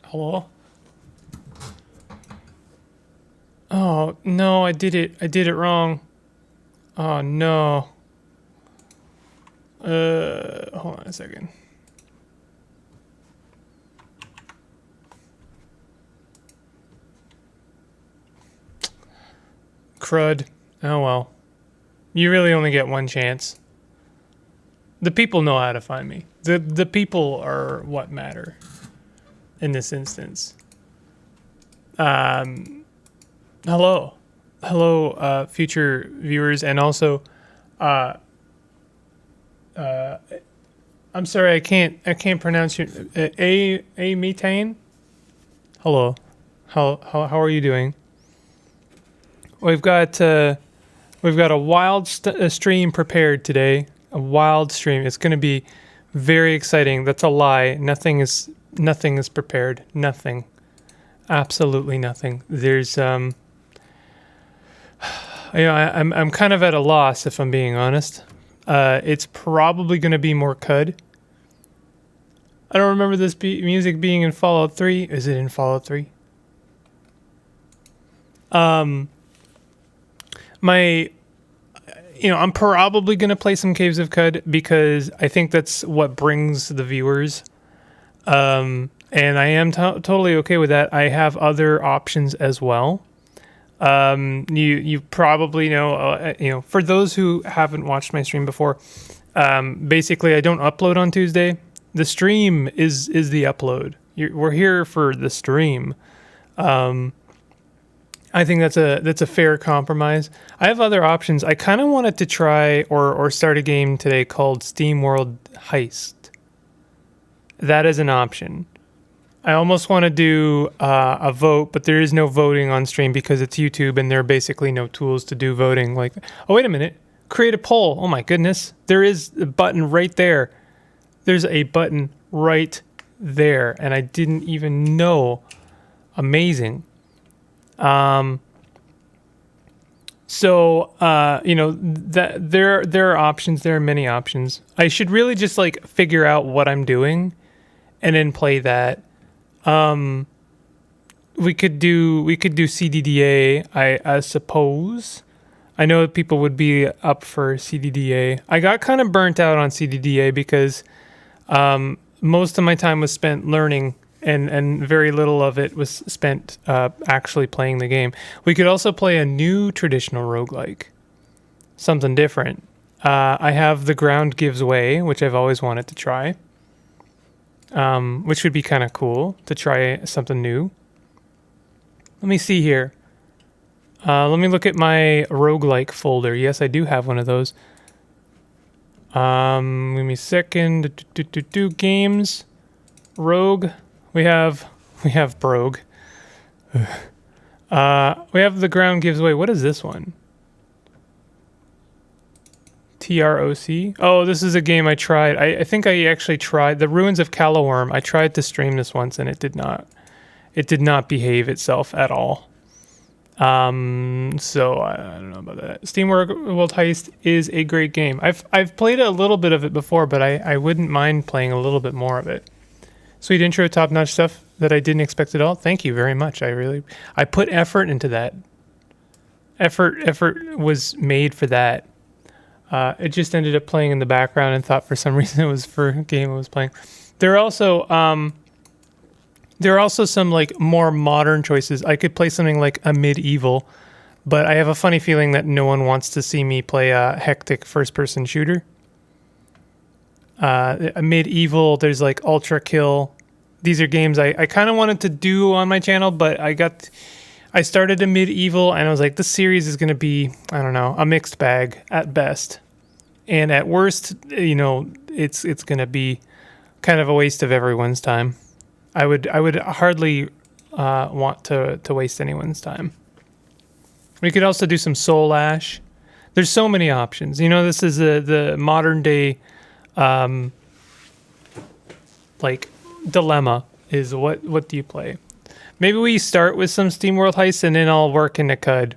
Hello? Oh, no, I did it. I did it wrong. Oh, no. Hold on a second. Crud. Oh, well. You really only get one chance. The people know how to find me. The people are what matter in this instance. Hello. Hello, future viewers, and also, I'm sorry, I can't pronounce your, a methane? Hello. How are you doing? We've got a wild stream prepared today. A wild stream. It's going to be very exciting. That's a lie. Nothing is prepared. Nothing. Absolutely nothing. There's I'm kind of at a loss if I'm being honest. It's probably going to be more CUD. I don't remember this music being in Fallout 3. Is it in Fallout 3? I'm probably going to play some Caves of Cud because I think that's what brings the viewers. And I am totally okay with that. I have other options as well. You probably know, for those who haven't watched my stream before, basically I don't upload on Tuesday. The stream is the upload. We're here for the stream. I think that's a fair compromise. I have other options. I kind of wanted to try or start a game today called SteamWorld Heist. That is an option. I almost want to do a vote, but there is no voting on stream because it's YouTube and there are basically no tools to do voting. Like, oh, wait a minute. Create a poll. Oh, my goodness. There is a button right there. There's a button right there, and I didn't even know. Amazing. That there are options. There are many options. I should really just figure out what I'm doing, and then play that. We could do CDDA. I suppose. I know people would be up for CDDA. I got kind of burnt out on CDDA because most of my time was spent learning, and very little of it was spent actually playing the game. We could also play a new traditional roguelike, something different. I have The Ground Gives Way, which I've always wanted to try, which would be kind of cool to try something new. Let me see here. Let me look at my roguelike folder. Yes, I do have one of those. Give me a second. Games. Rogue. We have Brogue. We have The Ground Gives Way. What is this one? TROC. Oh, this is a game I tried. I think I actually tried The Ruins of Callowurm. I tried to stream this once and it did not behave itself at all. So I don't know about that. SteamWorld Heist is a great game. I've played a little bit of it before, but I wouldn't mind playing a little bit more of it. Sweet intro, top-notch stuff that I didn't expect at all. Thank you very much. I put effort into that. Effort was made for that. It just ended up playing in the background and thought for some reason it was for a game I was playing. There are also some more modern choices. I could play something like a Medieval, but I have a funny feeling that no one wants to see me play a hectic first-person shooter. A Medieval, there's Ultra Kill. These are games I kind of wanted to do on my channel, but I started a Medieval and I was like, this series is going to be, I don't know, a mixed bag at best. And at worst, it's going to be kind of a waste of everyone's time. I would hardly want to waste anyone's time. We could also do some Soul Ash. There's so many options. This is the modern day dilemma is what do you play? Maybe we start with some SteamWorld Heist and then I'll work into CUD.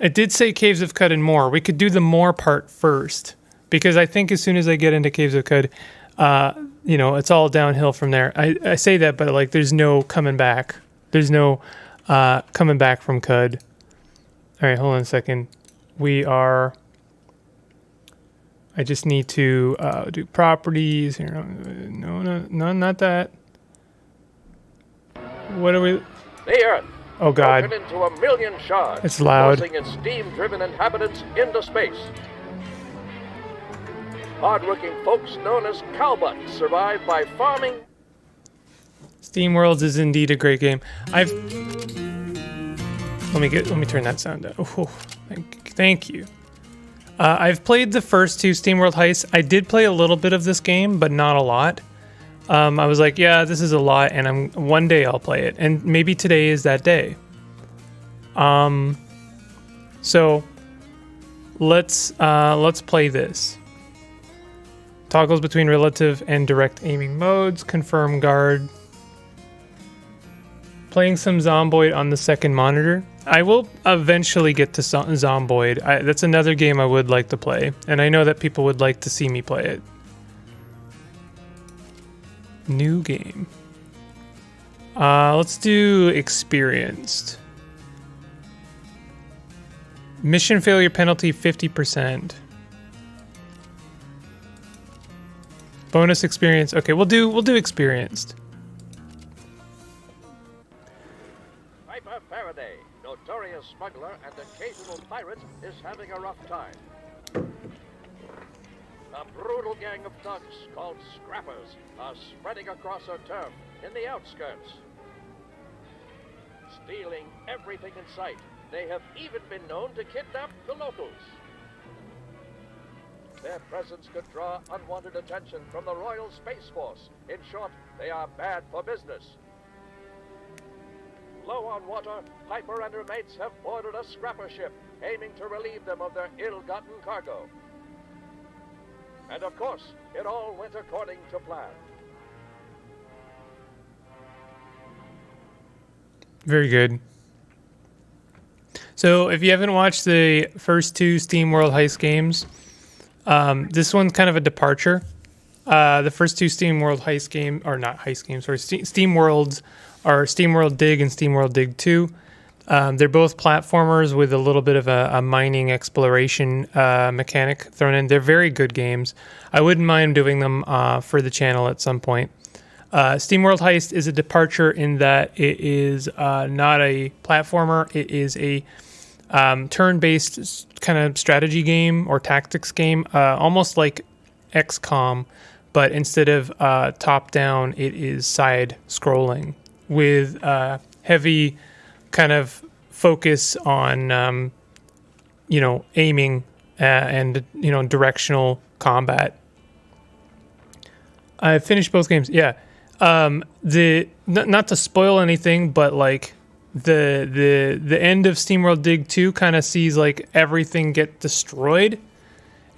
It did say Caves of Cud and more. We could do the more part first because I think as soon as I get into Caves of Cud, it's all downhill from there. I say that, but like, there's no coming back. There's no coming back from CUD. All right, hold on a second. I just need to do properties here. No, not that. What are we? The Earth. Oh God! Broken into a million shards. It's loud. Forcing its steam-driven inhabitants into space. Hard-working folks known as cowbutts survive by farming. SteamWorlds is indeed a great game. Let me turn that sound down. Oh, thank you. I've played the first two SteamWorld Heists. I did play a little bit of this game, but not a lot. I was like, yeah, this is a lot, and one day I'll play it, and maybe today is that day. So let's play this. Toggles between relative and direct aiming modes. Confirm guard. Playing some Zomboid on the second monitor. I will eventually get to Zomboid. That's another game I would like to play, and I know that people would like to see me play it. New game. Let's do experienced. Mission failure penalty 50%. Bonus experience. Okay, we'll do experienced. Piper Faraday, notorious smuggler and occasional pirate, is having a rough time. A brutal gang of thugs called Scrappers are spreading across her turf in the outskirts, stealing everything in sight. They have even been known to kidnap the locals. Their presence could draw unwanted attention from the Royal Space Force. In short, they are bad for business. Low on water, Piper and her mates have boarded a scrapper ship, aiming to relieve them of their ill-gotten cargo. And of course, it all went according to plan. Very good. So if you haven't watched the first two SteamWorld Heist games, this one's kind of a departure. The first two SteamWorld Heist game, or not Heist games, sorry, SteamWorlds are SteamWorld Dig and SteamWorld Dig 2. They're both platformers with a little bit of a mining exploration mechanic thrown in. They're very good games. I wouldn't mind doing them for the channel at some point. SteamWorld Heist is a departure in that it is not a platformer. It is a turn-based kind of strategy game or tactics game, almost like XCOM, but instead of top-down, it is side-scrolling with heavy kind of focus on, aiming and, directional combat. I finished both games. Yeah. Not to spoil anything, but like the end of SteamWorld Dig 2 kind of sees like everything get destroyed.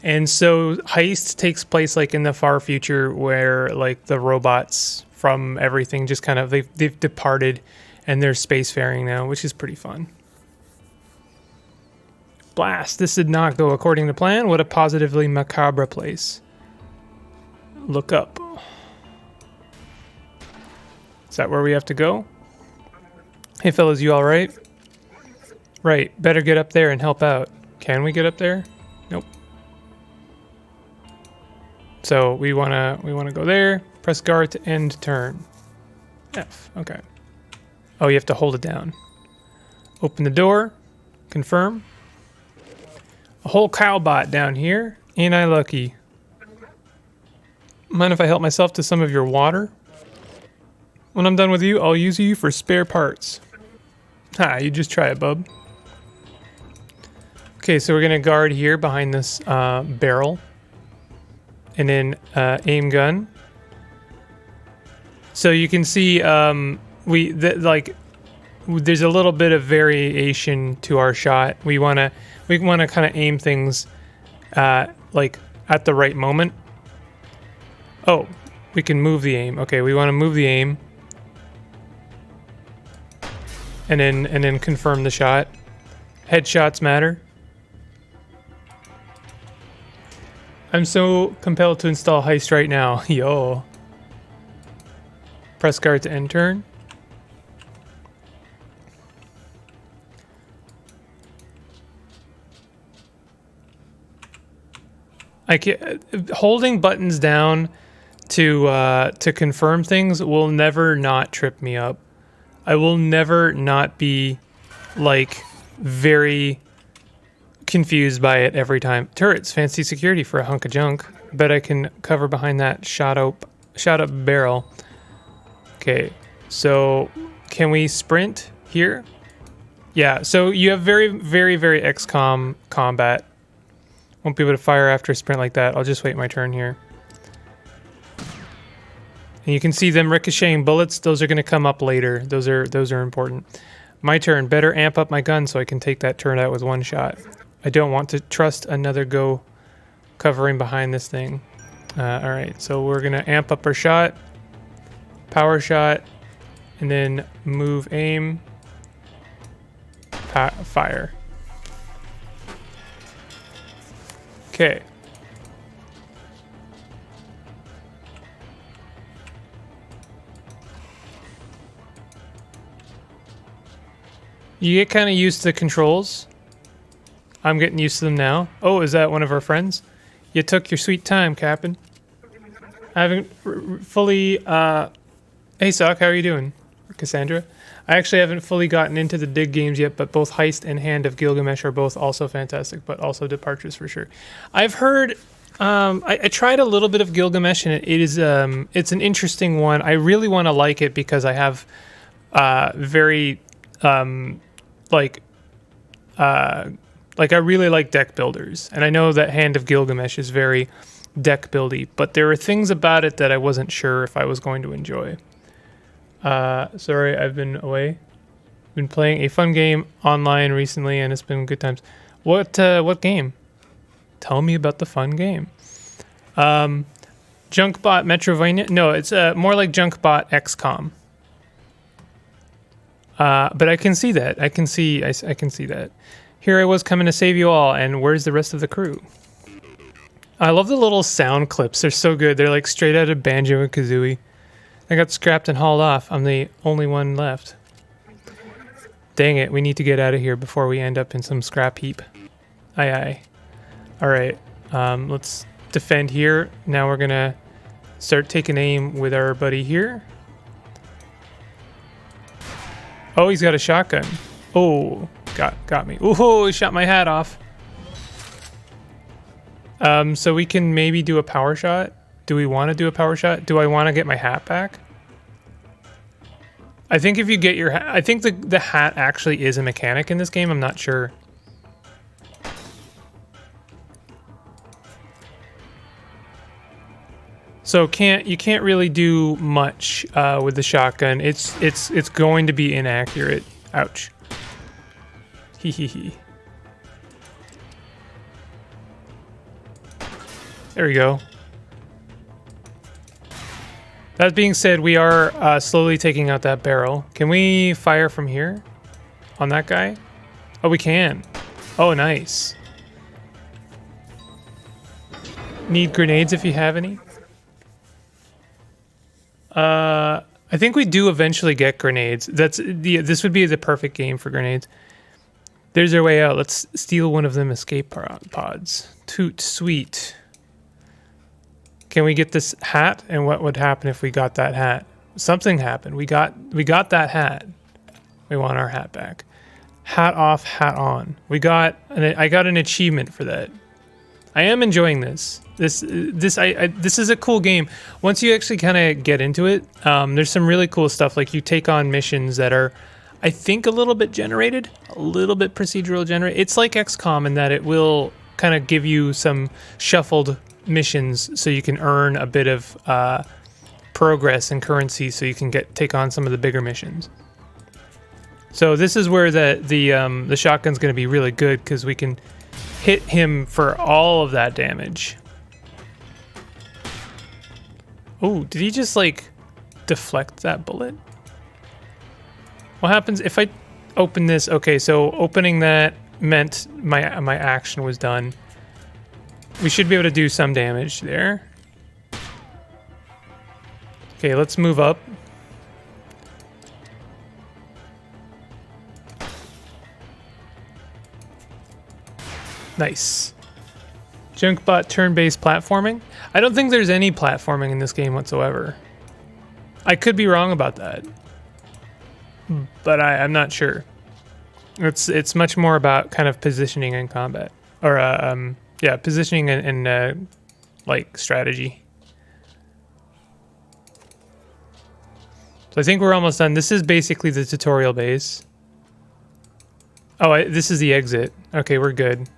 And so Heist takes place like in the far future where like the robots from everything just kind of they've departed and they're spacefaring now, which is pretty fun. Blast. This did not go according to plan. What a positively macabre place. Look up. Is that where we have to go? Hey fellas, you all right? Right, better get up there and help out. Can we get up there? Nope. So we wanna go there. Press guard to end turn. F. Okay. Oh, you have to hold it down. Open the door. Confirm. A whole cowbot down here. Ain't I lucky? Mind if I help myself to some of your water? When I'm done with you, I'll use you for spare parts. Ha, you just try it, bub. Okay, so we're gonna guard here behind this barrel. And then aim gun. So you can see there's a little bit of variation to our shot. We wanna kind of aim things like at the right moment. Oh, we can move the aim. Okay, we want to move the aim. And then confirm the shot. Headshots matter. I'm so compelled to install Heist right now. Yo. Press guard to end turn. Holding buttons down to confirm things will never not trip me up. I will never not be like very confused by it every time. Turrets, fancy security for a hunk of junk. Bet I can cover behind that shot up barrel. Okay, so can we sprint here? Yeah, so you have very, very, very XCOM combat. Won't be able to fire after a sprint like that. I'll just wait my turn here. And you can see them ricocheting bullets. Those are going to come up later. Those are important. My turn. Better amp up my gun so I can take that turn out with one shot. I don't want to trust another go covering behind this thing. All right, so we're going to amp up our shot. Power shot. And then move aim. Fire. Okay. You get kind of used to the controls. I'm getting used to them now. Oh, is that one of our friends? You took your sweet time, Captain. I haven't fully... Hey, Sock, how are you doing? Cassandra? I actually haven't fully gotten into the Dig games yet, but both Heist and Hand of Gilgamesh are both also fantastic, but also departures for sure. I've heard... I tried a little bit of Gilgamesh, and it is it's an interesting one. I really want to like it because I have very... like I really like deck builders, and I know that Hand of Gilgamesh is very deck buildy, but there are things about it that I wasn't sure if I was going to enjoy. Sorry, I've been away. Been playing a fun game online recently, and it's been good times. What game? Tell me about the fun game. Junkbot Metrovania? No, it's more like Junkbot XCOM. But I can see that. I can see that. Here I was coming to save you all, and where's the rest of the crew? I love the little sound clips. They're so good. They're like straight out of Banjo and Kazooie. I got scrapped and hauled off. I'm the only one left. Dang it, we need to get out of here before we end up in some scrap heap. Aye aye. Alright, let's defend here. Now we're gonna start taking aim with our buddy here. Oh, he's got a shotgun. Oh, got me. Oh, he shot my hat off. So we can maybe do a power shot. Do we want to do a power shot? Do I want to get my hat back? I think if you get your hat... I think the hat actually is a mechanic in this game. I'm not sure. So you can't really do much with the shotgun. It's going to be inaccurate. Ouch. Hee hee hee. There we go. That being said, we are slowly taking out that barrel. Can we fire from here on that guy? Oh, we can. Oh, nice. Need grenades if you have any. I think we do eventually get grenades. This would be the perfect game for grenades. There's our way out. Let's steal one of them escape pods. Toot sweet. Can we get this hat? And what would happen if we got that hat? Something happened. We got that hat. We want our hat back. Hat off, hat on. I got an achievement for that. I am enjoying this. This is a cool game. Once you actually kind of get into it, there's some really cool stuff. Like you take on missions that are, I think, a little bit generated, a little bit procedural generated. It's like XCOM in that it will kind of give you some shuffled missions so you can earn a bit of progress and currency so you can take on some of the bigger missions. So this is where the shotgun's going to be really good because we can hit him for all of that damage. Oh, did he just like deflect that bullet? What happens if I open this? Okay, so opening that meant my action was done. We should be able to do some damage there. Okay, let's move up. Nice. Junkbot turn-based platforming? I don't think there's any platforming in this game whatsoever. I could be wrong about that, but I'm not sure. It's much more about kind of positioning in combat, or yeah, positioning and like strategy. So I think we're almost done. This is basically the tutorial base. Oh, this is the exit. Okay, we're good.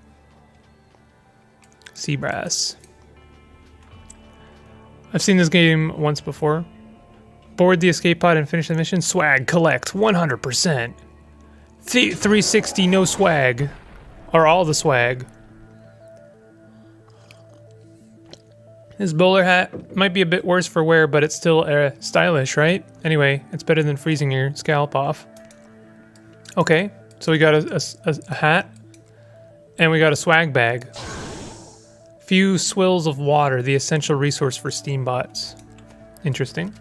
Sea brass. I've seen this game once before. Board the escape pod and finish the mission. Swag collect 100%. 360 no swag. Or all the swag. This bowler hat might be a bit worse for wear, but it's still stylish, right? Anyway, it's better than freezing your scalp off. Okay, so we got a hat. And we got a swag bag. Few swills of water, the essential resource for Steambots. Interesting.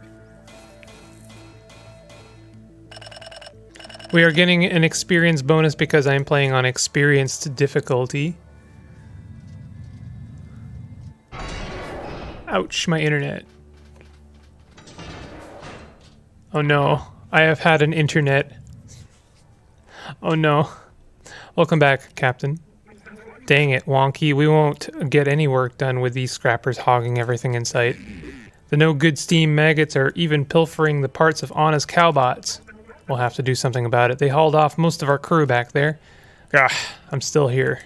We are getting an experience bonus because I am playing on experienced difficulty. Ouch, my internet. Oh no, I have had an internet. Oh no. Welcome back, Captain. Dang it, Wonky, we won't get any work done with these scrappers hogging everything in sight. The no-good steam maggots are even pilfering the parts of honest cowbots. We'll have to do something about it. They hauled off most of our crew back there. Ugh, I'm still here.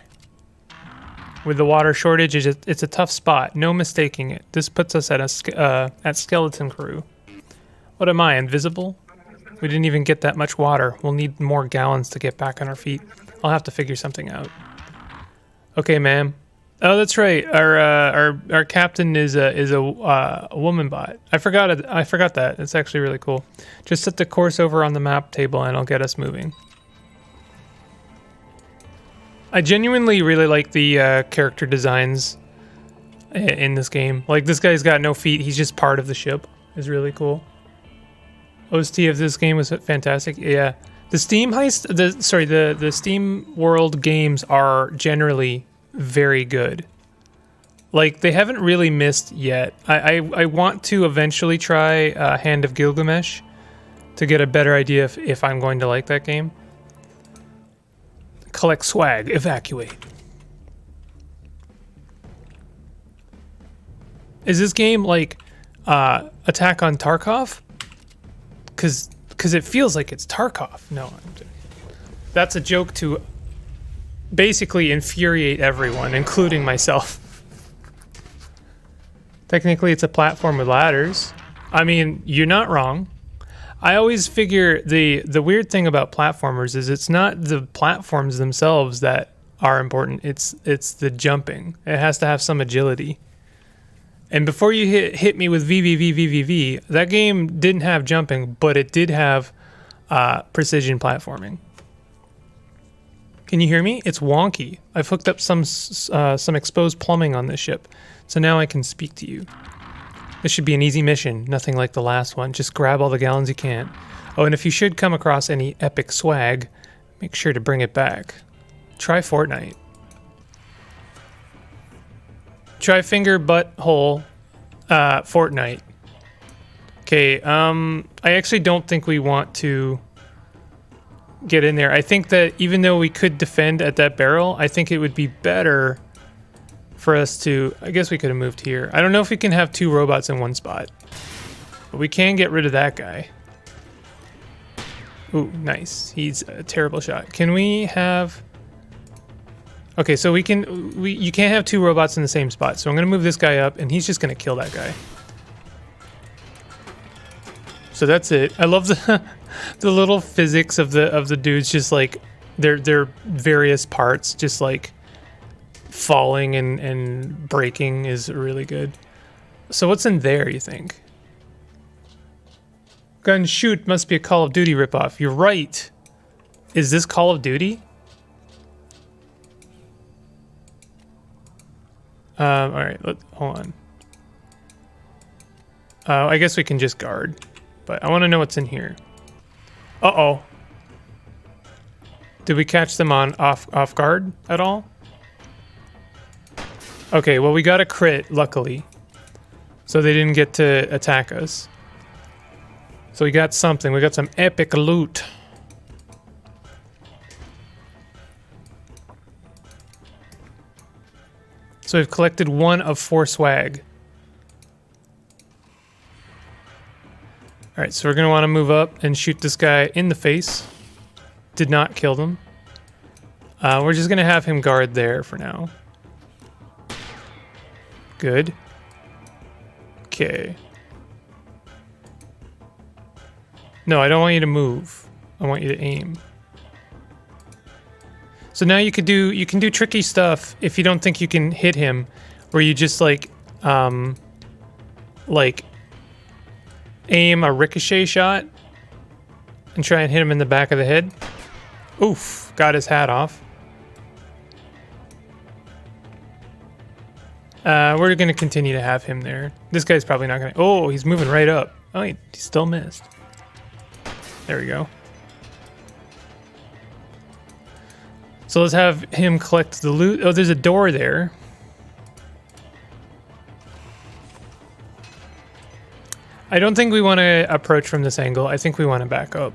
With the water shortage, it's a tough spot. No mistaking it. This puts us at skeleton crew. What am I, invisible? We didn't even get that much water. We'll need more gallons to get back on our feet. I'll have to figure something out. Okay, ma'am. Oh, that's right. Our captain is a woman bot. I forgot that. It's actually really cool. Just set the course over on the map table and I'll get us moving. I genuinely really like the character designs in this game. Like, this guy's got no feet. He's just part of the ship. It's really cool. OST of this game was fantastic. Yeah. The Steam heist, the Steam World games are generally very good. Like, they haven't really missed yet. I want to eventually try Hand of Gilgamesh to get a better idea if I'm going to like that game. Collect swag, evacuate. Is this game like Attack on Tarkov? Because it feels like it's Tarkov. No, that's a joke to basically infuriate everyone, including myself. Technically, it's a platform with ladders. I mean, you're not wrong. I always figure the weird thing about platformers is it's not the platforms themselves that are important. It's the jumping. It has to have some agility. And before you hit me with VVV, that game didn't have jumping, but it did have precision platforming. Can you hear me? It's wonky. I've hooked up some exposed plumbing on this ship, so now I can speak to you. This should be an easy mission, nothing like the last one. Just grab all the gallons you can. Oh, and if you should come across any epic swag, make sure to bring it back. Try Fortnite. Try finger butthole Fortnite. Okay, I actually don't think we want to get in there. I think that even though we could defend at that barrel, I think it would be better for us to... I guess we could have moved here. I don't know if we can have two robots in one spot. But we can get rid of that guy. Ooh, nice. He's a terrible shot. Can we have... Okay, so you can't have two robots in the same spot. So I'm going to move this guy up, and he's just going to kill that guy. So that's it. I love the the little physics of the dudes, just like their various parts, just like falling and breaking is really good. So what's in there, you think? Gun shoot must be a Call of Duty ripoff. You're right. Is this Call of Duty? All right, hold on. I guess we can just guard, but I want to know what's in here. Uh-oh. Did we catch them on off guard at all? Okay, well, we got a crit, luckily. So they didn't get to attack us. So we got something. We got some epic loot. So we've collected 1 of 4 swag. Alright, so we're going to want to move up and shoot this guy in the face. Did not kill them. We're just going to have him guard there for now. Good. Okay. No, I don't want you to move. I want you to aim. So now you can do tricky stuff if you don't think you can hit him, where you just like aim a ricochet shot and try and hit him in the back of the head. Oof, got his hat off. We're going to continue to have him there. This guy's probably not going to... Oh, he's moving right up. Oh, he still missed. There we go. So let's have him collect the loot. Oh, there's a door there. I don't think we want to approach from this angle. I think we want to back up.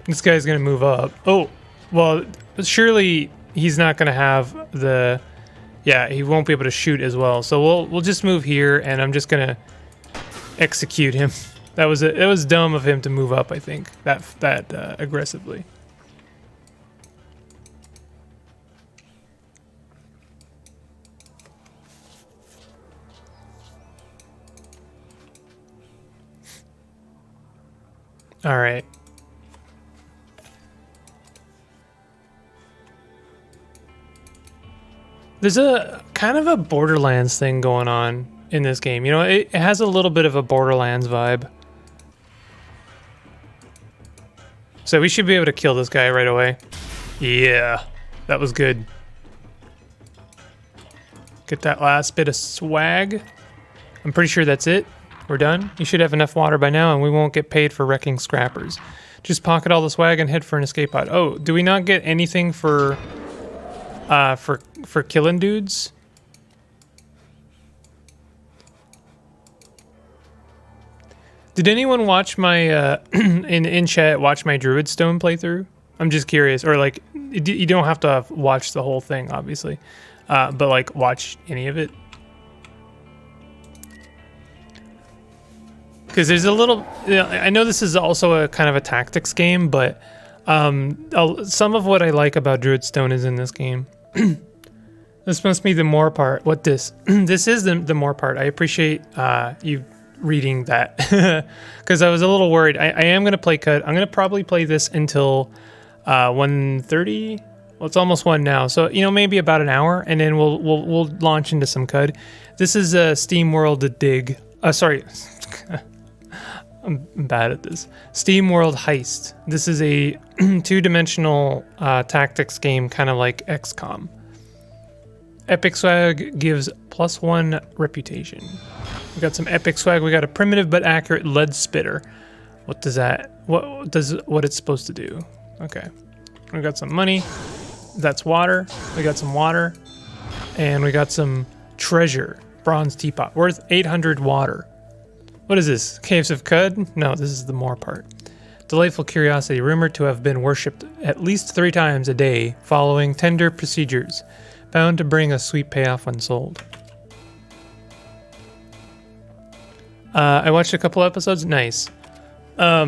This guy's going to move up. Oh, well, surely he's not going to have the... Yeah, he won't be able to shoot as well. So we'll just move here, and I'm just going to execute him. It was dumb of him to move up, I think, that aggressively. All right. There's a kind of a Borderlands thing going on in this game. You know, it has a little bit of a Borderlands vibe. So we should be able to kill this guy right away. Yeah, that was good. Get that last bit of swag. I'm pretty sure that's it. We're done. You should have enough water by now and we won't get paid for wrecking scrappers. Just pocket all the swag and head for an escape pod. Oh, do we not get anything for killing dudes? Did anyone watch my in chat watch my Druidstone playthrough? I'm just curious, or like you don't have to watch the whole thing, obviously, but like watch any of it, because there's a little. You know, I know this is also a kind of a tactics game, but some of what I like about Druidstone is in this game. This must be the more part. What this? This is the more part. I appreciate you reading that because I was a little worried. I am going to play Cud. I'm going to probably play this until 1:30. Well, it's almost 1 now, so you know, maybe about an hour, and then we'll launch into some Cud. This is a Steam World Dig. Sorry, I'm bad at this. Steam World Heist. This is a 2-dimensional tactics game, kind of like XCOM. Epic swag gives +1 reputation. We got some epic swag. We got a primitive but accurate lead spitter. What does that? What it's supposed to do? Okay. We got some money. That's water. We got some water, and we got some treasure. Bronze teapot worth 800 water. What is this? Caves of Cud? No, this is the more part. Delightful curiosity, rumored to have been worshipped at least 3 times a day, following tender procedures, bound to bring a sweet payoff when sold. I watched a couple episodes. Nice. I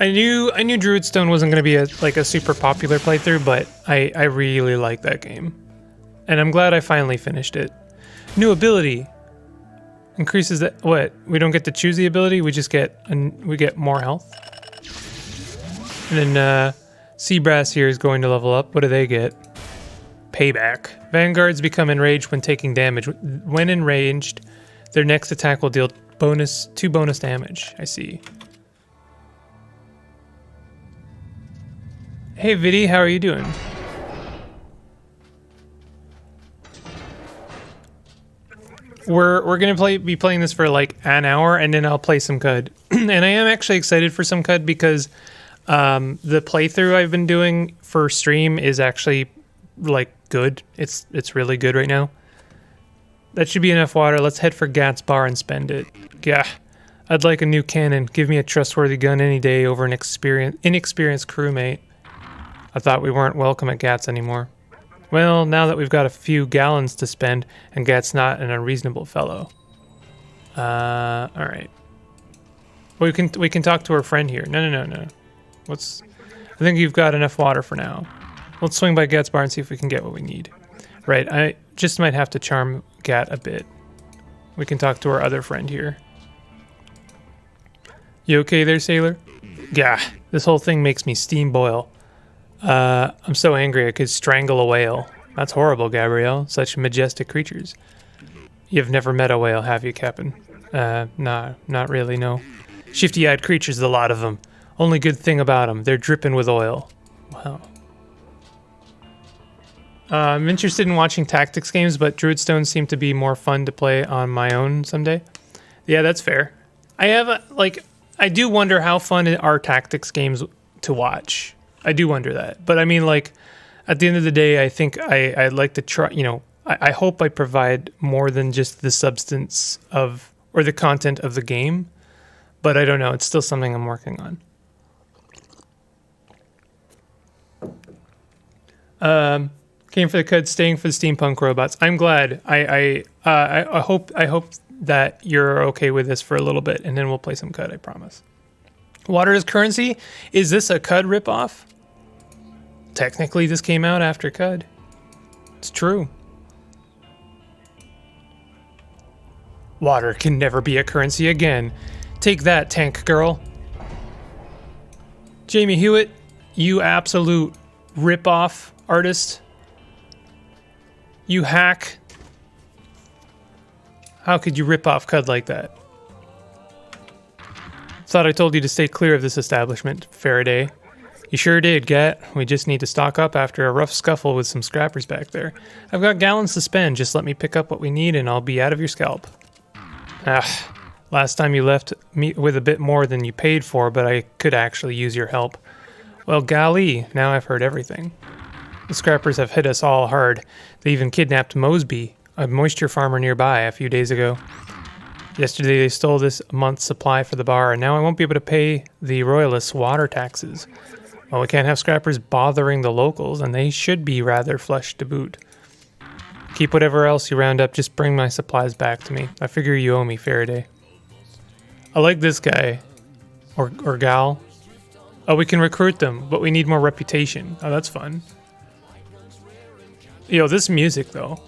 knew Druidstone wasn't going to be a super popular playthrough, but I really like that game, and I'm glad I finally finished it. New ability increases that. What? We don't get to choose the ability. We just get more health. And then Seabrass here is going to level up. What do they get? Payback. Vanguards become enraged when taking damage. When enraged, their next attack will deal 2 bonus damage. I see. Hey Viddy, how are you doing? We're gonna be playing this for like an hour, and then I'll play some Cud. And I am actually excited for some Cud because The playthrough I've been doing for stream is actually like good. It's really good right now. That should be enough water. Let's head for Gat's bar and spend it. Yeah, I'd like a new cannon. Give me a trustworthy gun any day over an inexperienced crewmate. I thought we weren't welcome at Gat's anymore. Well, now that we've got a few gallons to spend, and Gat's not an unreasonable fellow. All right. We can talk to our friend here. No. I think you've got enough water for now. Let's swing by Gat's bar and see if we can get what we need. Right, I just might have to charm Gat a bit. We can talk to our other friend here. You okay there, sailor? Yeah, this whole thing makes me steam boil. I'm so angry I could strangle a whale. That's horrible, Gabrielle. Such majestic creatures. You've never met a whale, have you, Captain? Nah, not really, no. Shifty-eyed creatures, the lot of them. Only good thing about them, they're dripping with oil. Wow. I'm interested in watching tactics games, but Druidstones seem to be more fun to play on my own someday. Yeah, that's fair. I do wonder how fun are tactics games to watch. I do wonder that. But I mean, like, at the end of the day, I think I'd like to try, I hope I provide more than just the substance of, or the content of the game. But I don't know. It's still something I'm working on. Came for the CUD, staying for the steampunk robots. I'm glad. I hope that you're okay with this for a little bit, and then we'll play some CUD. I promise. Water is currency. Is this a CUD ripoff? Technically, this came out after CUD. It's true. Water can never be a currency again. Take that, tank girl. Jamie Hewitt, you absolute ripoff artist. You hack. How could you rip off CUD like that? Thought I told you to stay clear of this establishment, Faraday. You sure did, Gat. We just need to stock up after a rough scuffle with some scrappers back there. I've got gallons to spend. Just let me pick up what we need and I'll be out of your scalp. Last time you left me with a bit more than you paid for, but I could actually use your help. Well, golly, now I've heard everything. The scrappers have hit us all hard. They even kidnapped Mosby, a moisture farmer nearby, a few days ago. Yesterday they stole this month's supply for the bar, and now I won't be able to pay the royalists water taxes. Well, we can't have scrappers bothering the locals, and they should be rather flush to boot. Keep whatever else you round up, just bring my supplies back to me. I figure you owe me, Faraday. I like this guy. Or gal. Oh, we can recruit them, but we need more reputation. Oh, that's fun. Yo, this music, though.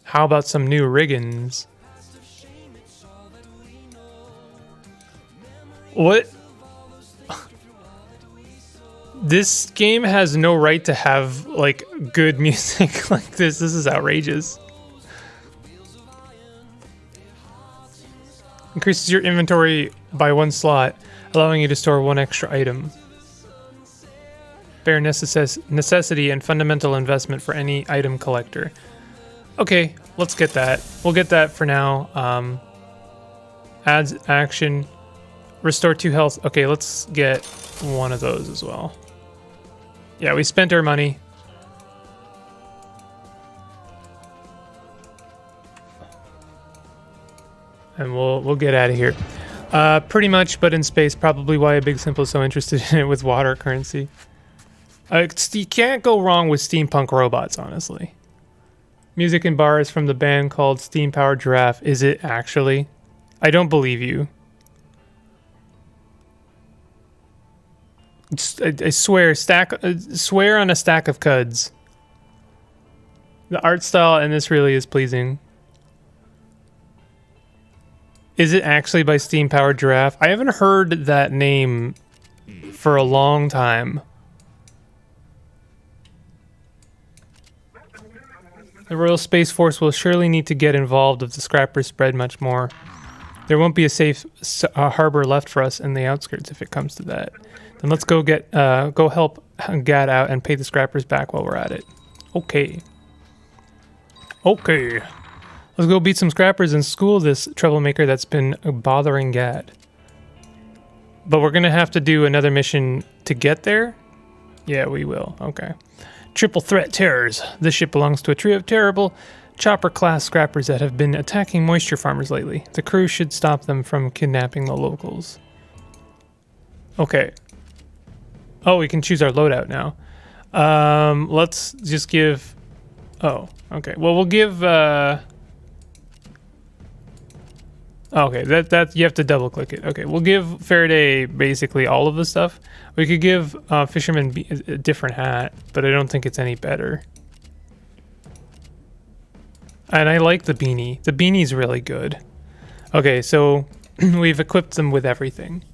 How about some new riggins? What? This game has no right to have, like, good music like this. This is outrageous. Increases your inventory by 1 slot, allowing you to store 1 extra item. Bare necessity and fundamental investment for any item collector. Okay, let's get that. We'll get that for now. Adds action. Restore 2 health. Okay, let's get one of those as well. Yeah, we spent our money. And we'll get out of here. Pretty much, but in space. Probably why Big Simple is so interested in it with water currency. You can't go wrong with steampunk robots, honestly. Music and bars from the band called Steam Powered Giraffe. Is it actually? I don't believe you. I swear, swear on a stack of CUDs. The art style in this really is pleasing. Is it actually by Steam Powered Giraffe? I haven't heard that name for a long time. The Royal Space Force will surely need to get involved if the scrappers spread much more. There won't be a safe harbor left for us in the outskirts if it comes to that. Then let's go help Gat out and pay the scrappers back while we're at it. Okay. Okay. Let's go beat some scrappers and school this troublemaker that's been bothering Gat. But we're going to have to do another mission to get there? Yeah, we will. Okay. Triple Threat Terrors. This ship belongs to a trio of terrible chopper-class scrappers that have been attacking moisture farmers lately. The crew should stop them from kidnapping the locals. Okay. Oh, we can choose our loadout now. Let's just give... Oh, okay. Well, we'll give... Okay, that you have to double click it. Okay, we'll give Faraday basically all of the stuff. We could give Fisherman a different hat, but I don't think it's any better. And I like the beanie. The beanie's really good. Okay, so we've equipped them with everything.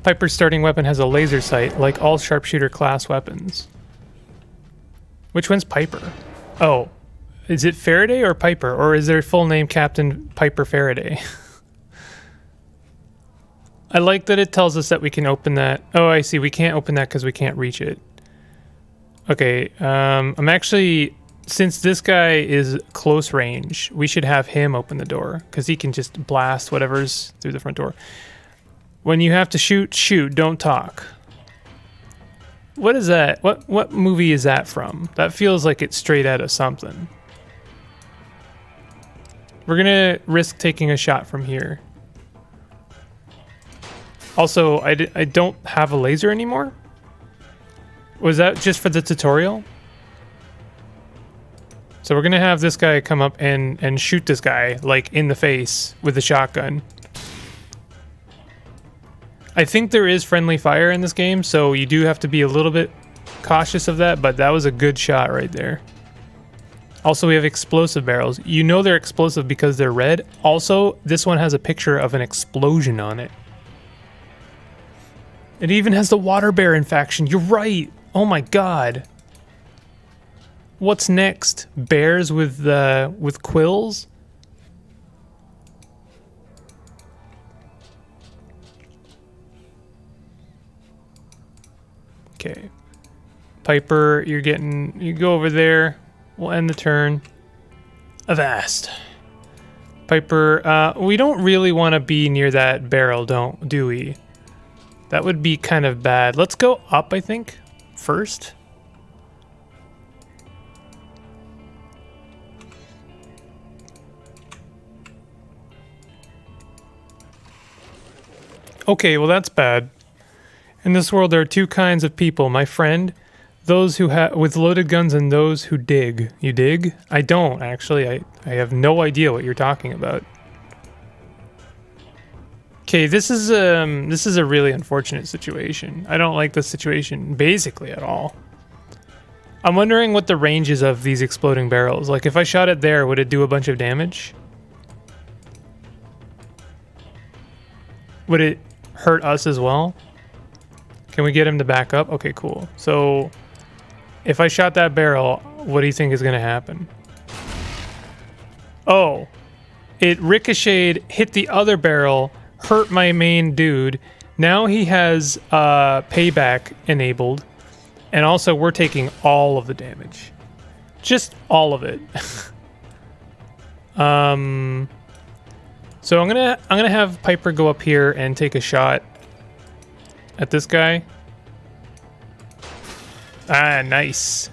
Piper's starting weapon has a laser sight, like all sharpshooter class weapons. Which one's Piper? Oh. Is it Faraday or Piper? Or is their full name Captain Piper Faraday? I like that it tells us that we can open that. Oh, I see. We can't open that because we can't reach it. Okay. I'm actually... Since this guy is close range, we should have him open the door. Because he can just blast whatever's through the front door. When you have to shoot, shoot. Don't talk. What is that? What movie is that from? That feels like it's straight out of something. We're gonna risk taking a shot from here. Also, I don't have a laser anymore? Was that just for the tutorial? So we're gonna have this guy come up and shoot this guy, like, in the face with the shotgun. I think there is friendly fire in this game, so you do have to be a little bit cautious of that, but that was a good shot right there. Also, we have explosive barrels. You know they're explosive because they're red. Also, this one has a picture of an explosion on it. It even has the water baron faction. You're right. Oh my god. What's next? Bears with quills? Okay. Piper, you go over there. We'll end the turn. Avast. Piper, we don't really want to be near that barrel, do we? That would be kind of bad. Let's go up, I think, first. Okay, well that's bad. In this world, there are two kinds of people, my friend. Those who with loaded guns and those who dig. You dig? I don't, actually. I have no idea what you're talking about. Okay, this is a really unfortunate situation. I don't like this situation basically at all. I'm wondering what the range is of these exploding barrels. Like, if I shot it there, would it do a bunch of damage? Would it hurt us as well? Can we get him to back up? Okay, cool. So... if I shot that barrel, what do you think is going to happen? Oh, it ricocheted, hit the other barrel, hurt my main dude. Now he has payback enabled. And also we're taking all of the damage. Just all of it. So I'm gonna have Piper go up here and take a shot at this guy. Ah, nice.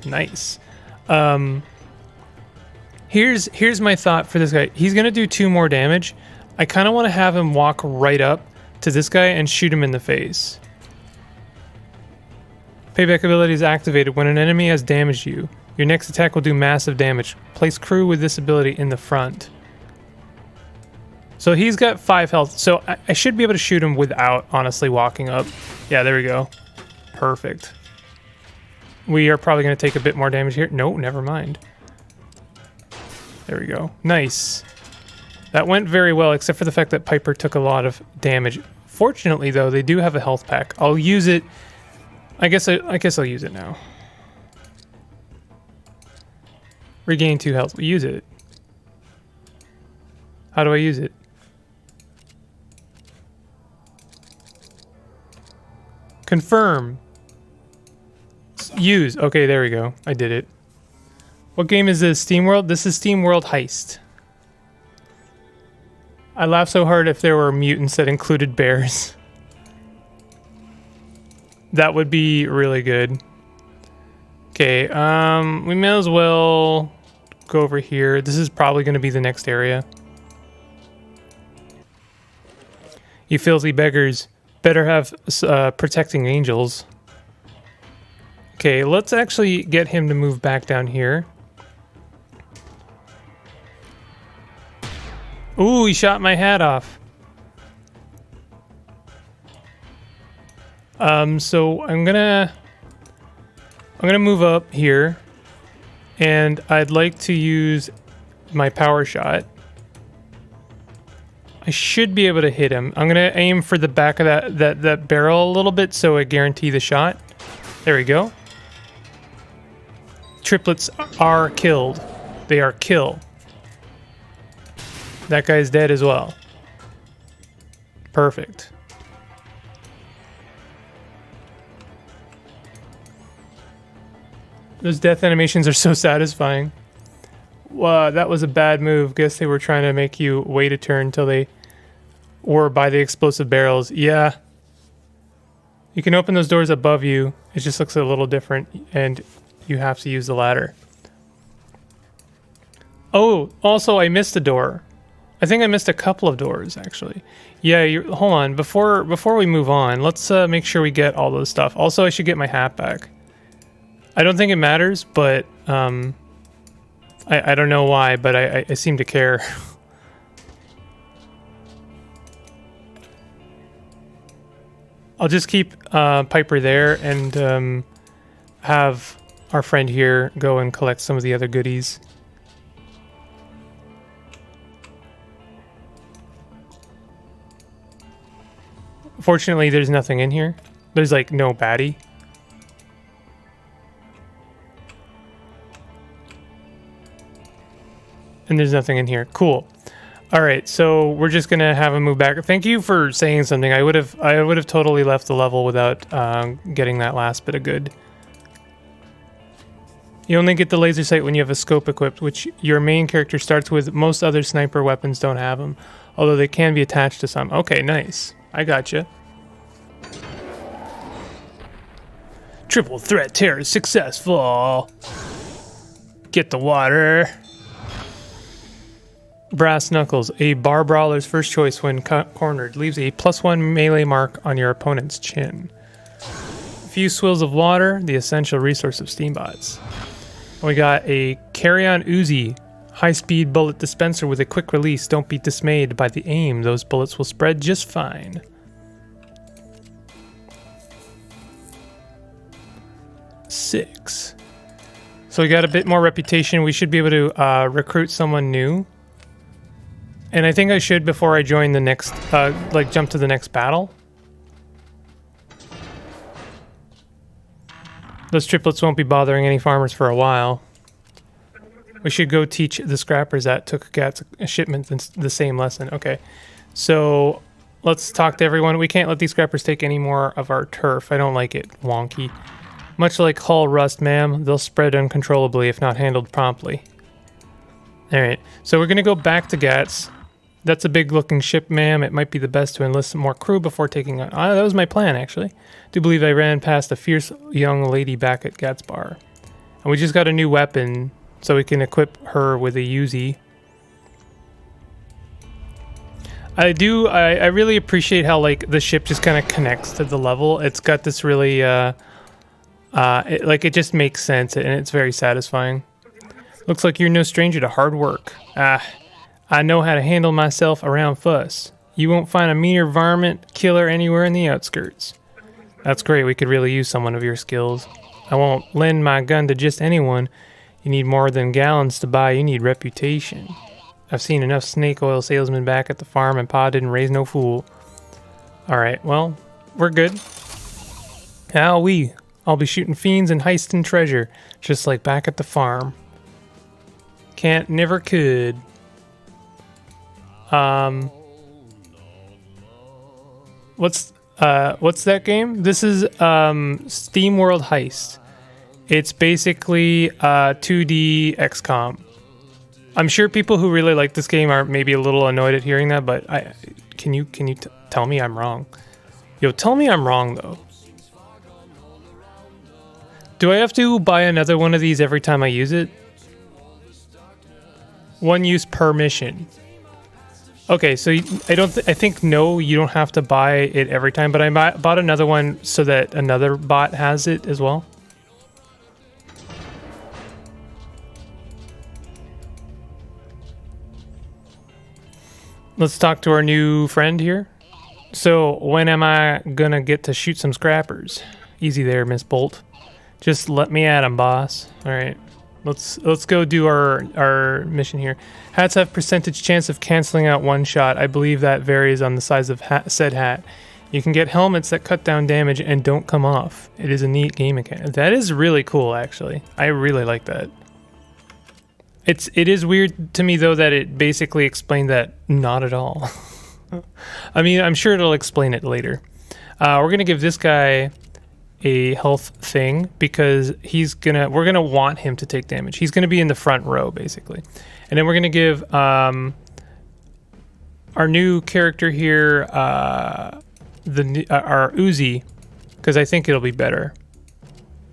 Here's my thought for this guy. He's gonna do 2 more damage. I kind of want to have him walk right up to this guy and shoot him in the face. Payback ability is activated when an enemy has damaged you. Your next attack will do massive damage. Place crew with this ability in the front. So he's got 5 health. So I should be able to shoot him without honestly walking up. Yeah, there we go. Perfect. We are probably going to take a bit more damage here. No, never mind. There we go. Nice. That went very well, except for the fact that Piper took a lot of damage. Fortunately, though, they do have a health pack. I'll use it. I guess I'll use it now. Regain 2 health. We'll use it. How do I use it? Confirm. Use. Okay, there we go. I did it. What game is this? SteamWorld? This is SteamWorld Heist. I laugh so hard if there were mutants that included bears. That would be really good. Okay, we may as well go over here. This is probably going to be the next area. You filthy beggars better have protecting angels. Okay, let's actually get him to move back down here. Ooh, he shot my hat off. So I'm gonna move up here, and I'd like to use my power shot. I should be able to hit him. I'm gonna aim for the back of that barrel a little bit so I guarantee the shot. There we go. Triplets are killed. They are kill. That guy's dead as well. Perfect. Those death animations are so satisfying. Wow, that was a bad move. Guess they were trying to make you wait a turn until they were by the explosive barrels. Yeah. You can open those doors above you. It just looks a little different, and you have to use the ladder. Oh, also I missed a door. I think I missed a couple of doors, actually. Yeah, hold on. Before we move on, let's make sure we get all those stuff. Also, I should get my hat back. I don't think it matters, but I don't know why, but I seem to care. I'll just keep Piper there and have our friend here go and collect some of the other goodies. Fortunately, there's nothing in here. There's like no baddie. And there's nothing in here. Cool. All right, so we're just gonna have him move back. Thank you for saying something. I would have totally left the level without getting that last bit of good. You only get the laser sight when you have a scope equipped, which your main character starts with. Most other sniper weapons don't have them, although they can be attached to some. Okay, nice. I gotcha. Triple threat terror successful. Get the water. Brass Knuckles, a bar brawler's first choice when cornered, leaves a +1 melee mark on your opponent's chin. A few swills of water, the essential resource of Steambots. We got a Carry-On Uzi, high-speed bullet dispenser with a quick release. Don't be dismayed by the aim, those bullets will spread just fine. Six. So we got a bit more reputation. We should be able to recruit someone new. And I think I should before I join the next, like jump to the next battle. Those triplets won't be bothering any farmers for a while. We should go teach the scrappers that took Gat's shipment the same lesson. Okay, so let's talk to everyone. We can't let these scrappers take any more of our turf. I don't like it. Wonky. Much like hull rust, ma'am, they'll spread uncontrollably if not handled promptly. Alright, so we're going to go back to Gats. That's a big looking ship, ma'am. It might be the best to enlist some more crew before taking on. That was my plan, actually. I do believe I ran past a fierce young lady back at Gats Bar. And we just got a new weapon, so we can equip her with a Uzi. I really appreciate how, like, the ship just kind of connects to the level. It's got this really, it just makes sense, and it's very satisfying. Looks like you're no stranger to hard work. I know how to handle myself around fuss. You won't find a meaner varmint killer anywhere in the outskirts. That's great. We could really use someone of your skills. I won't lend my gun to just anyone. You need more than gallons to buy. You need reputation. I've seen enough snake oil salesmen back at the farm, and Pa didn't raise no fool. Alright, well, we're good. I'll be shooting fiends and heisting treasure, just like back at the farm. Can't, never could. What's that game? This is Steam World Heist. It's basically 2D XCOM. I'm sure people who really like this game are maybe a little annoyed at hearing that, but can you tell me I'm wrong? Yo, tell me I'm wrong though. Do I have to buy another one of these every time I use it? One use per mission. Okay, so I think no, you don't have to buy it every time, but I bought another one so that another bot has it as well. Let's talk to our new friend here. So, when am I gonna get to shoot some scrappers? Easy there, Miss Bolt. Just let me at 'em, boss. All right, let's go do our mission here. Hats have percentage chance of canceling out one shot. I believe that varies on the size of said hat. You can get helmets that cut down damage and don't come off. It is a neat game mechanic. That is really cool, actually. I really like that. It is weird to me though that it basically explained that not at all. I mean, I'm sure it'll explain it later. We're gonna give this guy a health thing because we're gonna want him to take damage. He's gonna be in the front row basically, and then we're gonna give our new character here our Uzi because I think it'll be better.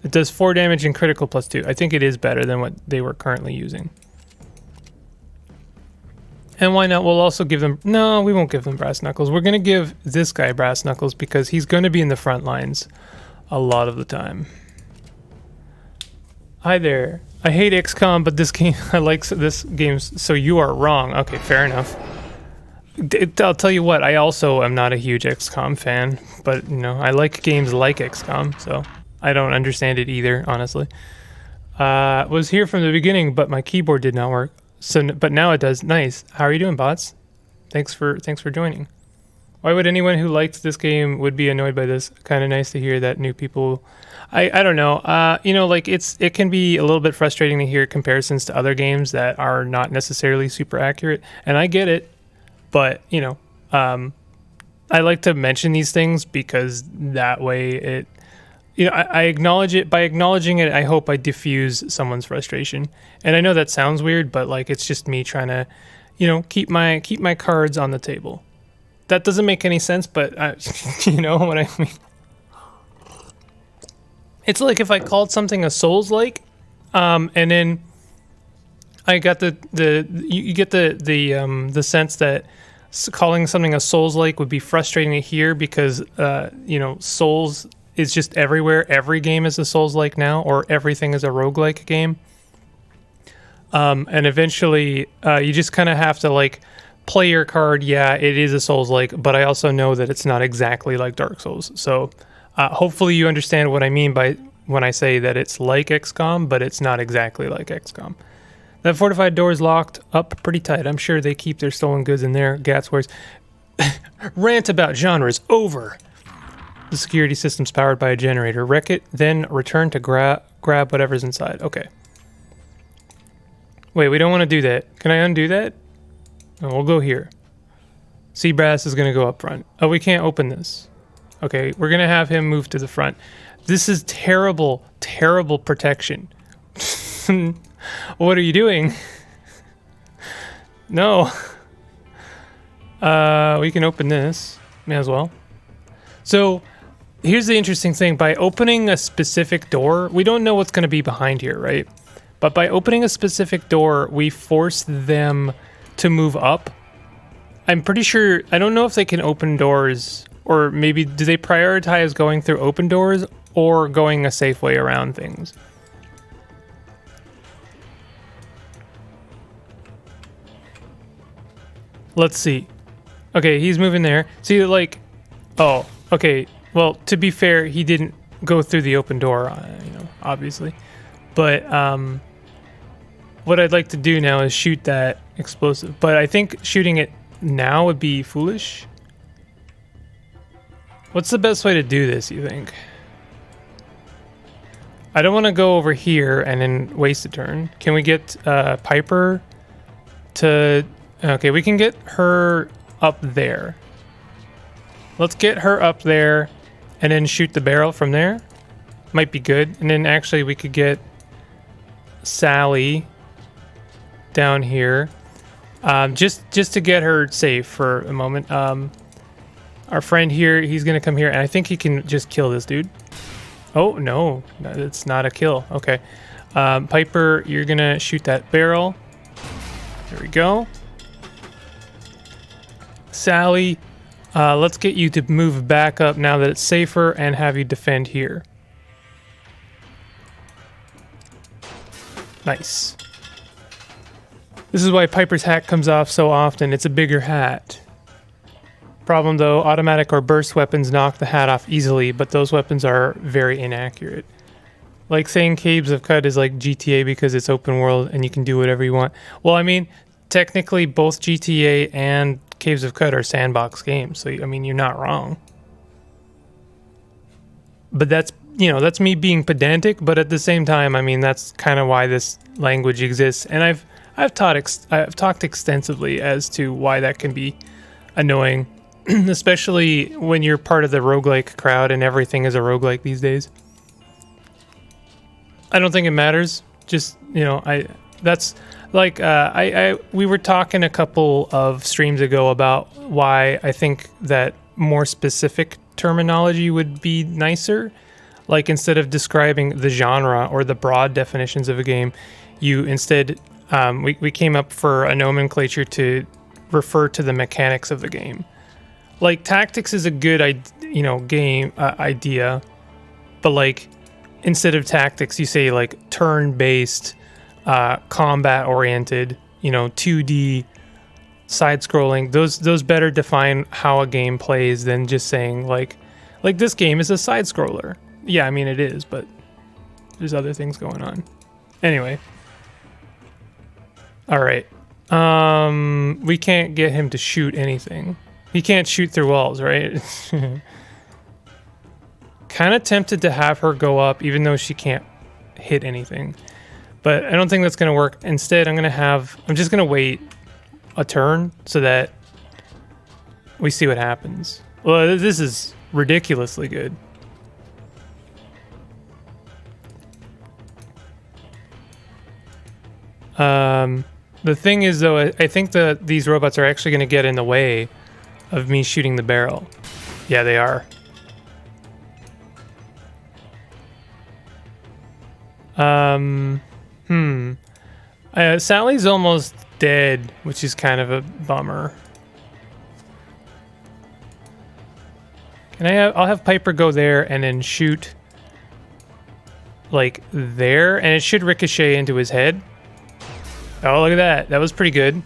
It does 4 damage and critical +2. I think it is better than what they were currently using. And why not? We'll also give them... No, we won't give them brass knuckles. We're going to give this guy brass knuckles because he's going to be in the front lines a lot of the time. Hi there. I hate XCOM, but this game... I like this game, so you are wrong. Okay, fair enough. I'll tell you what, I also am not a huge XCOM fan, but, you know, I like games like XCOM, so I don't understand it either, honestly. Was here from the beginning, but my keyboard did not work. But now it does. Nice. How are you doing, bots? Thanks for joining. Why would anyone who liked this game would be annoyed by this? Kind of nice to hear that new people. I don't know. You know, like it can be a little bit frustrating to hear comparisons to other games that are not necessarily super accurate, and I get it. But you know, I like to mention these things because that way it. You know, I acknowledge it. By acknowledging it, I hope I diffuse someone's frustration. And I know that sounds weird, but like it's just me trying to, you know, keep my cards on the table. That doesn't make any sense, but you know what I mean. It's like if I called something a Souls-like, and then I got you get the sense that calling something a Souls-like would be frustrating to hear because you know, Souls is just everywhere. Every game is a Souls-like now, or everything is a roguelike game. And eventually, you just kind of have to like play your card. Yeah, it is a Souls-like, but I also know that it's not exactly like Dark Souls. So hopefully you understand what I mean by when I say that it's like XCOM, but it's not exactly like XCOM. That fortified door is locked up pretty tight. I'm sure they keep their stolen goods in there. Gats wears. Rant about genres over. The security system's powered by a generator. Wreck it, then return to grab whatever's inside. Okay. Wait, we don't want to do that. Can I undo that? Oh, we'll go here. Seabrass is going to go up front. Oh, we can't open this. Okay, we're going to have him move to the front. This is terrible, terrible protection. What are you doing? No. We can open this. May as well. So... here's the interesting thing. By opening a specific door, we don't know what's going to be behind here, right? But by opening a specific door, we force them to move up. I'm pretty sure, I don't know if they can open doors, or maybe do they prioritize going through open doors or going a safe way around things? Let's see. Okay, he's moving there. See, like, oh, okay. Well, to be fair, he didn't go through the open door, you know, obviously. But what I'd like to do now is shoot that explosive. But I think shooting it now would be foolish. What's the best way to do this, you think? I don't want to go over here and then waste a turn. Can we get Piper to... Okay, we can get her up there. Let's get her up there and then shoot the barrel from there. Might be good. And then actually we could get Sally down here, just to get her safe for a moment. Our friend here, he's gonna come here, and I think he can just kill this dude. Oh no, it's not a kill. Okay, Piper, you're gonna shoot that barrel. There we go. Sally, let's get you to move back up now that it's safer and have you defend here. Nice. This is why Piper's hat comes off so often. It's a bigger hat. Problem though, automatic or burst weapons knock the hat off easily, but those weapons are very inaccurate. Like saying Caves of Cut is like GTA because it's open world and you can do whatever you want. Well, I mean, technically both GTA and Caves of Cut are sandbox games, so I mean, you're not wrong. But that's, you know, that's me being pedantic, but at the same time, I mean, that's kind of why this language exists. And I've talked extensively as to why that can be annoying, especially when you're part of the roguelike crowd and everything is a roguelike these days. I don't think it matters. Just, you know, that's like we were talking a couple of streams ago about why I think that more specific terminology would be nicer. Like instead of describing the genre or the broad definitions of a game, you instead we came up for a nomenclature to refer to the mechanics of the game. Like tactics is a good game idea, but like instead of tactics, you say like turn-based, combat-oriented, 2D, side-scrolling. Those better define how a game plays than just saying like this game is a side-scroller. Yeah, I mean it is, but there's other things going on. Anyway. All right. We can't get him to shoot anything. He can't shoot through walls, right? Kind of tempted to have her go up, even though she can't hit anything. But I don't think that's going to work. Instead, I'm just going to wait a turn so that we see what happens. Well, this is ridiculously good. The thing is, though, I think these robots are actually going to get in the way of me shooting the barrel. Yeah, they are. Sally's almost dead, which is kind of a bummer. I'll have Piper go there and then shoot like there, and it should ricochet into his head. Oh, look at that. That was pretty good.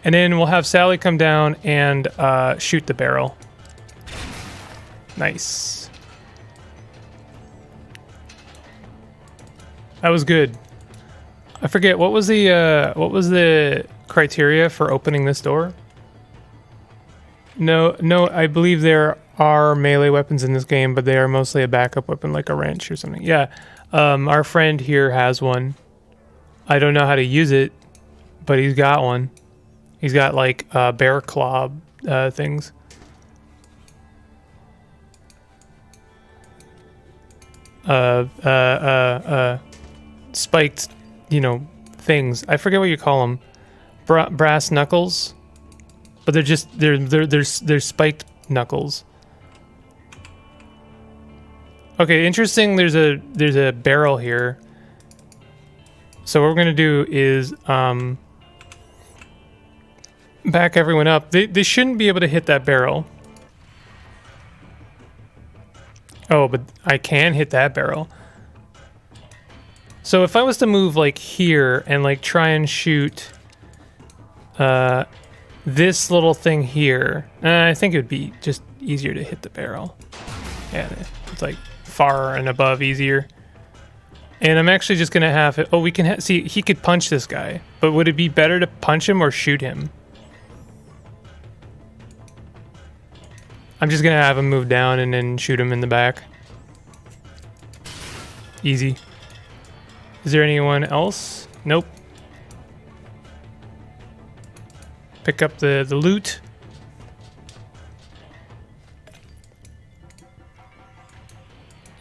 And then we'll have Sally come down and shoot the barrel. Nice. That was good. I forget, what was the criteria for opening this door? No, I believe there are melee weapons in this game, but they are mostly a backup weapon like a wrench or something. Yeah. Our friend here has one. I don't know how to use it, but he's got one. He's got like bear claw things. Spiked, things. I forget what you call them. Brass knuckles, but they're spiked knuckles. Okay, interesting. There's a barrel here. So what we're gonna do is back everyone up. They shouldn't be able to hit that barrel. Oh, but I can hit that barrel. So if I was to move like here and like try and shoot this little thing here, I think it would be just easier to hit the barrel. Yeah, it's like far and above easier. And I'm actually just gonna have it. Oh, we can see he could punch this guy, but would it be better to punch him or shoot him? I'm just gonna have him move down and then shoot him in the back. Easy. Is there anyone else? Nope. Pick up the loot.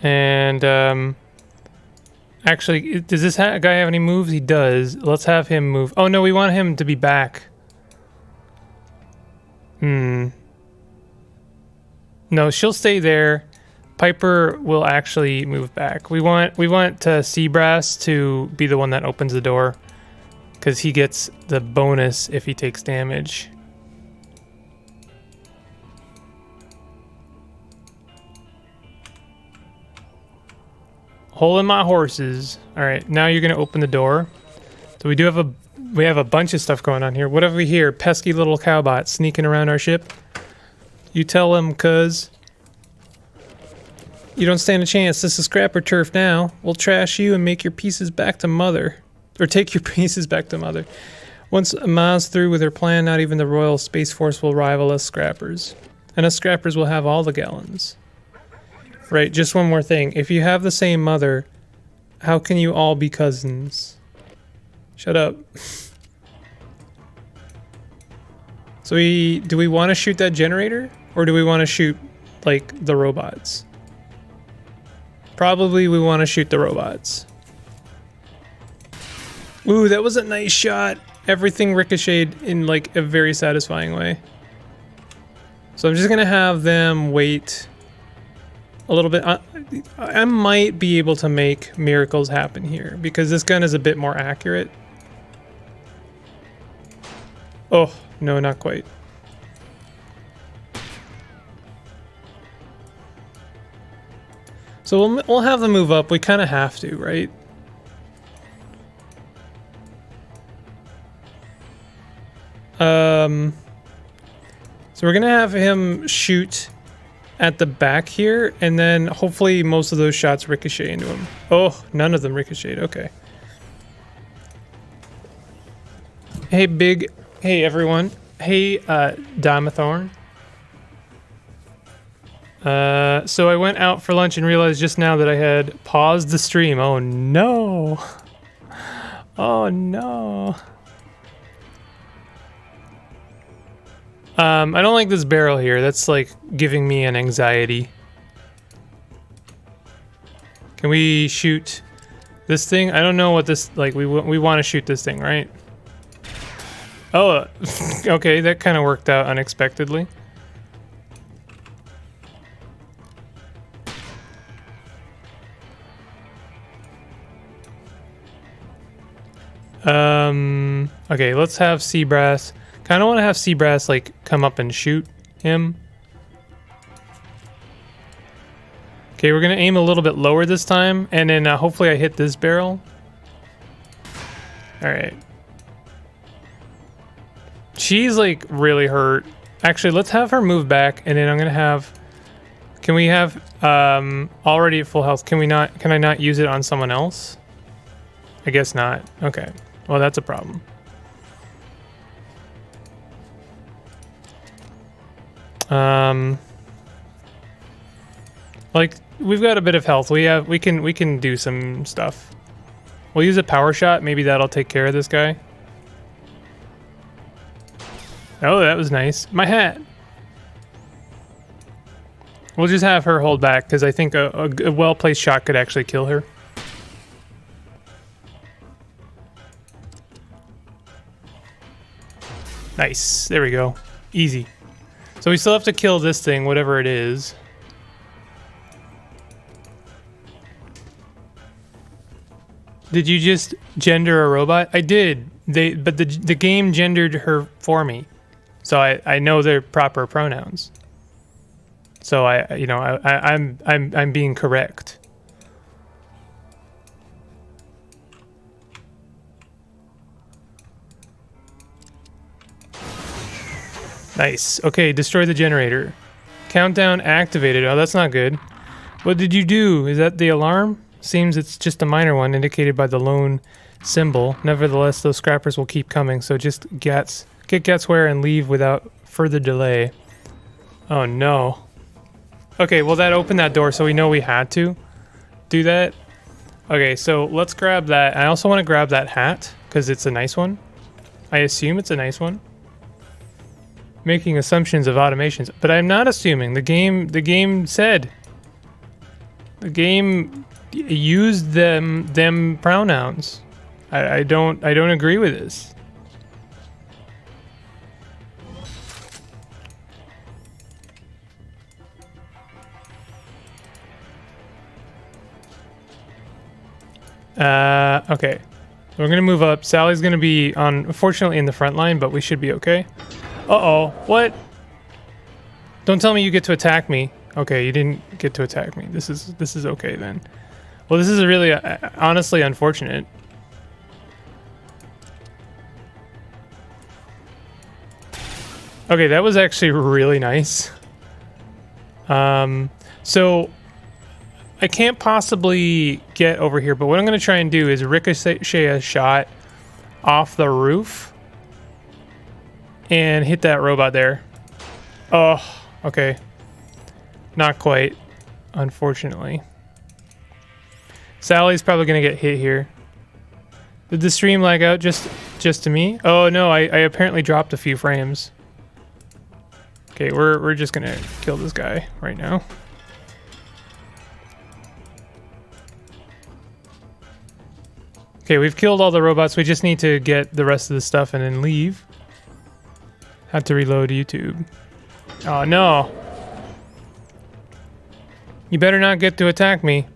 And Actually, does this guy have any moves? He does. Let's have him move. Oh no, we want him to be back. No, she'll stay there. Piper will actually move back. We want Seabrass to be the one that opens the door, because he gets the bonus if he takes damage. Holding my horses. All right, now you're gonna open the door. So we have a bunch of stuff going on here. What have we here? Pesky little cowbot sneaking around our ship. You tell him, cuz. You don't stand a chance. This is scrapper turf now. We'll trash you and make your pieces back to mother. Or take your pieces back to mother. Once Ma's through with her plan, not even the Royal Space Force will rival us scrappers. And us scrappers will have all the gallons. Right, just one more thing. If you have the same mother, how can you all be cousins? Shut up. So do we want to shoot that generator? Or do we want to shoot, like, the robots? Probably we want to shoot the robots. Ooh, that was a nice shot. Everything ricocheted in, like, a very satisfying way. So I'm just going to have them wait a little bit. I might be able to make miracles happen here because this gun is a bit more accurate. Oh, no, not quite. So we'll have them move up. We kind of have to, right? So we're gonna have him shoot at the back here, and then hopefully most of those shots ricochet into him. Oh, none of them ricocheted. Okay. Hey everyone. Hey, Dimathorn. So I went out for lunch and realized just now that I had paused the stream. Oh no. Oh no. I don't like this barrel here. That's like giving me an anxiety. Can we shoot this thing? I don't know what this, like, we want to shoot this thing, right? Oh, okay, that kind of worked out unexpectedly. Okay, let's have Seabrass. Kind of want to have Seabrass, like, come up and shoot him. Okay, we're going to aim a little bit lower this time, and then hopefully I hit this barrel. Alright. She's, like, really hurt. Actually, let's have her move back, and then I'm going to have... Can we have, already at full health, can I not use it on someone else? I guess not. Okay. Well, that's a problem. Like, we've got a bit of health. We can do some stuff. We'll use a power shot. Maybe that'll take care of this guy. Oh, that was nice. My hat. We'll just have her hold back because I think a well-placed shot could actually kill her. Nice. There we go. Easy. So we still have to kill this thing, whatever it is. Did you just gender a robot? I did. But the game gendered her for me. So I know their proper pronouns. So I'm being correct. Nice. Okay, destroy the generator. Countdown activated. Oh, that's not good. What did you do? Is that the alarm? Seems it's just a minor one indicated by the lone symbol. Nevertheless, those scrappers will keep coming, so just get Gatsware and leave without further delay. Oh no. Okay, well that opened that door, so we know we had to do that. Okay, so let's grab that. I also want to grab that hat, because it's a nice one. I assume it's a nice one. Making assumptions of automations, but I'm not assuming. The game said. The game use them pronouns. I don't agree with this. Okay. We're gonna move up. Sally's gonna be unfortunately in the front line, but we should be okay. Uh-oh. What? Don't tell me you get to attack me. Okay, you didn't get to attack me. This is okay then. Well, this is really honestly unfortunate. Okay, that was actually really nice. So I can't possibly get over here, but what I'm going to try and do is ricochet a shot off the roof and hit that robot there. Oh, okay. Not quite, unfortunately. Sally's probably going to get hit here. Did the stream lag out just to me? Oh no, I apparently dropped a few frames. Okay, we're just going to kill this guy right now. Okay, we've killed all the robots. We just need to get the rest of the stuff and then leave. Have to reload YouTube. Oh, no. You better not get to attack me.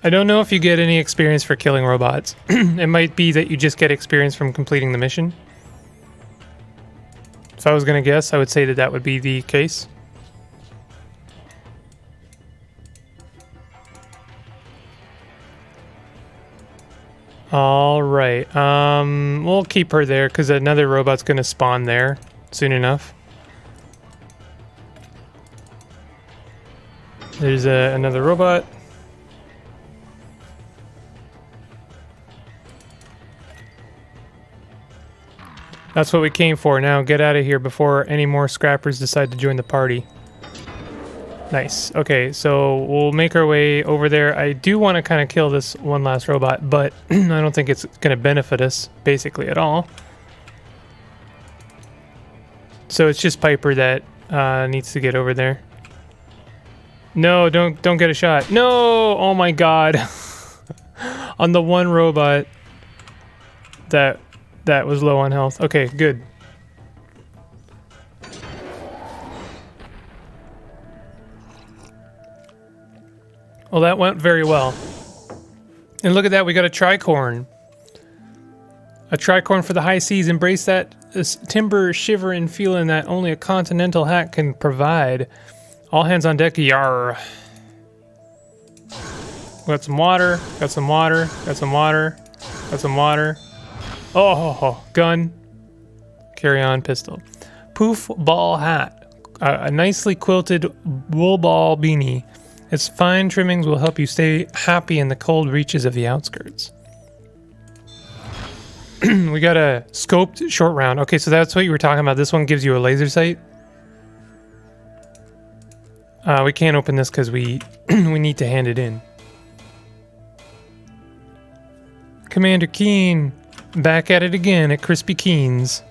I don't know if you get any experience for killing robots. It might be that you just get experience from completing the mission. If I was going to guess, I would say that would be the case. All right. We'll keep her there because another robot's going to spawn there soon enough. There's another robot. That's what we came for. Now get out of here before any more scrappers decide to join the party. Nice. Okay, so we'll make our way over there. I do want to kind of kill this one last robot, but I don't think it's going to benefit us basically at all. So it's just Piper that needs to get over there. No, don't get a shot. No! Oh my god. On the one robot that was low on health. Okay, good. Well, that went very well. And look at that, we got a tricorn. A tricorn for the high seas. Embrace that timber shivering feeling that only a continental hat can provide. All hands on deck, yar. Got some water, got some water, got some water, got some water. Oh, gun. Carry on pistol. Poof ball hat. A nicely quilted wool ball beanie. Its fine trimmings will help you stay happy in the cold reaches of the outskirts. We got a scoped short round. Okay, so that's what you were talking about. This one gives you a laser sight. We can't open this because we need to hand it in. Commander Keen, back at it again at Crispy Keen's.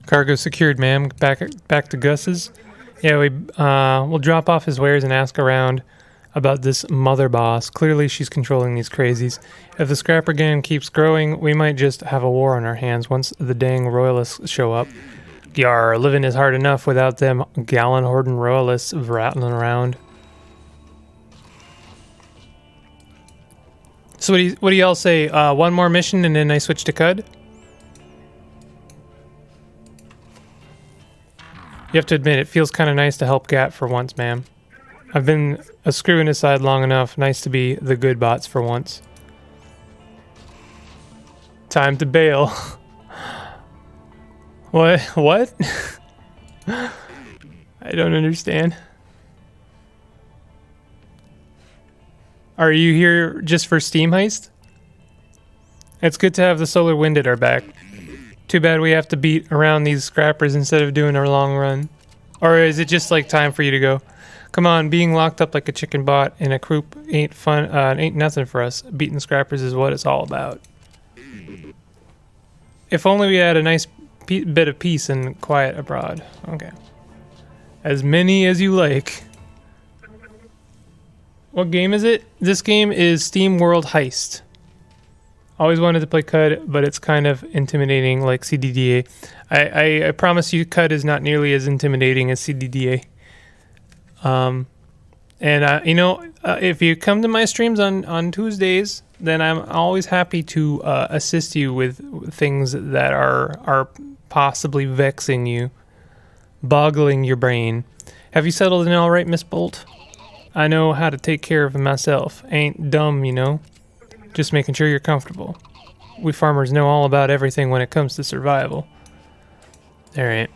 Cargo secured, ma'am. Back to Gus's. Yeah, we'll drop off his wares and ask around about this mother boss. Clearly, she's controlling these crazies. If the scrapper gang keeps growing, we might just have a war on our hands once the dang royalists show up. Yar, living is hard enough without them gallon-hoarding royalists rattling around. So what do y'all say? One more mission and then I switch to Cud? You have to admit, it feels kind of nice to help Gat for once, ma'am. I've been a screw in his side long enough. Nice to be the good bots for once. Time to bail. What? What? I don't understand. Are you here just for Steam Heist? It's good to have the Solar Wind at our back. Too bad we have to beat around these scrappers instead of doing our long run. Or is it just like time for you to go? Come on, being locked up like a chicken bot in a coop ain't fun. Ain't nothing for us. Beating scrappers is what it's all about. If only we had a nice bit of peace and quiet abroad. Okay. As many as you like. What game is it? This game is Steam World Heist. Always wanted to play CUD, but it's kind of intimidating like CDDA. I promise you CUD is not nearly as intimidating as CDDA. If you come to my streams on Tuesdays, then I'm always happy to assist you with things that are possibly vexing you, boggling your brain. Have you settled in all right, Miss Bolt? I know how to take care of myself. Ain't dumb, you know. Just making sure you're comfortable. We farmers know all about everything when it comes to survival. Alright.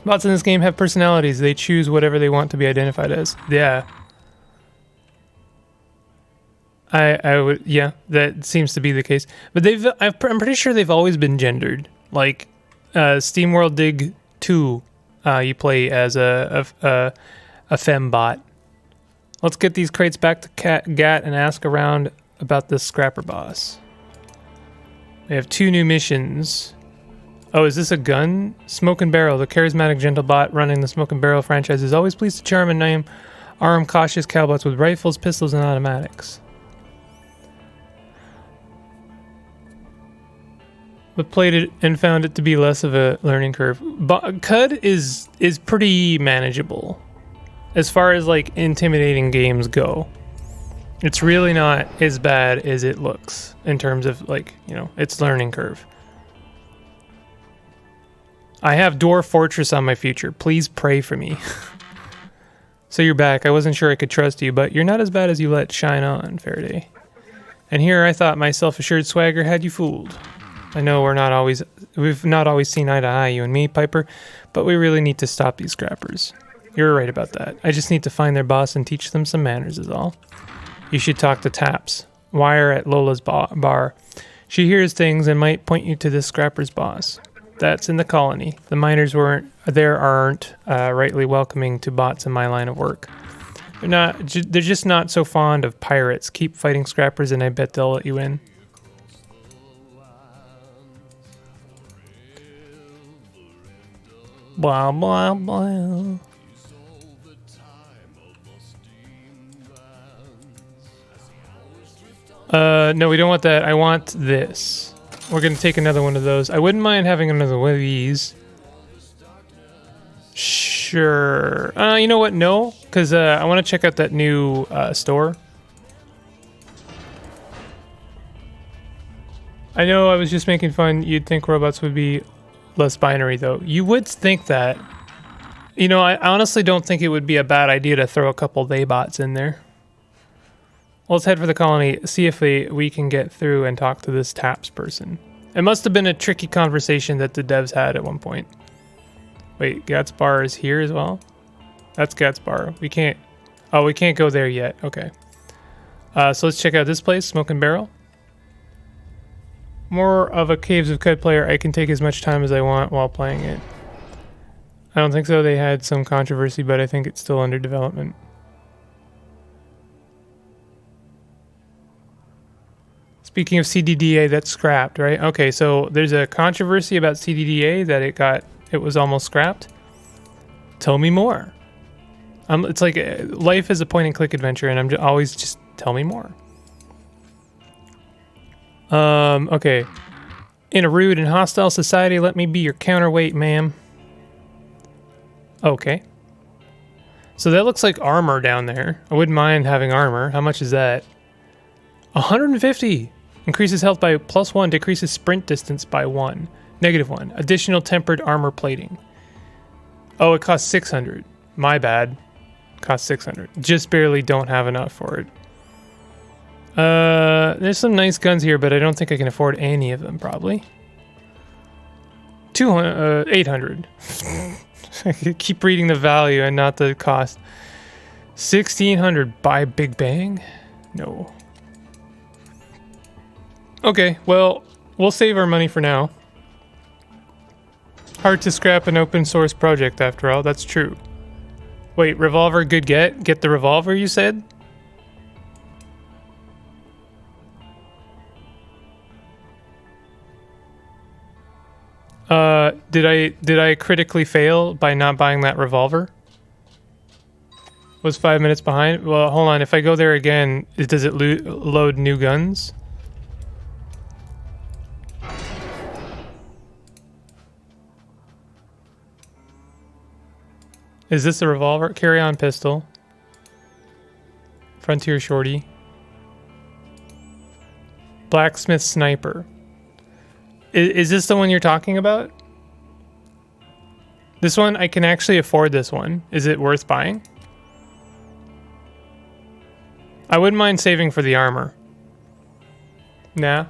Bots in this game have personalities. They choose whatever they want to be identified as. Yeah. Yeah, that seems to be the case. But I'm pretty sure they've always been gendered. Like, SteamWorld Dig 2, you play as a fembot. Let's get these crates back to Gat and ask around about this scrapper boss. We have 2 new missions. Oh, is this a gun? Smoke and Barrel, the charismatic gentle bot running the Smoke and Barrel franchise, is always pleased to charm and arm cautious cowbots with rifles, pistols, and automatics. But played it and found it to be less of a learning curve. CUD is pretty manageable as far as like intimidating games go. It's really not as bad as it looks in terms of like, you know, its learning curve. I have Dwarf Fortress on my future. Please pray for me. So you're back. I wasn't sure I could trust you, but you're not as bad as you let shine on, Faraday. And here I thought my self-assured swagger had you fooled. I know we've not always seen eye to eye, you and me, Piper, but we really need to stop these scrappers. You're right about that. I just need to find their boss and teach them some manners is all. You should talk to Taps. Wire at Lola's bar. She hears things and might point you to this scrapper's boss. That's in the colony. The miners aren't rightly welcoming to bots in my line of work. They're just not so fond of pirates. Keep fighting scrappers and I bet they'll let you in. Blah, blah, blah. No, we don't want that. I want this. We're going to take another one of those. I wouldn't mind having another one of these. Sure. You know what? No, because I want to check out that new store. I know I was just making fun. You'd think robots would be less binary, though. You would think that. You know, I honestly don't think it would be a bad idea to throw a couple they bots in there. Well, let's head for the colony, see if we can get through and talk to this Taps person. It must have been a tricky conversation that the devs had at one point. Wait, Gat's bar is here as well? That's Gat's bar. We can't go there yet. Okay. So let's check out this place, Smoke and Barrel. More of a Caves of CUD player. I can take as much time as I want while playing it. I don't think so. They had some controversy, but I think it's still under development. Speaking of CDDA, that's scrapped, right? Okay, so there's a controversy about CDDA that it was almost scrapped. Tell me more. It's like life is a point-and-click adventure, and I'm always just tell me more. Okay. In a rude and hostile society, let me be your counterweight, ma'am. Okay. So that looks like armor down there. I wouldn't mind having armor. How much is that? 150. Increases health by +1, decreases sprint distance by 1. -1. Additional tempered armor plating. Oh, it costs 600. My bad. Costs 600. Just barely don't have enough for it. There's some nice guns here, but I don't think I can afford any of them, probably. 800. I keep reading the value and not the cost. 1600. Buy Big Bang? No. Okay, well, we'll save our money for now. Hard to scrap an open source project after all, that's true. Wait, revolver, good get? Get the revolver, you said? Did I critically fail by not buying that revolver? Was 5 minutes behind? Well, hold on. If I go there again, does it load new guns? Is this a revolver? Carry-on pistol. Frontier shorty. Blacksmith sniper. Is this the one you're talking about? This one, I can actually afford this one. Is it worth buying? I wouldn't mind saving for the armor. Nah.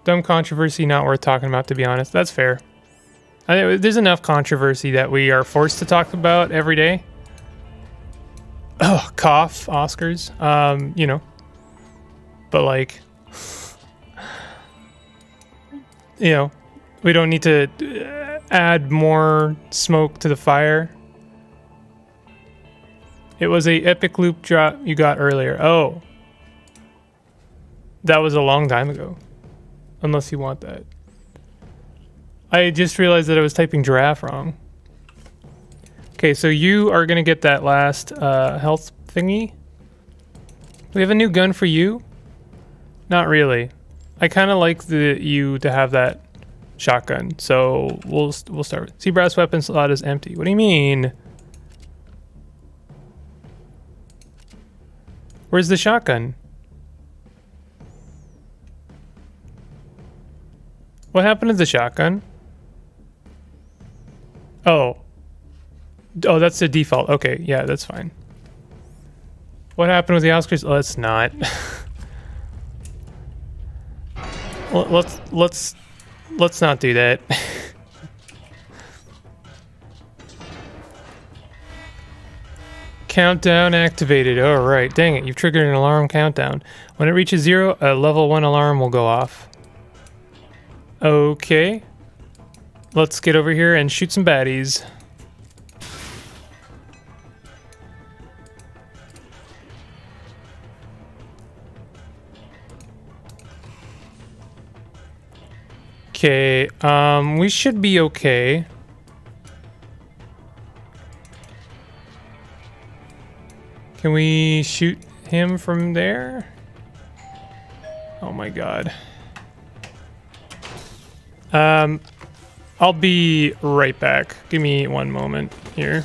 Dumb controversy not worth talking about, to be honest. That's fair. There's enough controversy that we are forced to talk about every day. Oh, cough, Oscars. You know. But like... You know, we don't need to add more smoke to the fire. It was a epic loop drop you got earlier. Oh. That was a long time ago. Unless you want that. I just realized that I was typing giraffe wrong. Okay, so you are going to get that last health thingy. We have a new gun for you? Not really. I kind of like you to have that shotgun, so we'll start with... See, brass weapon slot is empty. What do you mean? Where's the shotgun? What happened to the shotgun? Oh. Oh, that's the default. Okay, yeah, that's fine. What happened with the Oscars? Let's not. Let's not do that. Countdown activated. All right, dang it! You've triggered an alarm countdown. When it reaches 0, a level 1 alarm will go off. Okay. Let's get over here and shoot some baddies. Okay, we should be okay. Can we shoot him from there? Oh my god. I'll be right back. Give me one moment here.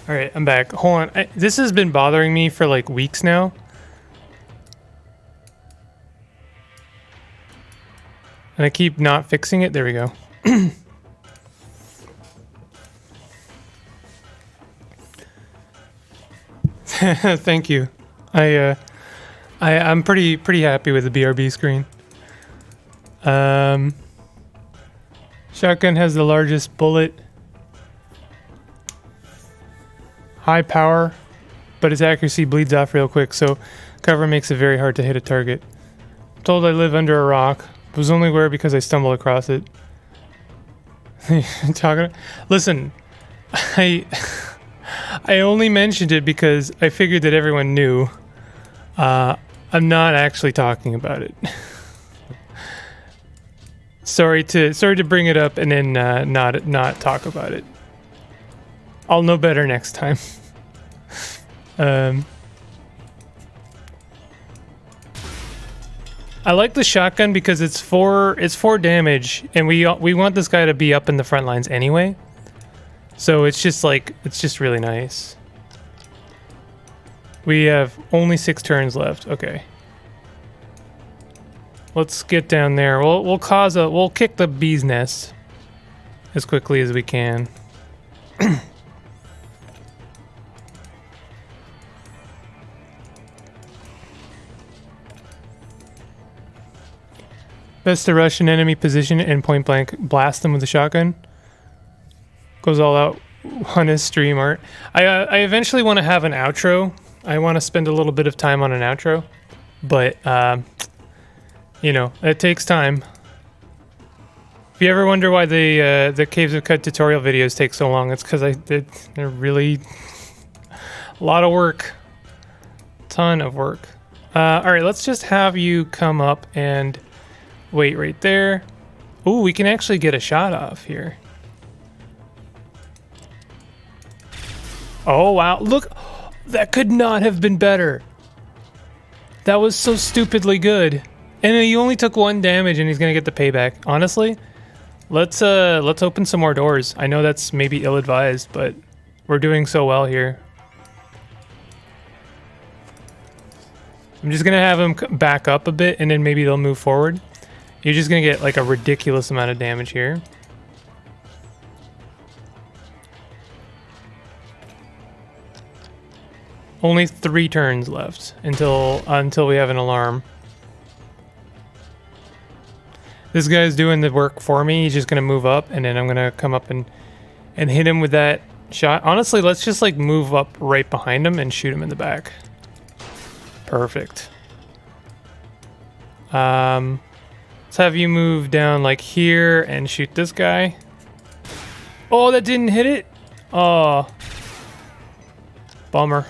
All right, I'm back. Hold on. This has been bothering me for like weeks now. And I keep not fixing it. There we go. Thank you. I'm pretty happy with the BRB screen. Shotgun has the largest bullet. High power, but its accuracy bleeds off real quick, so cover makes it very hard to hit a target. I'm told I live under a rock, but was only aware because I stumbled across it. Listen, I only mentioned it because I figured that everyone knew. I'm not actually talking about it. Sorry to bring it up and then not talk about it. I'll know better next time. I like the shotgun because it's 4 damage, and we want this guy to be up in the front lines anyway. So it's just really nice. We have only 6 turns left. Okay. let's get down there. We'll kick the bee's nest as quickly as we can. Best to rush an enemy position and point blank blast them with a shotgun. Goes all out on his stream art. I eventually want to have an outro. I want to spend a little bit of time on an outro, but you know, it takes time. If you ever wonder why the Caves of Cud tutorial videos take so long, it's because they're really a lot of work, ton of work. All right, let's just have you come up and wait right there. Ooh, we can actually get a shot off here. Oh wow, look, that could not have been better. That was so stupidly good. And he only took 1 damage and he's gonna get the payback. Honestly, let's open some more doors. I know that's maybe ill-advised, but we're doing so well here. I'm just gonna have him back up a bit and then maybe they'll move forward. You're just gonna get like a ridiculous amount of damage here. Only 3 turns left until we have an alarm. This guy's doing the work for me. He's just gonna move up, and then I'm gonna come up and hit him with that shot. Honestly, let's just like move up right behind him and shoot him in the back. Perfect. Let's have you move down like here and shoot this guy. Oh, that didn't hit it. Oh, bummer.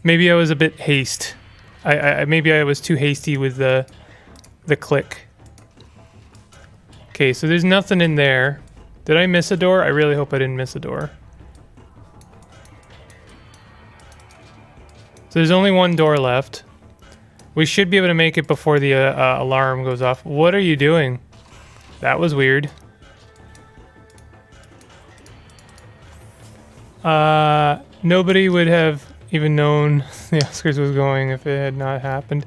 Maybe I was a bit haste. Maybe I was too hasty with the click. Okay, so there's nothing in there. Did I miss a door? I really hope I didn't miss a door. So there's only 1 door left. We should be able to make it before the alarm goes off. What are you doing? That was weird. Nobody would have even known the Oscars was going if it had not happened.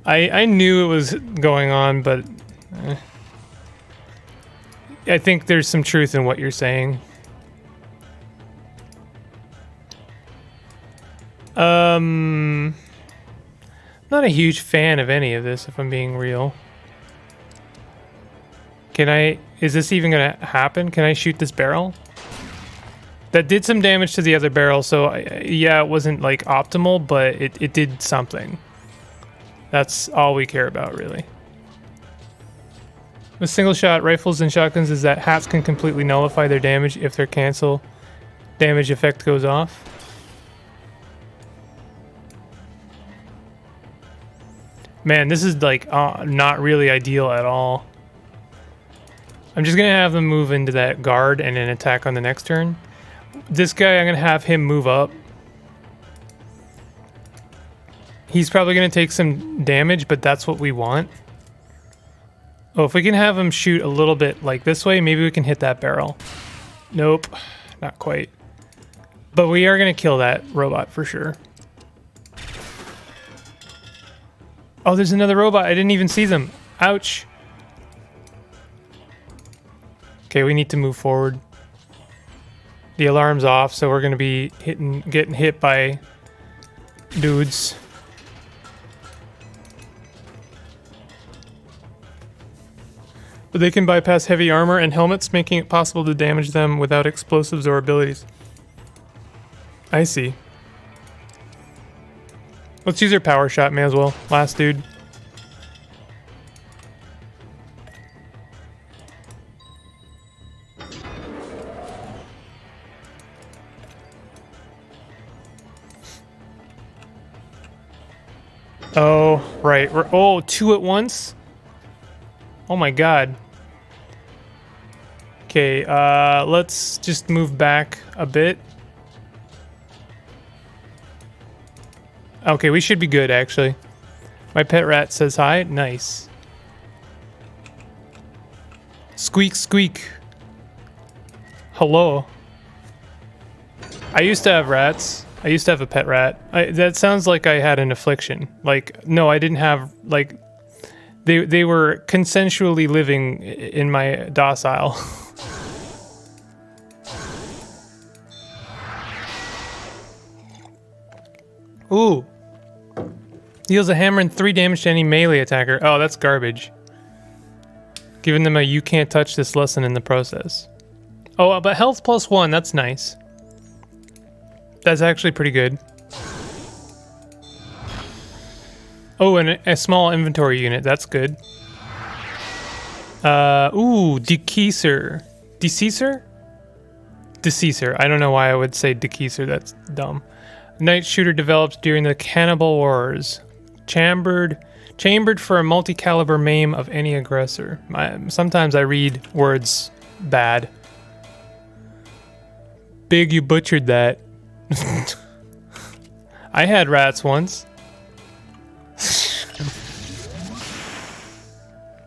I knew it was going on, but I think there's some truth in what you're saying. Not a huge fan of any of this, if I'm being real. Is this even gonna happen? Can I shoot this barrel? That did some damage to the other barrel, so yeah, it wasn't like optimal, but it did something. That's all we care about, really. With single shot rifles and shotguns is that hats can completely nullify their damage if their cancel damage effect goes off. Man, this is like not really ideal at all. I'm just gonna have them move into that guard and then attack on the next turn. This guy, I'm gonna have him move up. He's probably gonna take some damage, but that's what we want. Oh, if we can have him shoot a little bit like this way, maybe we can hit that barrel. Nope, not quite. But we are gonna kill that robot for sure. Oh, there's another robot. I didn't even see them. Ouch. Okay, we need to move forward. The alarm's off, so we're gonna be getting hit by dudes. But they can bypass heavy armor and helmets, making it possible to damage them without explosives or abilities. I see. Let's use our power shot, may as well. Last dude. Oh, right. Oh, 2 at once? Oh my god. Okay, let's just move back a bit. Okay, we should be good, actually. My pet rat says hi. Nice. Squeak, squeak. Hello. I used to have rats. I used to have a pet rat. That sounds like I had an affliction. Like, no, I didn't have, like, They were consensually living in my docile. Ooh. Deals a hammer and 3 damage to any melee attacker. Oh, that's garbage. Giving them a you can't touch this lesson in the process. Oh, but health +1, that's nice. That's actually pretty good. Oh, and a small inventory unit, that's good. Ooh, Deceaser. Deceaser? Deceaser. I don't know why I would say Deceaser, that's dumb. Night shooter developed during the Cannibal Wars. Chambered for a multi-caliber maim of any aggressor. Sometimes I read words bad. Big, you butchered that. I had rats once.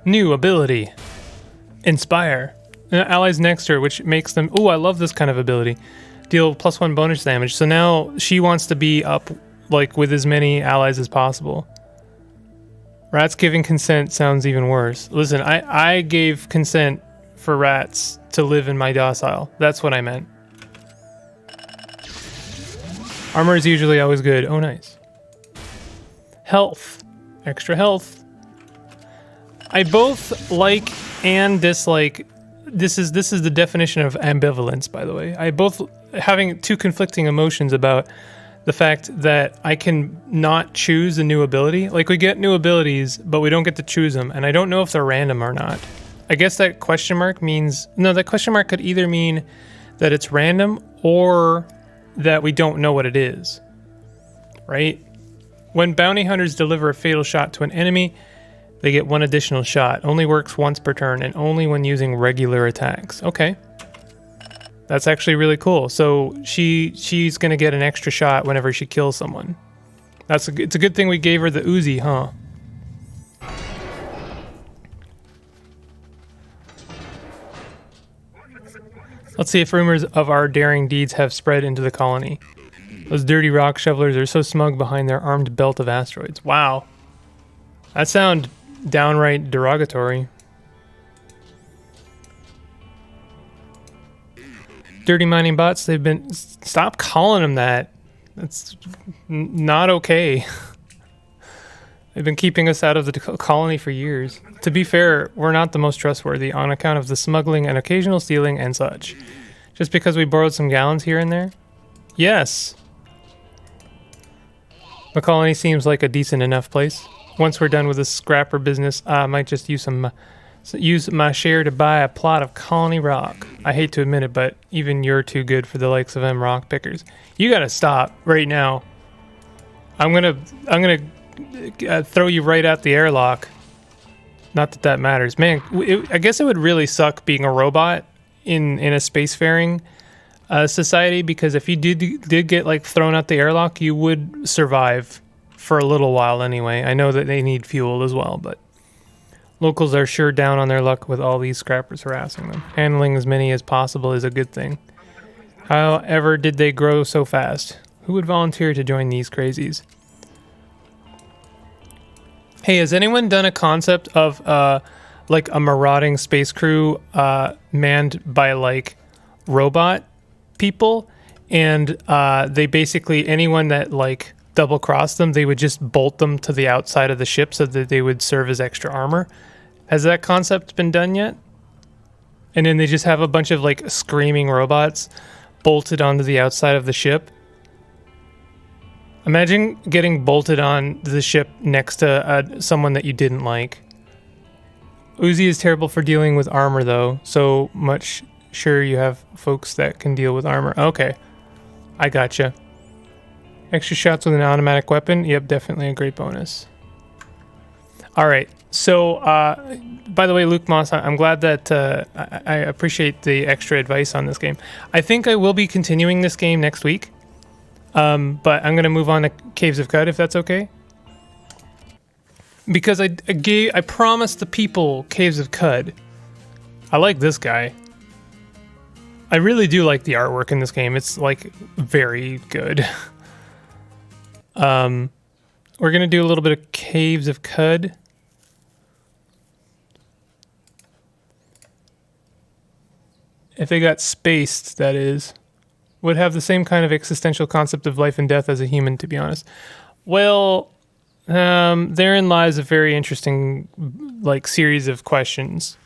New ability. Inspire. Allies next to her, which makes them... Ooh, I love this kind of ability. Deal +1 bonus damage. So now she wants to be up like with as many allies as possible. Rats giving consent sounds even worse. Listen, I gave consent for rats to live in my docile. That's what I meant. Armor is usually always good. Oh, nice. Health. Extra health. I both like and dislike. This is the definition of ambivalence, by the way. I both having two conflicting emotions about the fact that I can not choose a new ability. Like, we get new abilities, but we don't get to choose them, and I don't know if they're random or not. I guess that question mark means... No, that question mark could either mean that it's random or that we don't know what it is. Right? When bounty hunters deliver a fatal shot to an enemy, they get 1 additional shot. Only works once per turn, and only when using regular attacks. Okay. That's actually really cool. So she's gonna get an extra shot whenever she kills someone. It's a good thing we gave her the Uzi, huh? Let's see if rumors of our daring deeds have spread into the colony. Those dirty rock shovelers are so smug behind their armed belt of asteroids. Wow. That sounds downright derogatory. Dirty mining bots, they've been... Stop calling them that. That's not okay. They've been keeping us out of the colony for years. To be fair, we're not the most trustworthy on account of the smuggling and occasional stealing and such. Just because we borrowed some gallons here and there? Yes. The colony seems like a decent enough place. Once we're done with this scrapper business, I might just use my share to buy a plot of colony rock. I hate to admit it, but even you're too good for the likes of them rock pickers. You gotta stop right now. I'm gonna throw you right out the airlock. Not that that matters, man. I guess it would really suck being a robot in a spacefaring society, because if you did get like thrown out the airlock, you would survive for a little while anyway. I know that they need fuel as well, but locals are sure down on their luck with all these scrappers harassing them. Handling as many as possible is a good thing. However, did they grow so fast? Who would volunteer to join these crazies? Hey, has anyone done a concept of like a marauding space crew manned by like robot people, and they basically, anyone that like double crossed them, they would just bolt them to the outside of the ship so that they would serve as extra armor? Has that concept been done yet? And then they just have a bunch of like screaming robots bolted onto the outside of the ship. Imagine getting bolted on the ship next to someone that you didn't like. Uzi is terrible for dealing with armor though, so much sure you have folks that can deal with armor. Okay, I gotcha. Extra shots with an automatic weapon? Yep, definitely a great bonus. Alright, so, by the way, Luke Moss, I'm glad that, I appreciate the extra advice on this game. I think I will be continuing this game next week, but I'm going to move on to Caves of Qud, if that's okay. Because I promised the people Caves of Qud. I like this guy. I really do like the artwork in this game. It's, like, very good. We're going to do a little bit of Caves of Qud. if they got spaced, that is, would have the same kind of existential concept of life and death as a human, to be honest. Well, therein lies a very interesting, like, series of questions.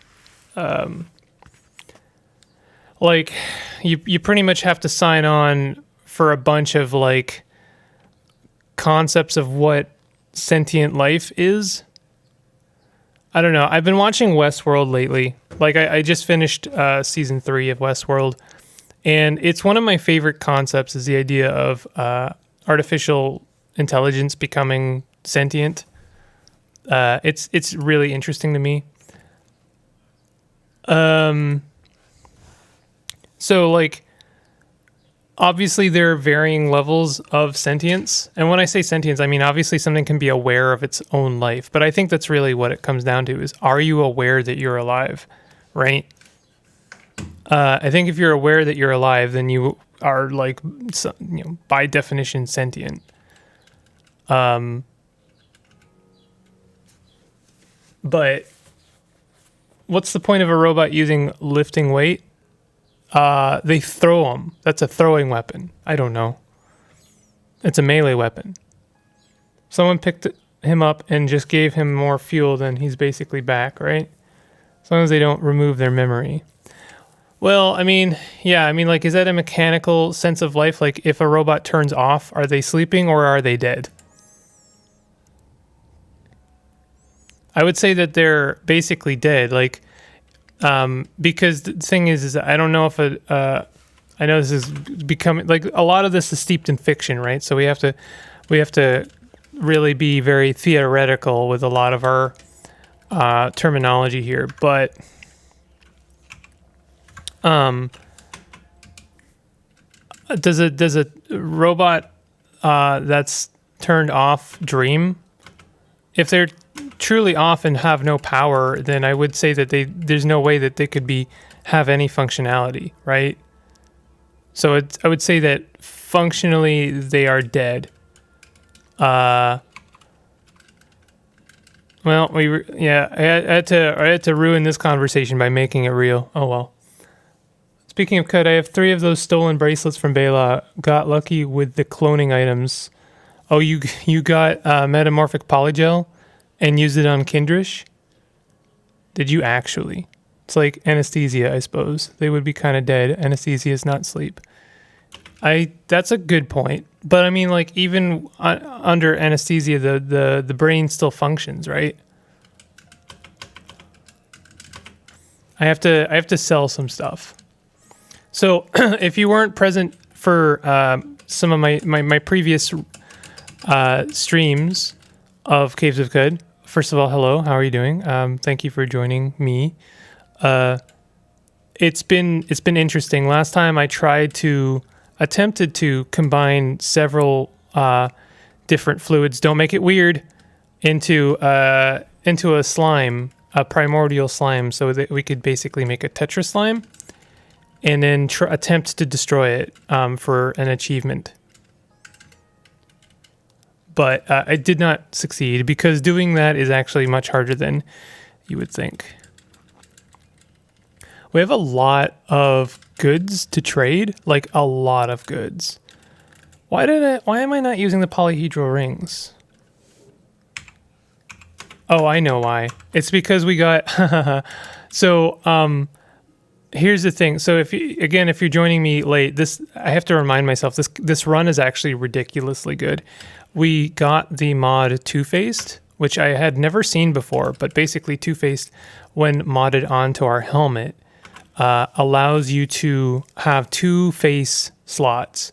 Like, you pretty much have to sign on for a bunch of, like, concepts of what sentient life is. I don't know. I've been watching Westworld lately. Like, I just finished season 3 of Westworld, and it's one of my favorite concepts is the idea of artificial intelligence becoming sentient. It's really interesting to me. So, like, obviously there are varying levels of sentience. And when I say sentience, I mean, obviously something can be aware of its own life. But I think that's really what it comes down to is, are you aware that you're alive, right? I think if you're aware that you're alive, then you are, like, by definition, sentient. But what's the point of a robot lifting weight? They throw them. That's a throwing weapon. I don't know. It's a melee weapon. Someone picked him up and just gave him more fuel, then he's basically back, right? As long as they don't remove their memory. Well, I mean, yeah, I mean, like, is that a mechanical sense of life? Like, if a robot turns off, are they sleeping or are they dead? I would say that they're basically dead. Like, because the thing is I don't know if I know this is becoming, like, a lot of this is steeped in fiction, right? So we have to really be very theoretical with a lot of our terminology here. But does a robot that's turned off dream? If they're truly off and have no power, then I would say that there's no way that they could have any functionality, right? So I would say that functionally they are dead. Well, I had to ruin this conversation by making it real. Oh well. Speaking of cut, I have 3 of those stolen bracelets from Bela. Got lucky with the cloning items. Oh, you got metamorphic polygel and used it on Kindrish? Did you actually? It's like anesthesia, I suppose. They would be kind of dead. Anesthesia is not sleep. That's a good point. But I mean, like, even under anesthesia, the brain still functions, right? I have to sell some stuff. So if you weren't present for some of my previous streams of Caves of Cud, first of all, hello, how are you doing? Thank you for joining me. It's been interesting. Last time I attempted to combine several different fluids. Don't make it weird. Into a slime, a primordial slime, so that we could basically make a Tetra slime, and then attempt to destroy it for an achievement. But I did not succeed because doing that is actually much harder than you would think. We have a lot of goods to trade, like a lot of goods. Why am I not using the polyhedral rings? Oh, I know why. It's because we got so here's the thing. So if you're joining me late, I have to remind myself this run is actually ridiculously good. We got the mod Two-Faced, which I had never seen before, but basically Two-Faced, when modded onto our helmet, allows you to have 2 face slots.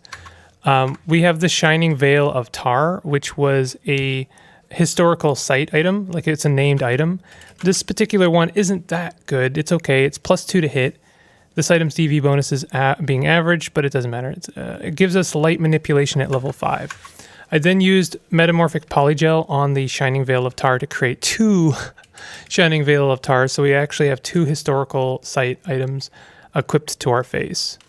We have the Shining Veil of Tar, which was a historical site item, like it's a named item. This particular one isn't that good. It's okay. It's +2 to hit. This item's DV bonus is being average, but it doesn't matter. It gives us light manipulation at level 5. I then used Metamorphic Polygel on the Shining Veil of Tar to create 2 Shining Veil of Tar, so we actually have 2 historical site items equipped to our face.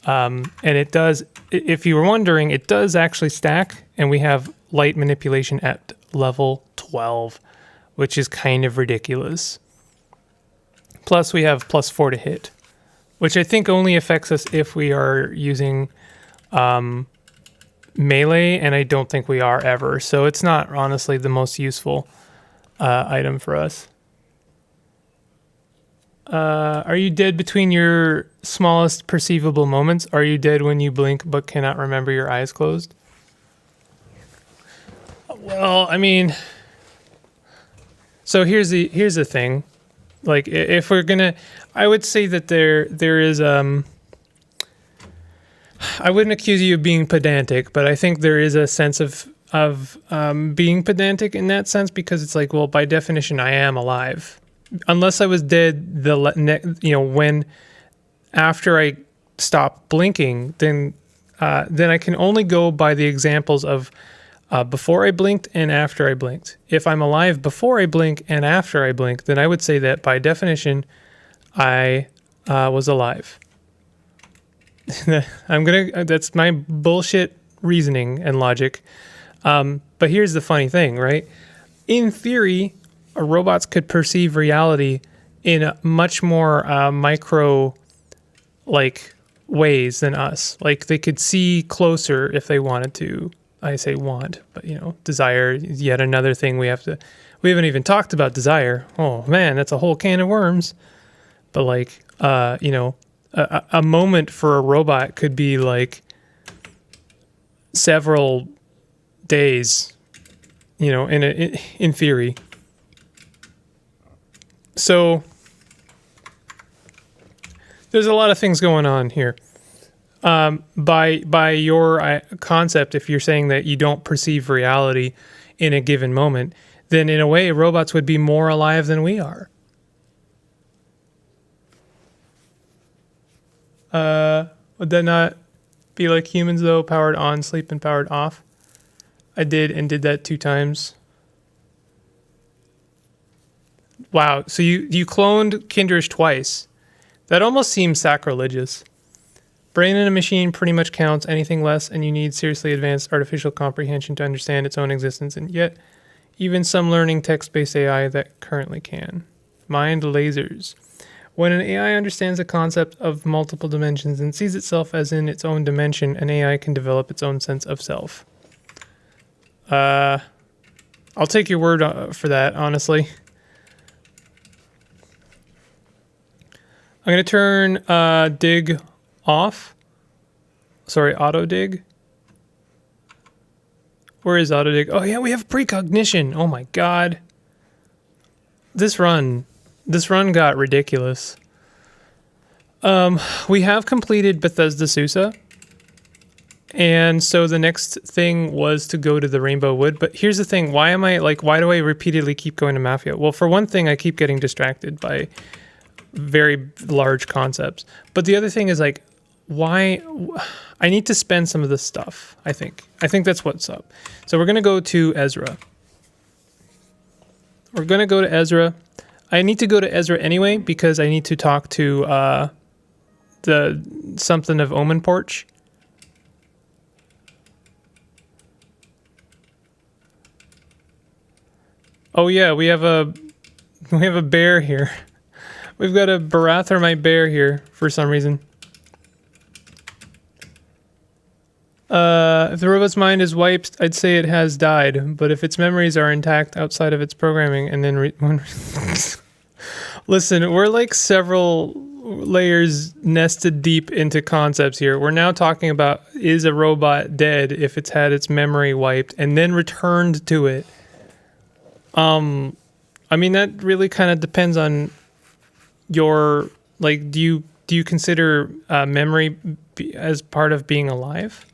And it does, if you were wondering, it does actually stack, and we have light manipulation at level 12, which is kind of ridiculous. Plus we have +4 to hit. which I think only affects us if we are using melee, and I don't think we are ever. So it's not honestly the most useful item for us. Are you dead between your smallest perceivable moments? Are you dead when you blink but cannot remember your eyes closed? Well, I mean, so here's the thing. Like, if we're gonna, I would say that there is I wouldn't accuse you of being pedantic, but I think there is a sense of being pedantic in that sense, because it's like, well, by definition, I am alive, unless I was dead when after I stop blinking, then I can only go by the examples of before I blinked and after I blinked. If I'm alive before I blink and after I blink, then I would say that by definition, I was alive. That's my bullshit reasoning and logic. But here's the funny thing, right? In theory, robots could perceive reality in a much more micro ways than us. Like, they could see closer if they wanted to. I say want, but desire is yet another thing we haven't even talked about desire. Oh man, that's a whole can of worms. But a moment for a robot could be like several days, in theory. So there's a lot of things going on here. By your concept, if you're saying that you don't perceive reality in a given moment, then in a way, robots would be more alive than we are. Would that not be like humans, though? Powered on, sleep, and powered off? I did that 2 times. Wow, so you cloned Kindrish twice. That almost seems sacrilegious. Brain in a machine pretty much counts. Anything less, and you need seriously advanced artificial comprehension to understand its own existence, and yet even some learning text-based AI that currently can. Mind lasers. When an AI understands the concept of multiple dimensions and sees itself as in its own dimension, an AI can develop its own sense of self. I'll take your word for that, honestly. I'm going to turn dig off. Sorry, auto dig. Where is auto dig? Oh yeah, we have precognition. Oh my god. This run got ridiculous. We have completed Bethesda Susa. And so the next thing was to go to the Rainbow Wood. But here's the thing. Why do I repeatedly keep going to Mafia? Well, for one thing, I keep getting distracted by very large concepts. But the other thing is why I need to spend some of this stuff, I think. I think that's what's up. So we're going to go to Ezra. I need to go to Ezra anyway because I need to talk to the something of Omen Porch. Oh yeah, we have a bear here. We've got a Barathormite bear here for some reason. If the robot's mind is wiped, I'd say it has died. But if its memories are intact outside of its programming, and then listen, we're like several layers nested deep into concepts here. We're now talking about, is a robot dead if it's had its memory wiped and then returned to it? I mean, that really kind of depends on your, do you consider memory as part of being alive?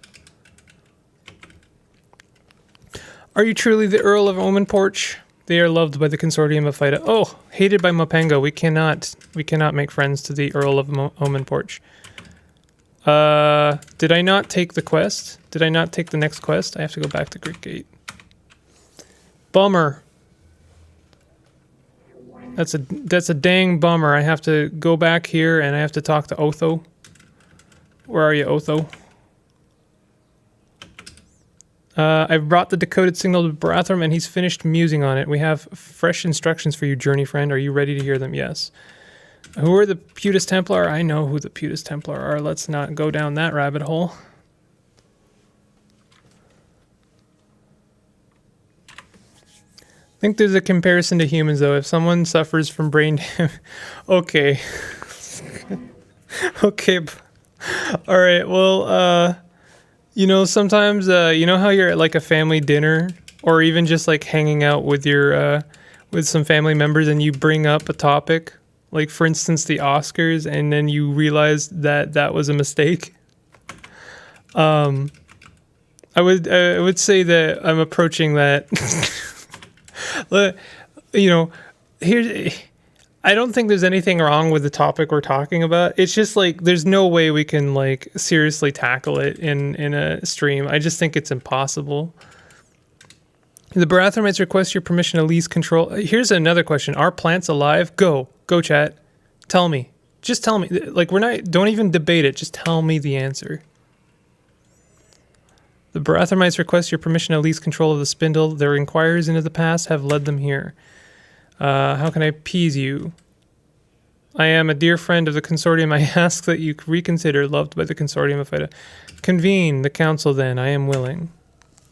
Are you truly the Earl of Omen Porch? They are loved by the consortium of FIDA. Oh, hated by Mopengo. We cannot make friends to the Earl of Omen Porch. Did I not take the quest? Did I not take the next quest? I have to go back to Great Gate. Bummer. That's a dang bummer. I have to go back here and I have to talk to Otho. Where are you, Otho? I've brought the decoded signal to Barathrum and he's finished musing on it. We have fresh instructions for you, journey friend. Are you ready to hear them? Yes. Who are the Putus Templar? I know who the Putus Templar are. Let's not go down that rabbit hole. I think there's a comparison to humans, though. If someone suffers from brain damage... Okay. Okay. All right. Well, you know, sometimes, you know how you're at like a family dinner or even just like hanging out with your, with some family members and you bring up a topic, like for instance, the Oscars, and then you realize that that was a mistake. I would say that I'm approaching that. You know, here's... I don't think there's anything wrong with the topic we're talking about. It's just like there's no way we can like seriously tackle it in a stream. I just think it's impossible. The Barathamites request your permission to lease control. Here's another question. Are plants alive? Go chat. Tell me. Just tell me. Like don't even debate it. Just tell me the answer. The Barathamites request your permission to lease control of the spindle. Their inquiries into the past have led them here. How can I appease you? I am a dear friend of the consortium. I ask that you reconsider, loved by the consortium. If I convene the council, then I am willing.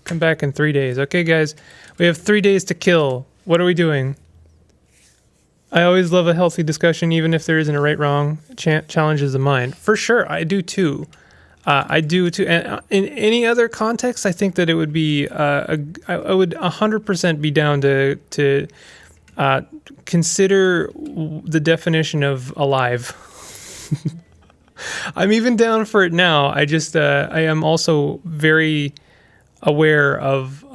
Come back in 3 days. Okay, guys, we have 3 days to kill. What are we doing? I always love a healthy discussion, even if there isn't a right wrong. Challenges the mind. For sure, I do too. I do too. And in any other context, I think that it would be, I would 100% be down to consider the definition of alive. I'm even down for it now. I just, I am also very aware of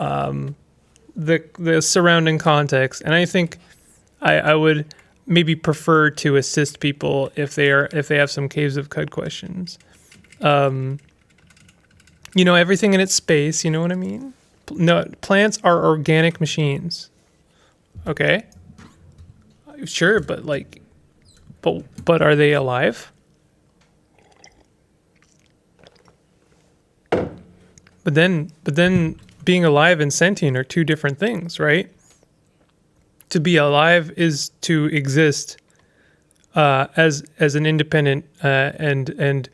the surrounding context, and I think I would maybe prefer to assist people if they have some Caves of Cud questions. You know, everything in its space. You know what I mean? No, plants are organic machines. Okay. Sure, but like, but are they alive? But then being alive and sentient are two different things, right? To be alive is to exist as an independent and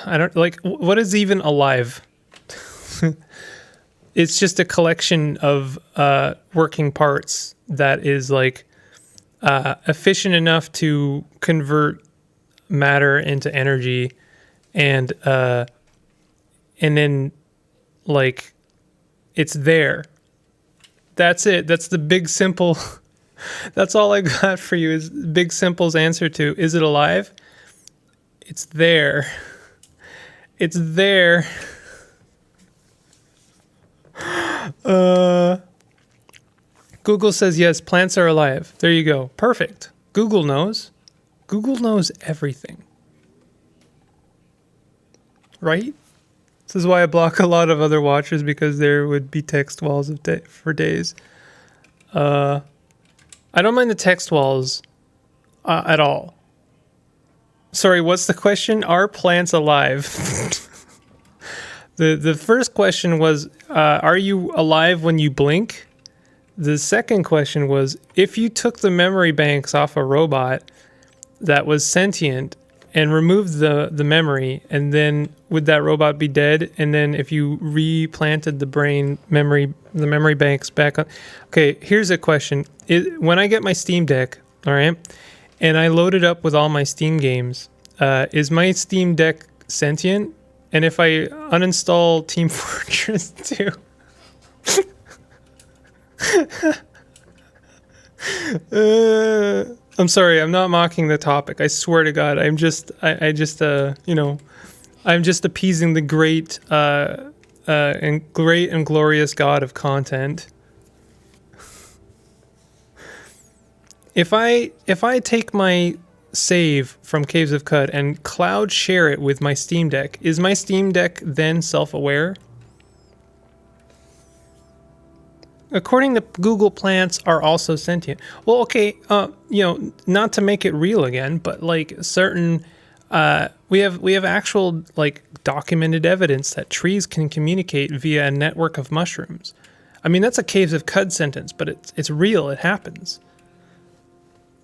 I don't like, what is even alive? It's just a collection of working parts that is like efficient enough to convert matter into energy, and then like it's there. That's it. That's the big simple. That's all I got for you is Big Simple's answer to is it alive? It's there. It's there. Google says yes, plants are alive. There you go. Perfect. Google knows. Google knows everything. Right? This is why I block a lot of other watchers, because there would be text walls for days. I don't mind the text walls at all. Sorry, what's the question? Are plants alive? The first question was, are you alive when you blink? The second question was, if you took the memory banks off a robot that was sentient and removed the memory, and then would that robot be dead? And then if you replanted the memory banks back on... Okay, here's a question. When I get my Steam Deck, all right, and I load it up with all my Steam games, is my Steam Deck sentient? And if I uninstall Team Fortress 2... I'm sorry, I'm not mocking the topic. I swear to God, I'm just appeasing the great and glorious God of content. If I take my save from Caves of Cud and cloud share it with my Steam Deck, is my Steam Deck then self-aware? According to Google, plants are also sentient. Well, okay, not to make it real again, but like certain, we have actual like documented evidence that trees can communicate via a network of mushrooms. I mean, that's a Caves of Cud sentence, but it's real. It happens.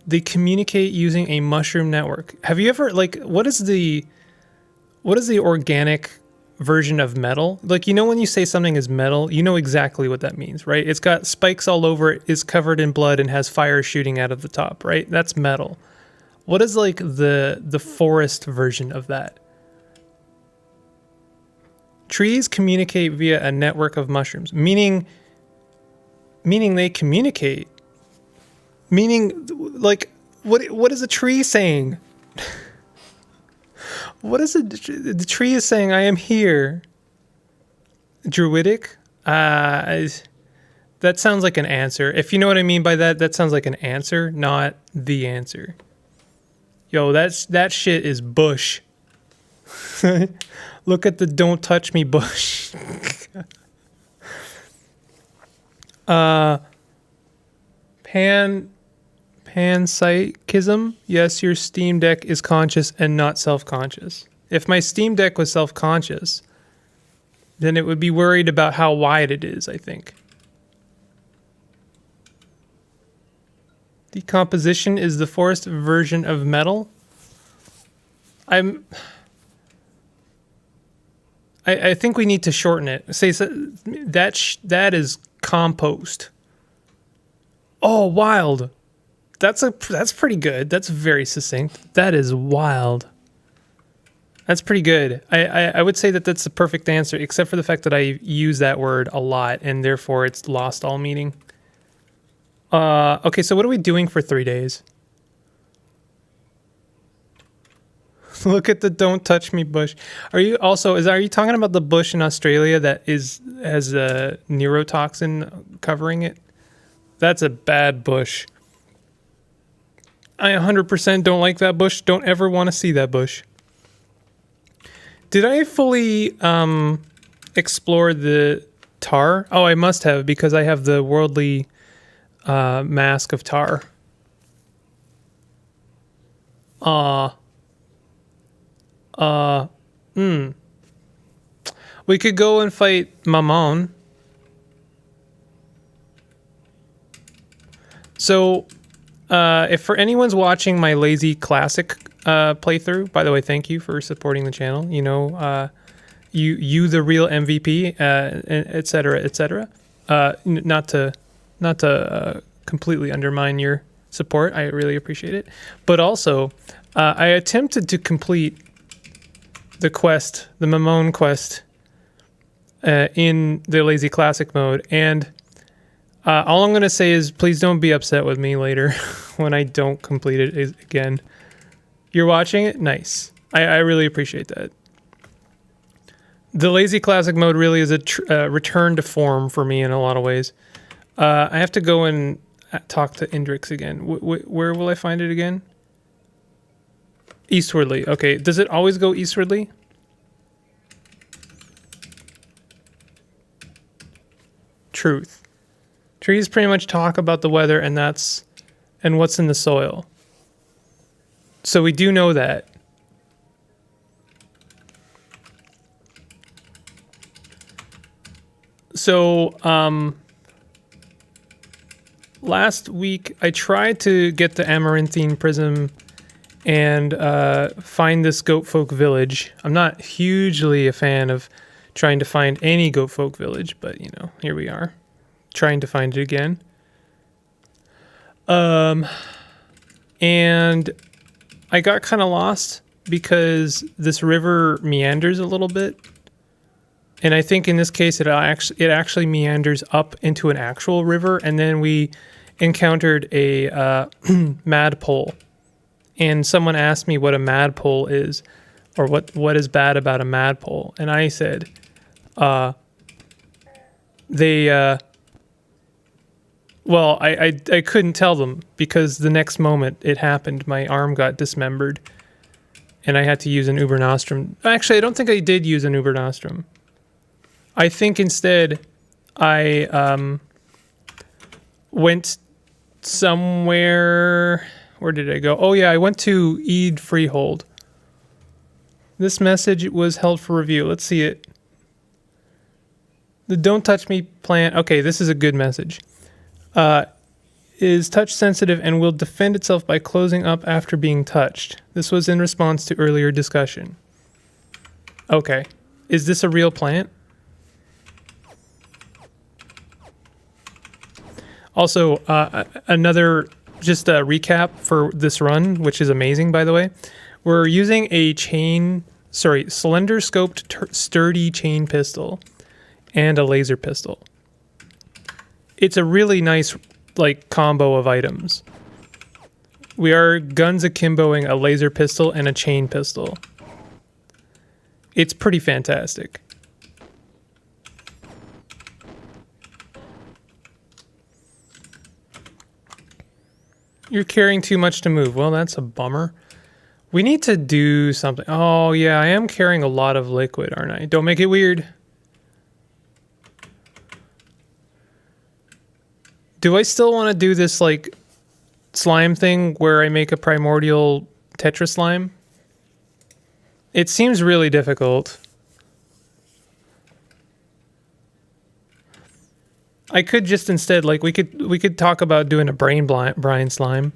They communicate using a mushroom network. Have you ever like what is the organic version of metal? Like, you know, when you say something is metal, you know exactly what that means, right? It's got spikes all over it, is covered in blood, and has fire shooting out of the top, right? That's metal. What is like the forest version of that? Trees communicate via a network of mushrooms, meaning they communicate. Meaning, like, what is a tree saying? What is it? The tree is saying, "I am here." Druidic? That sounds like an answer. If you know what I mean by that, that sounds like an answer, not the answer. Yo, that shit is bush. Look at the "don't touch me" bush. Panpsychism. Yes, your Steam Deck is conscious and not self-conscious. If my Steam Deck was self-conscious, then it would be worried about how wide it is, I think. Decomposition is the forest version of metal. I think we need to shorten it. Say that is compost. Oh, wild. That's pretty good. That's very succinct. That is wild. That's pretty good. I would say that that's the perfect answer, except for the fact that I use that word a lot, and therefore it's lost all meaning. Okay, so what are we doing for 3 days? Look at the "don't touch me" bush. Are you talking about the bush in Australia that has a neurotoxin covering it? That's a bad bush. I 100% don't like that bush. Don't ever want to see that bush. Did I fully explore the tar? Oh, I must have, because I have the worldly mask of tar. We could go and fight Mammon. So, if for anyone's watching my Lazy Classic playthrough, by the way, thank you for supporting the channel. You know, you the real MVP, etc., etc. Not to completely undermine your support. I really appreciate it. But also, I attempted to complete the quest, the Mammon quest, in the Lazy Classic mode, and all I'm going to say is please don't be upset with me later when I don't complete it again. You're watching it? Nice. I really appreciate that. The Lazy Classic mode really is a return to form for me in a lot of ways. I have to go and talk to Indrix again. Where will I find it again? Eastwardly. Okay. Does it always go eastwardly? Truth. Trees pretty much talk about the weather and what's in the soil. So we do know that. So last week I tried to get the Amaranthine Prism and find this goat folk village. I'm not hugely a fan of trying to find any goat folk village, but you know, here we are, trying to find it again. And I got kind of lost because this river meanders a little bit. And I think in this case, it actually meanders up into an actual river. And then we encountered a madpole. And someone asked me what a madpole is, or what is bad about a madpole. And I said, well, I couldn't tell them because the next moment it happened, my arm got dismembered and I had to use an Uber Nostrum. Actually, I don't think I did use an Uber Nostrum. I think instead I went somewhere. Where did I go? Oh yeah, I went to Eid Freehold. This message was held for review. Let's see it. The "don't touch me" plant. Okay, this is a good message. is touch sensitive and will defend itself by closing up after being touched. This was in response to earlier discussion. Okay. Is this a real plant? Also, another just a recap for this run, which is amazing, by the way. We're using a cylinder scoped sturdy chain pistol and a laser pistol. It's a really nice like combo of items. We are guns akimboing a laser pistol and a chain pistol. It's pretty fantastic. You're carrying too much to move. Well, that's a bummer. We need to do something. Oh, yeah, I am carrying a lot of liquid, aren't I? Don't make it weird. Do I still want to do this, like, slime thing where I make a primordial Tetra slime? It seems really difficult. I could just instead, like, we could talk about doing a brain brine slime.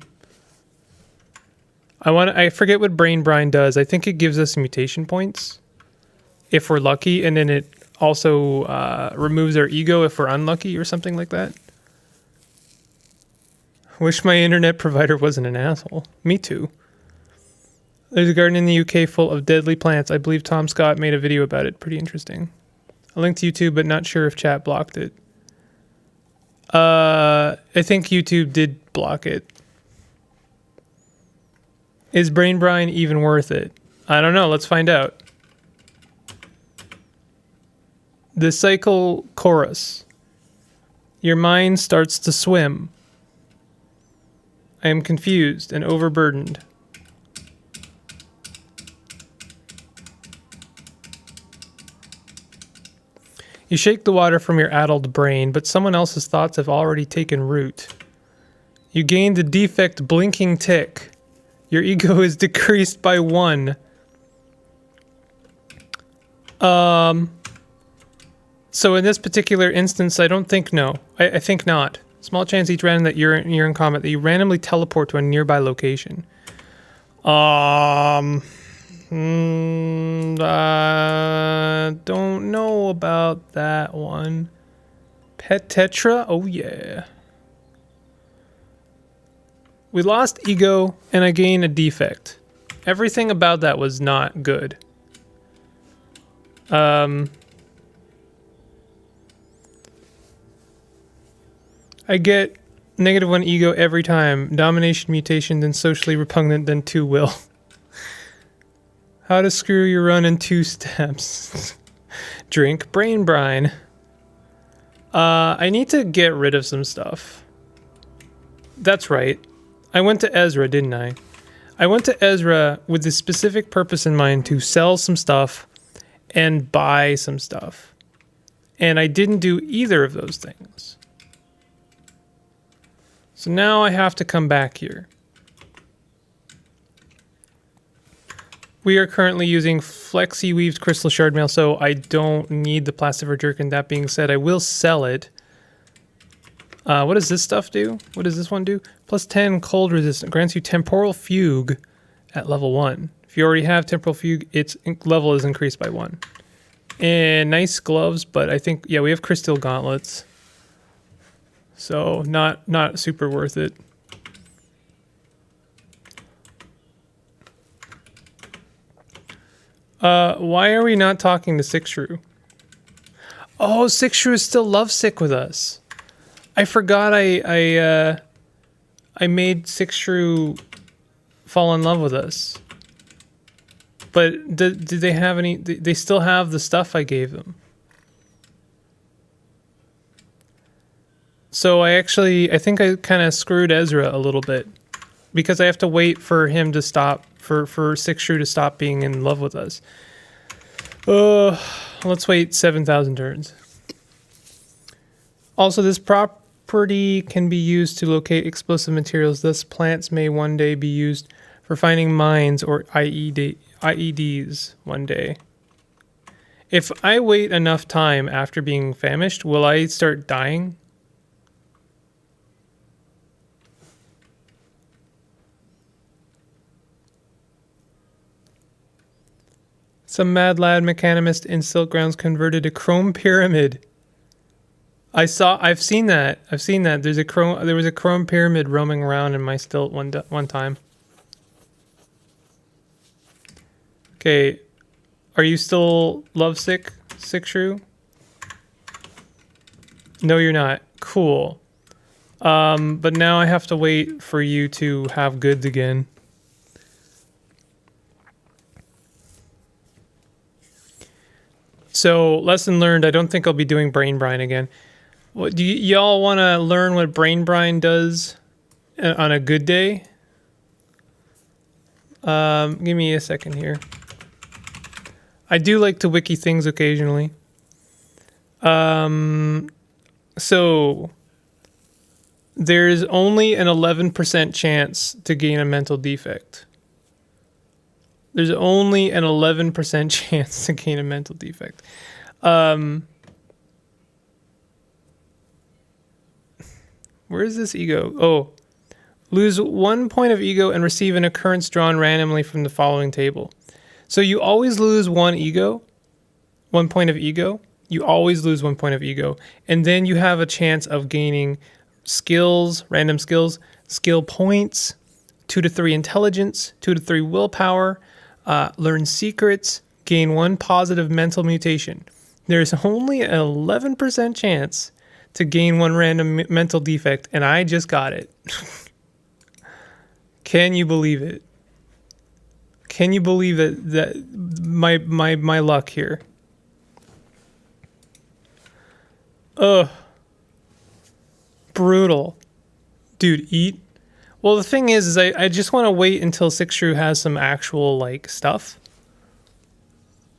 I forget what brain brine does. I think it gives us mutation points if we're lucky, and then it also removes our ego if we're unlucky or something like that. Wish my internet provider wasn't an asshole. Me too. There's a garden in the UK full of deadly plants. I believe Tom Scott made a video about it. Pretty interesting. A link to YouTube, but not sure if chat blocked it. I think YouTube did block it. Is brain brine even worth it? I don't know. Let's find out. The cycle chorus. Your mind starts to swim. I am confused and overburdened. You shake the water from your addled brain, but someone else's thoughts have already taken root. You gain the defect blinking tick. Your ego is decreased by 1. So in this particular instance, I don't think no. I think not. Small chance each random that you're in combat that you randomly teleport to a nearby location. Don't know about that one. Pet Tetra? Oh yeah. We lost ego and I gained a defect. Everything about that was not good. I get -1 ego every time. Domination, mutation, then socially repugnant, then 2 will. How to screw your run in 2 steps. Drink brain brine. I need to get rid of some stuff. That's right. I went to Ezra, didn't I? I went to Ezra with the specific purpose in mind to sell some stuff and buy some stuff. And I didn't do either of those things. So now I have to come back here. We are currently using Flexi Weaved Crystal Shard Mail, so I don't need the Plastifer Jerkin. That being said, I will sell it. What does this stuff do? What does this one do? Plus 10 cold resistant. Grants you Temporal Fugue at level 1. If you already have Temporal Fugue, its level is increased by 1. And nice gloves, but I think, yeah, we have Crystal Gauntlets. So not super worth it. Why are we not talking to Sixshrew? Oh, Sixshrew is still lovesick with us. I forgot I made Sixshrew fall in love with us. But did they have any? They still have the stuff I gave them. So I think I kind of screwed Ezra a little bit because I have to wait for him to stop, for Sixshrew to stop being in love with us. Let's wait 7,000 turns. Also, this property can be used to locate explosive materials. Thus, plants may one day be used for finding mines or IEDs one day. If I wait enough time after being famished, will I start dying? Some mad lad mechanimist in Silk Grounds converted a chrome pyramid. I've seen that. There was a chrome pyramid roaming around in my stilt one time. Okay, are you still lovesick, Sick Shrew? No, you're not. Cool. But now I have to wait for you to have goods again. So, lesson learned, I don't think I'll be doing Brain Brine again. What, do y'all want to learn what Brain Brine does on a good day? Give me a second here. I do like to wiki things occasionally. So there's only an 11% chance to gain a mental defect. There's only an 11% chance to gain a mental defect. Where is this ego? Oh, lose 1 point of ego and receive an occurrence drawn randomly from the following table. So you always lose 1 point of ego. You always lose 1 point of ego. And then you have a chance of gaining skills, random skills, skill points, 2 to 3 intelligence, 2 to 3 willpower, learn secrets, gain 1 positive mental mutation. There's only an 11% chance to gain 1 random mental defect, and I just got it. Can you believe it? Can you believe that my luck here? Ugh. Brutal. Dude, eat. Well, the thing is I just want to wait until Sick Shrew has some actual, like, stuff.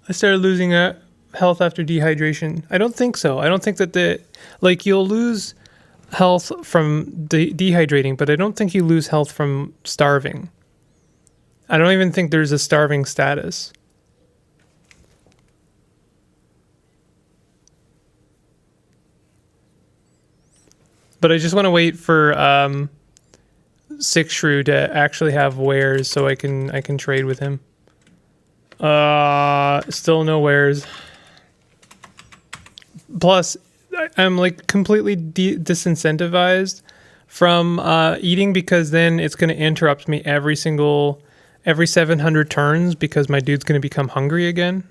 I started losing health after dehydration. I don't think so. I don't think that you'll lose health from dehydrating, but I don't think you lose health from starving. I don't even think there's a starving status. But I just want to wait for Sick Shrew to actually have wares so I can trade with him. Still no wares. Plus, I'm like completely disincentivized from eating, because then it's going to interrupt me every 700 turns, because my dude's going to become hungry again.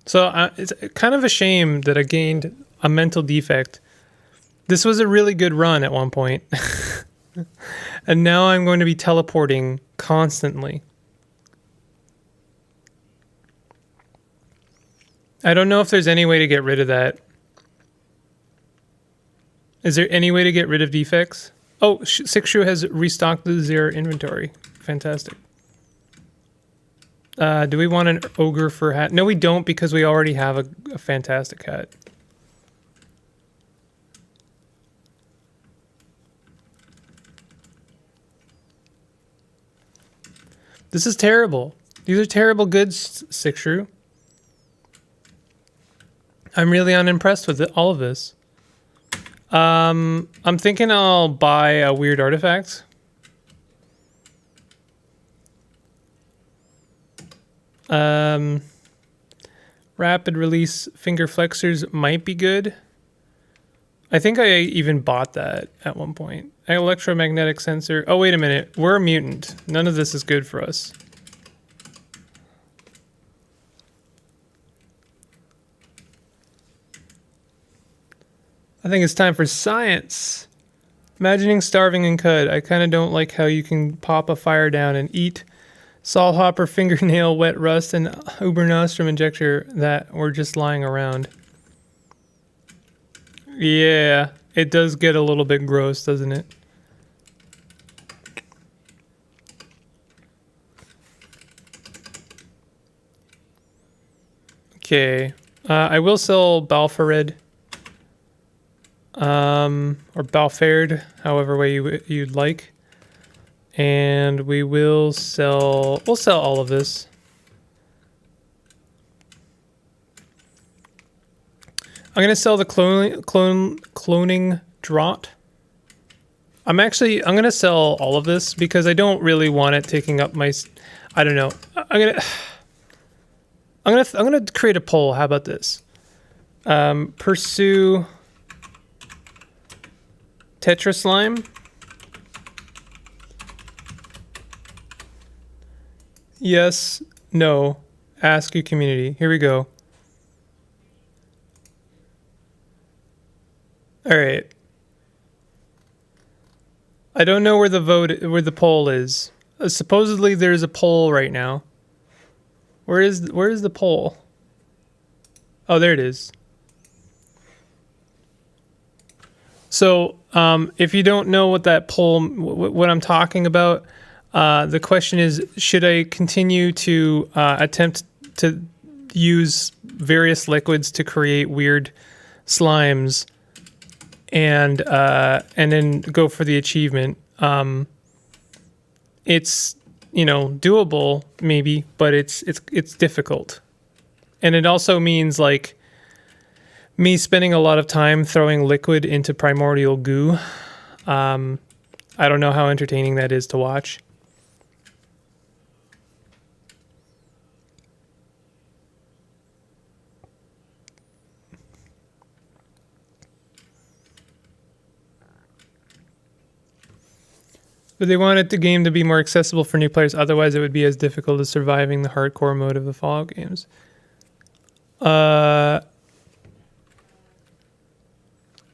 So it's kind of a shame that I gained a mental defect. This was a really good run at one point. And now I'm going to be teleporting constantly. I don't know if there's any way to get rid of that. Is there any way to get rid of defects? Oh, Sick Shrew has restocked their inventory. Fantastic. Do we want an ogre for hat? No, we don't, because we already have a fantastic hat. This is terrible. These are terrible goods, Sick Shrew. I'm really unimpressed with all of this. I'm thinking I'll buy a weird artifact. Rapid release finger flexors might be good. I think I even bought that at one point. Electromagnetic sensor. Oh, wait a minute. We're a mutant. None of this is good for us. I think it's time for science. Imagining starving in Cud. I kind of don't like how you can pop a fire down and eat Salthopper, fingernail, wet rust, and Ubernostrum injector that were just lying around. Yeah, it does get a little bit gross, doesn't it? Okay, I will sell Balfared. Or Balfared, however way you'd like. And we'll sell all of this. I'm gonna sell the cloning draught. I'm gonna sell all of this because I don't really want it taking up my. I don't know. I'm gonna create a poll. How about this? Pursue Tetra Slime. Yes, no. Ask your community. Here we go. All right. I don't know where the poll is. Supposedly there's a poll right now. Where is the poll? Oh, there it is. So, if you don't know what that poll, what I'm talking about, the question is: should I continue to attempt to use various liquids to create weird slimes, and then go for the achievement? It's doable maybe, but it's difficult, and it also means like me spending a lot of time throwing liquid into primordial goo. I don't know how entertaining that is to watch. But they wanted the game to be more accessible for new players. Otherwise, it would be as difficult as surviving the hardcore mode of the Fallout games.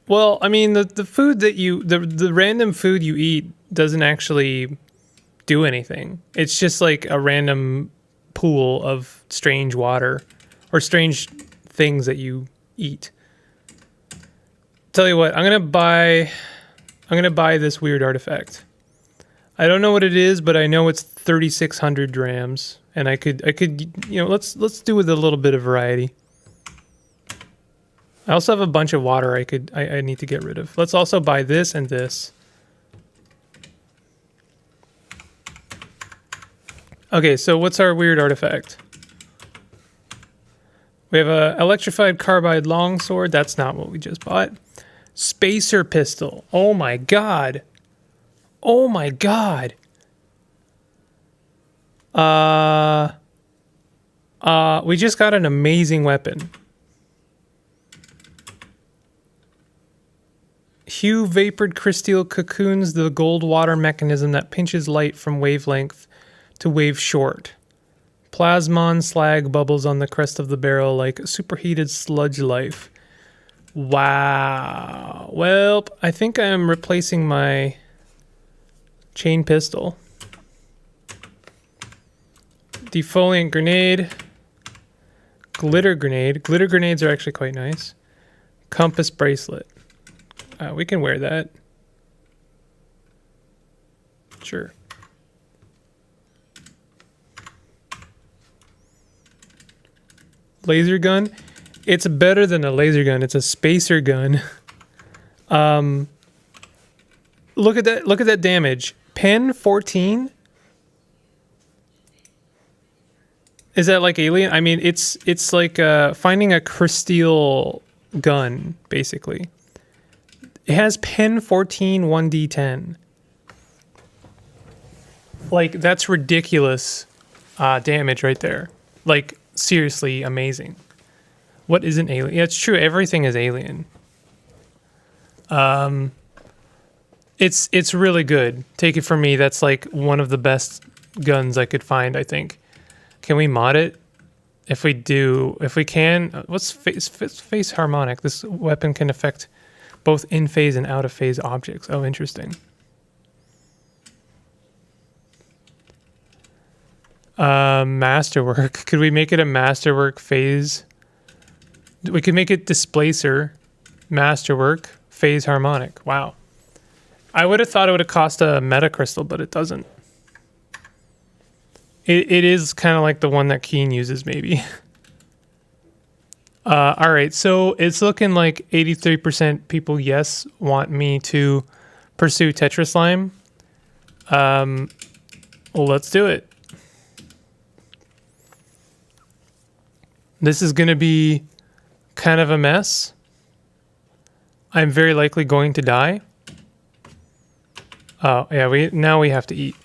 Well, I mean, the food that the random food you eat doesn't actually do anything. It's just like a random pool of strange water or strange things that you eat. Tell you what, I'm gonna buy this weird artifact. I don't know what it is, but I know it's 3,600 drams, and I could let's do with a little bit of variety. I also have a bunch of water I need to get rid of. Let's also buy this and this. Okay, so what's our weird artifact? We have a electrified carbide longsword. That's not what we just bought. Spacer pistol. Oh my god. Oh my god. We just got an amazing weapon. Hue vapored crystal cocoons the gold water mechanism that pinches light from wavelength to wave short. Plasmon slag bubbles on the crest of the barrel like superheated sludge life. Wow. Well, I think I'm replacing my chain pistol. Defoliant grenade. Glitter grenade. Glitter grenades are actually quite nice. Compass bracelet. We can wear that. Sure. Laser gun. It's better than a laser gun. It's a spacer gun. Look at that. Look at that damage. Pen 14. Is that like alien? I mean, it's like finding a crystal gun, basically. It has pen 14 1d10. Like, that's ridiculous damage right there. Like, seriously amazing. What is an alien? Yeah, it's true. Everything is alien. It's really good. Take it from me. That's like one of the best guns I could find, I think. Can we mod it? If we can, what's phase harmonic? This weapon can affect both in phase and out of phase objects. Oh, interesting. Masterwork. Could we make it a masterwork phase? We could make it displacer, masterwork, phase harmonic. Wow. I would have thought it would have cost a meta crystal, but it doesn't. It is kind of like the one that Keen uses, maybe. All right, so it's looking like 83% people, yes, want me to pursue Tetra Slime. Well, let's do it. This is going to be kind of a mess, I'm very likely going to die. Oh, yeah, we have to eat.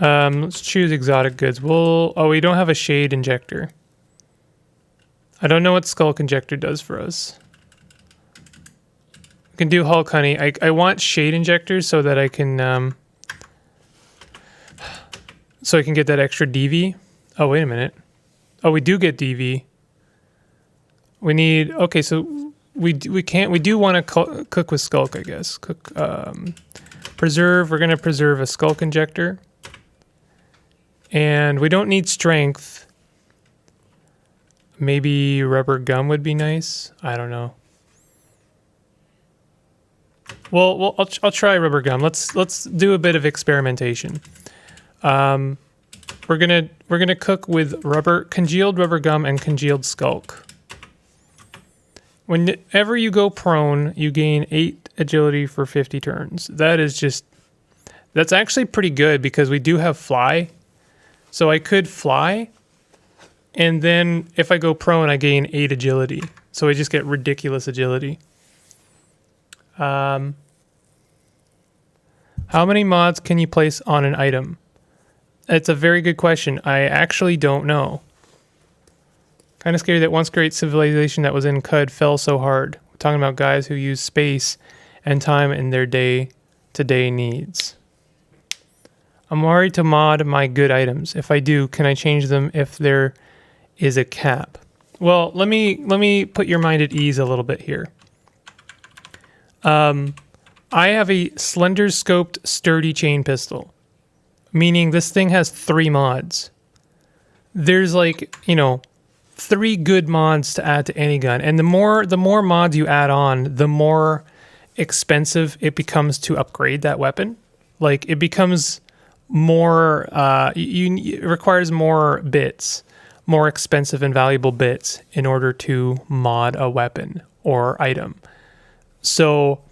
Let's choose exotic goods. We don't have a shade injector. I don't know what Skulk Injector does for us. We can do Hulk Honey. I want shade injectors so that I can get that extra DV. Oh, wait a minute. Oh, we do get DV. We need, okay, so we do want to cook with Skulk, I guess. Preserve, we're going to preserve a Skulk Injector. And we don't need strength. Maybe rubber gum would be nice. I don't know. Well, I'll try rubber gum. Let's do a bit of experimentation. We're gonna cook with congealed rubber gum and congealed Skulk. Whenever you go prone, you gain 8 agility for 50 turns. That's actually pretty good because we do have fly. So I could fly, and then if I go prone, I gain 8 agility. So I just get ridiculous agility. How many mods can you place on an item? It's a very good question. I actually don't know. Kind of scary that once great civilization that was in CUD fell so hard. We're talking about guys who use space and time in their day-to-day needs. I'm worried to mod my good items. If I do, can I change them if there is a cap? Well, let me put your mind at ease a little bit here. I have a slender scoped sturdy chain pistol, meaning this thing has 3 mods. There's 3 good mods to add to any gun, and the more mods you add on, the more expensive it becomes to upgrade that weapon. Like it becomes more it requires more bits, more expensive and valuable bits in order to mod a weapon or item. So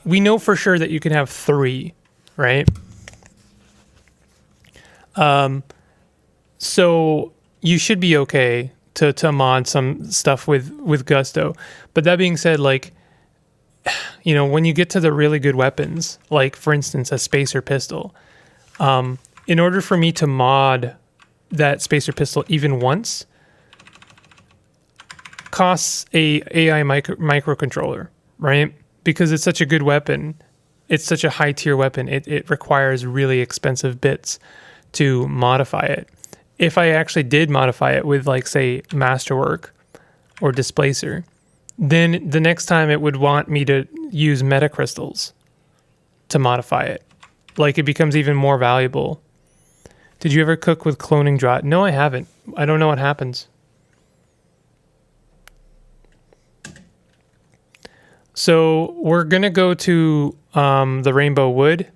we know for sure that you can have 3, right? So you should be okay to mod some stuff with gusto. But that being said, when you get to the really good weapons, like for instance a spacer pistol, in order for me to mod that spacer pistol even once, costs a AI microcontroller, right? Because it's such a good weapon, it's such a high tier weapon, it requires really expensive bits to modify it. If I actually did modify it with say Masterwork or Displacer, then the next time it would want me to use metacrystals to modify it. It becomes even more valuable. Did you ever cook with cloning draught? No, I haven't. I don't know what happens. So we're going to go to the Rainbow Wood,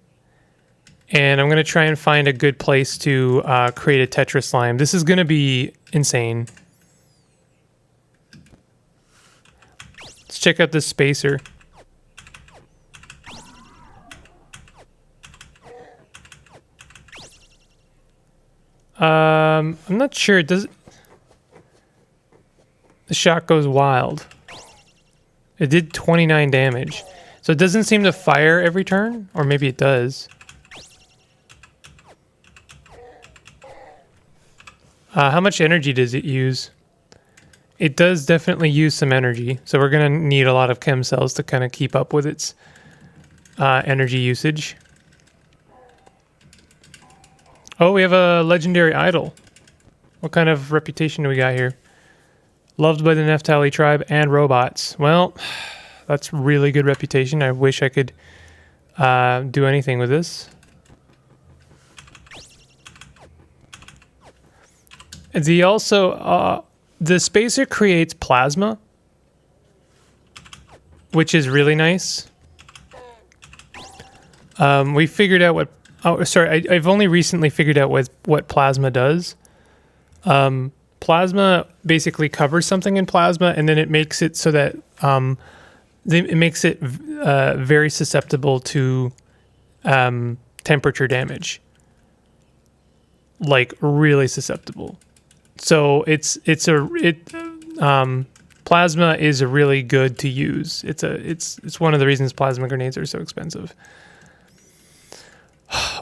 and I'm going to try and find a good place to create a Tetris slime. This is going to be insane. Let's check out this spacer. I'm not sure. The shot goes wild. It did 29 damage. So it doesn't seem to fire every turn, or maybe it does. How much energy does it use? It does definitely use some energy, so we're going to need a lot of chem cells to kind of keep up with its energy usage. Oh, we have a legendary idol. What kind of reputation do we got here? Loved by the Neftali tribe and robots. Well, that's really good reputation. I wish I could do anything with this. The spacer creates plasma, which is really nice. We figured out what... Oh, sorry, I've only recently figured out what plasma does. Plasma basically covers something in plasma, and then it makes it so that it makes it very susceptible to temperature damage. like really susceptible. So plasma is really good to use. It's one of the reasons plasma grenades are so expensive.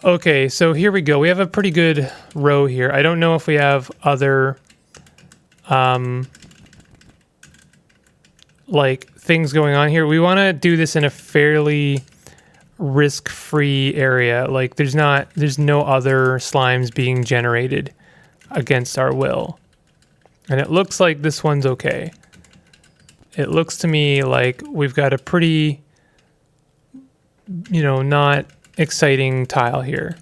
Okay, so here we go. We have a pretty good row here. I don't know if we have other like things going on here. We want to do this in a fairly risk-free area. Like there's no other slimes being generated against our will. And it looks like this one's okay. It looks to me like we've got a pretty, not exciting tile here.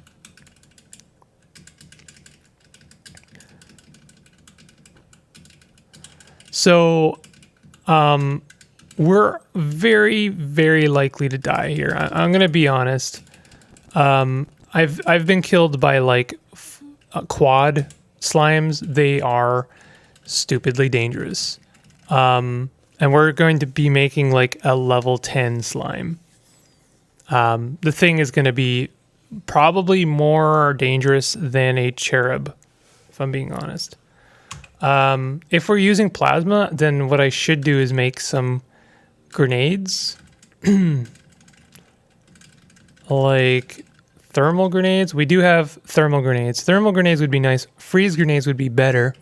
So, we're very, very likely to die here. I'm gonna be honest. I've been killed by like quad slimes. They are stupidly dangerous. And we're going to be making like a level 10 slime. The thing is going to be probably more dangerous than a cherub, if I'm being honest. If we're using plasma, then what I should do is make some grenades. Like thermal grenades. We do have thermal grenades. Thermal grenades would be nice. Freeze grenades would be better.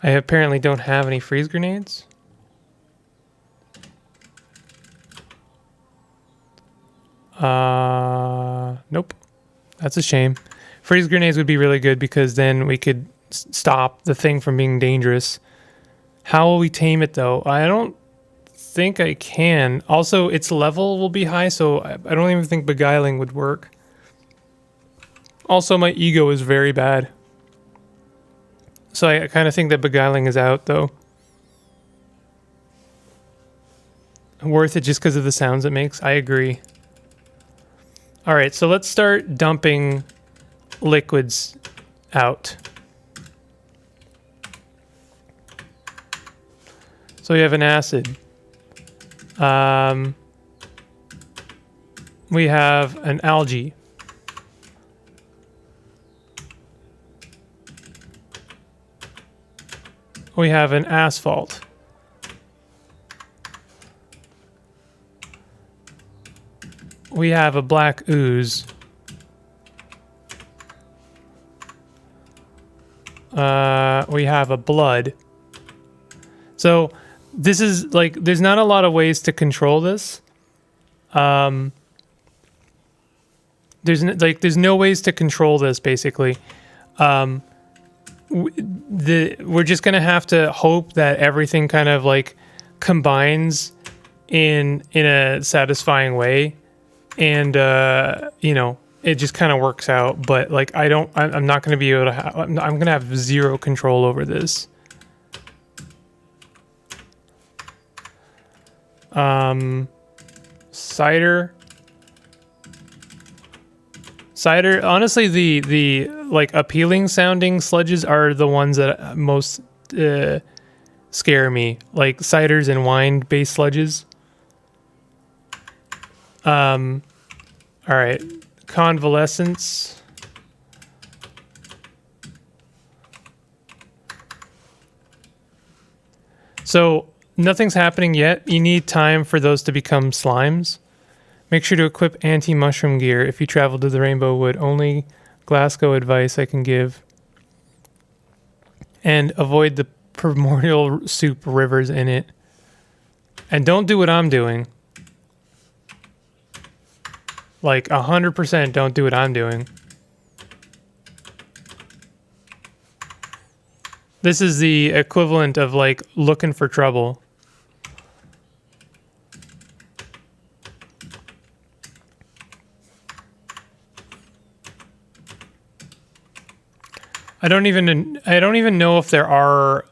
I apparently don't have any freeze grenades. Nope. That's a shame. Freeze grenades would be really good because then we could stop the thing from being dangerous. How will we tame it though? I don't think I can. Also, its level will be high, so I don't even think beguiling would work. Also, my ego is very bad. So I kind of think that beguiling is out though. Worth it just because of the sounds it makes. I agree. All right, so let's start dumping liquids out. So we have an acid. We have an algae. We have an asphalt. We have a black ooze. We have a blood. So this is like, there's not a lot of ways to control this. There's no ways to control this basically. We're just gonna have to hope that everything kind of like combines in a satisfying way. And it just kind of works out, but like I'm not going to be able to I'm going to have zero control over this. Cider, honestly, the like appealing sounding sludges are the ones that most scare me, like ciders and wine based sludges. All right, convalescence. So nothing's happening yet. You need time for those to become slimes. Make sure to equip anti-mushroom gear if you travel to the Rainbow Wood. Only Glasgow advice I can give. And avoid the primordial soup rivers in it. And don't do what I'm doing. Like 100% don't do what I'm doing. This is the equivalent of like looking for trouble. I don't even know if there are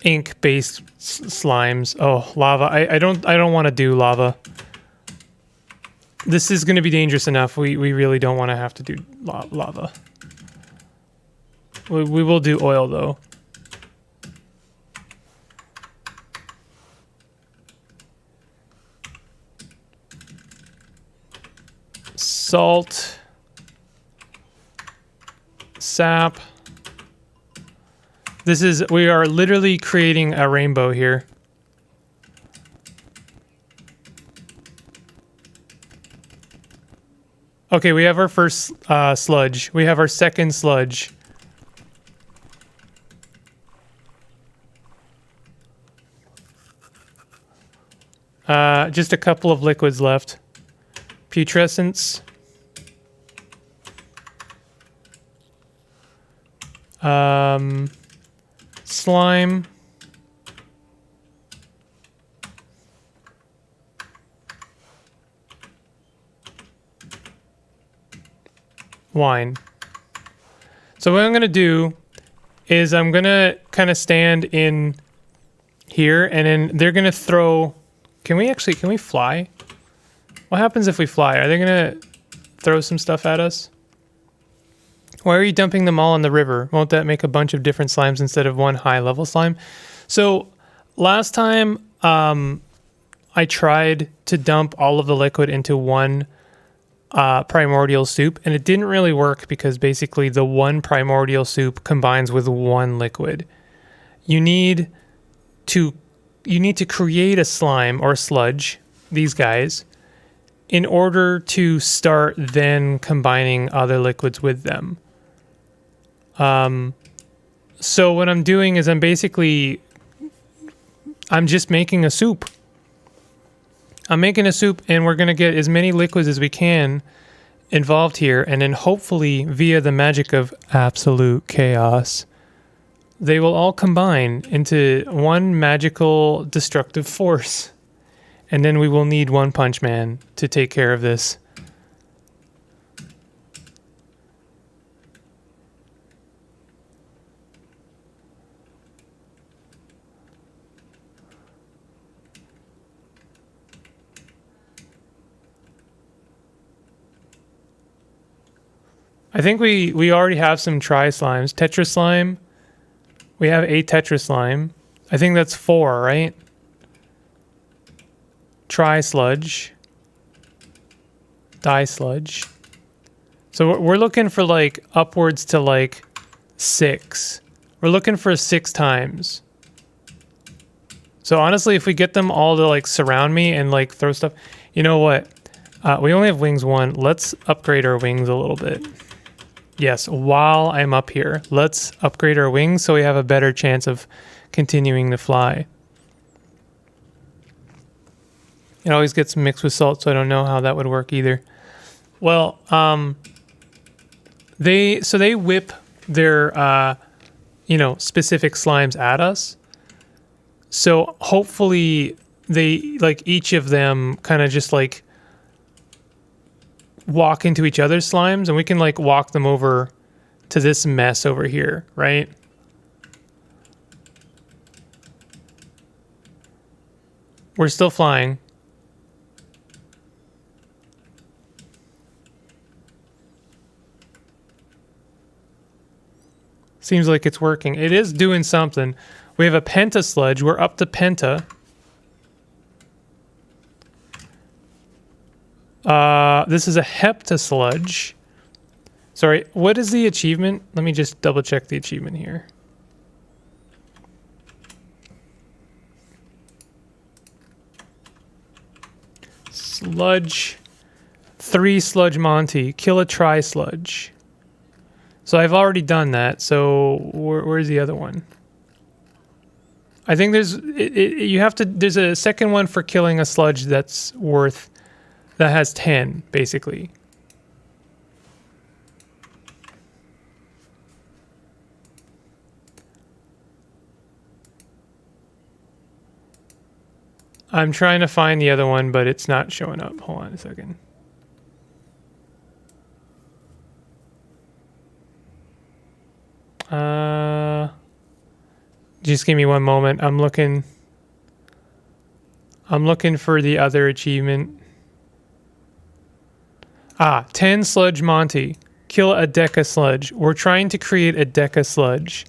ink-based slimes. Oh, lava. I don't want to do lava. This is going to be dangerous enough. We really don't want to have to do lava. We will do oil, though. Salt. sap. We are literally creating a rainbow here. Okay, we have our first sludge. We have our second sludge. Just a couple of liquids left. Putrescence. Slime. Wine. So what I'm going to do is I'm going to kind of stand in here, and then they're going to throw... Can we fly? What happens if we fly? Are they going to throw some stuff at us? Why are you dumping them all in the river? Won't that make a bunch of different slimes instead of one high-level slime? So last time I tried to dump all of the liquid into one primordial soup, and it didn't really work because basically the one primordial soup combines with one liquid. You need to create a slime or sludge, these guys, in order to start then combining other liquids with them. So what I'm doing is I'm just making a soup. I'm making a soup, and we're going to get as many liquids as we can involved here, and then hopefully via the magic of absolute chaos, they will all combine into one magical destructive force. And then we will need One Punch Man to take care of this. I think we already have some tri-slimes. Tetra slime. We have a Tetra slime. I think that's 4, right? Tri-sludge. Di-sludge. So we're looking for like upwards to like 6. We're looking for 6 times. So honestly, if we get them all to like surround me and like throw stuff, you know what? We only have wings 1. Let's upgrade our wings a little bit. Yes, while I'm up here, let's upgrade our wings so we have a better chance of continuing to fly. It always gets mixed with salt, so I don't know how that would work either. Well, they whip their specific slimes at us. So hopefully they like each of them kind of just like walk into each other's slimes, and we can like walk them over to this mess over here, right? We're still flying. Seems like it's working. It is doing something. We have a penta sludge. We're up to penta. This is a hepta sludge. Sorry, what is the achievement? Let me just double check the achievement here. Sludge. 3 sludge Monty. Kill a tri-sludge. So I've already done that. So where's the other one? I think there's a second one for killing a sludge that's worth, that has 10 basically. I'm trying to find the other one, but it's not showing up. Hold on a second. Just give me one moment. I'm looking for the other achievement. 10 sludge Monty. Kill a deca sludge. We're trying to create a deca sludge.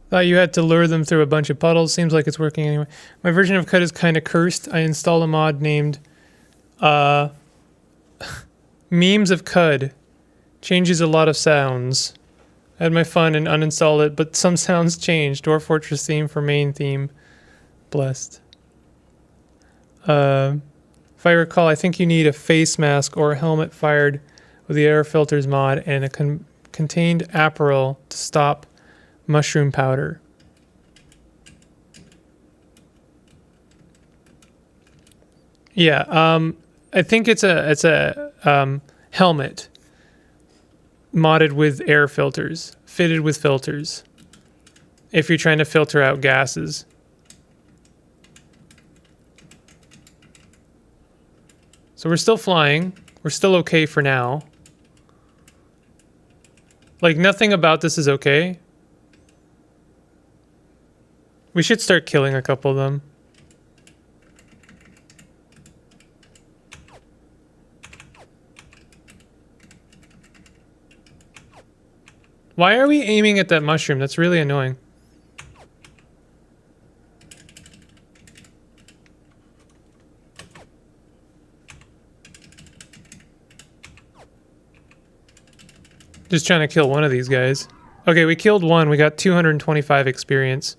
Thought you had to lure them through a bunch of puddles. Seems like it's working anyway. My version of Cut is kind of cursed. I installed a mod named Memes of Cud. Changes a lot of sounds. I had my fun and uninstalled it, but some sounds changed. Dwarf Fortress theme for main theme. Blessed. If I recall, I think you need a face mask or a helmet fired with the air filters mod and a contained Aperol to stop mushroom powder. Yeah, I think it's a helmet modded with air filters, fitted with filters. If you're trying to filter out gases. So we're still flying. We're still okay for now. Like, nothing about this is okay. We should start killing a couple of them. Why are we aiming at that mushroom? That's really annoying. Just trying to kill one of these guys. Okay, we killed one. We got 225 experience.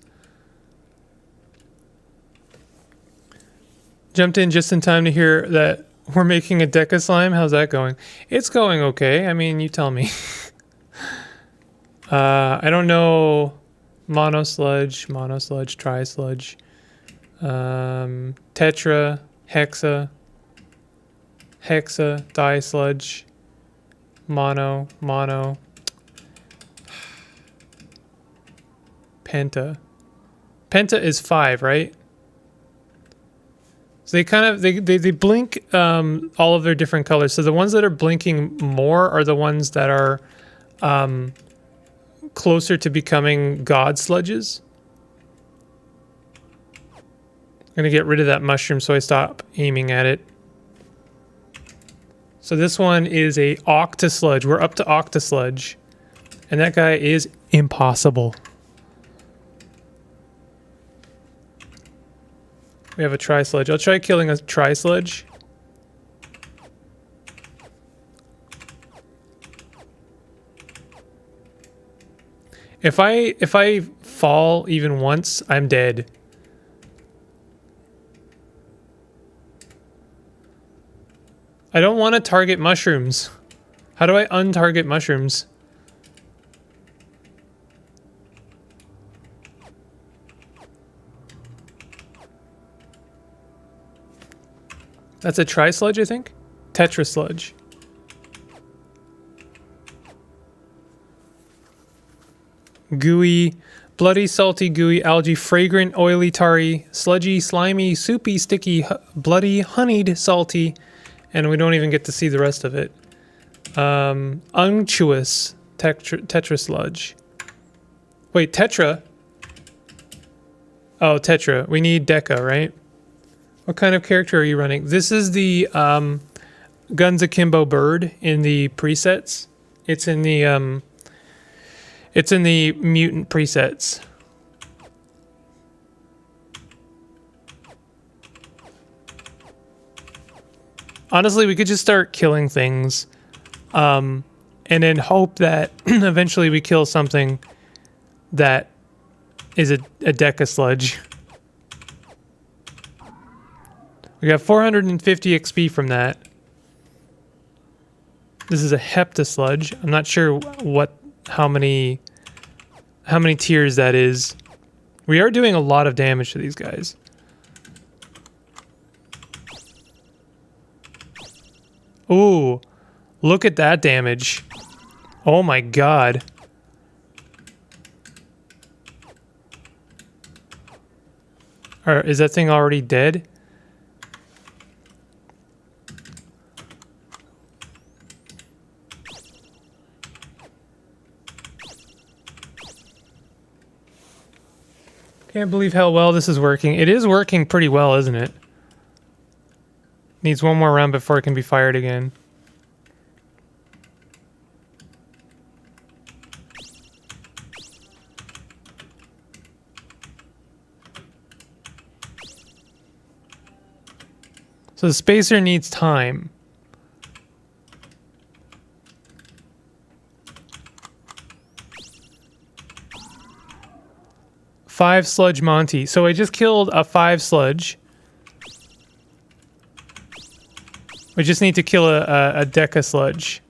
Jumped in just in time to hear that we're making a Deca slime. How's that going? It's going okay. I mean, you tell me. I don't know. Mono sludge, tri sludge, tetra, hexa, di sludge. Mono. Penta. Penta is 5, right? So they kind of, they blink all of their different colors. So the ones that are blinking more are the ones that are closer to becoming god sludges. I'm going to get rid of that mushroom so I stop aiming at it. So this one is a Octasludge. We're up to Octasludge. And that guy is impossible. We have a Tri-Sludge. I'll try killing a Tri-Sludge. If I fall even once, I'm dead. I don't want to target mushrooms. How do I untarget mushrooms? That's a Tri-Sludge, I think? Tetra Sludge. Gooey, bloody, salty, gooey, algae, fragrant, oily, tarry, sludgy, slimy, soupy, sticky, bloody, honeyed, salty, and we don't even get to see the rest of it. Unctuous, tetra sludge. Wait, tetra? Oh, tetra. We need Deca, right? What kind of character are you running? This is the Guns Akimbo bird in the presets. It's in the mutant presets. Honestly, we could just start killing things, and then hope that eventually we kill something that is a Deca sludge. We got 450 XP from that. This is a Heptasludge. I'm not sure how many tiers that is. We are doing a lot of damage to these guys. Ooh, look at that damage. Oh my god. Is that thing already dead? Can't believe how well this is working. It is working pretty well, isn't it? Needs one more round before it can be fired again. So the spacer needs time. 5 sludge Monty. So I just killed a 5 sludge. We just need to kill a Deca sludge.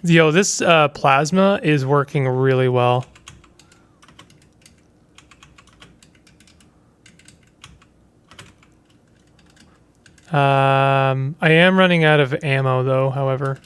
Yo, this plasma is working really well. I am running out of ammo though, however.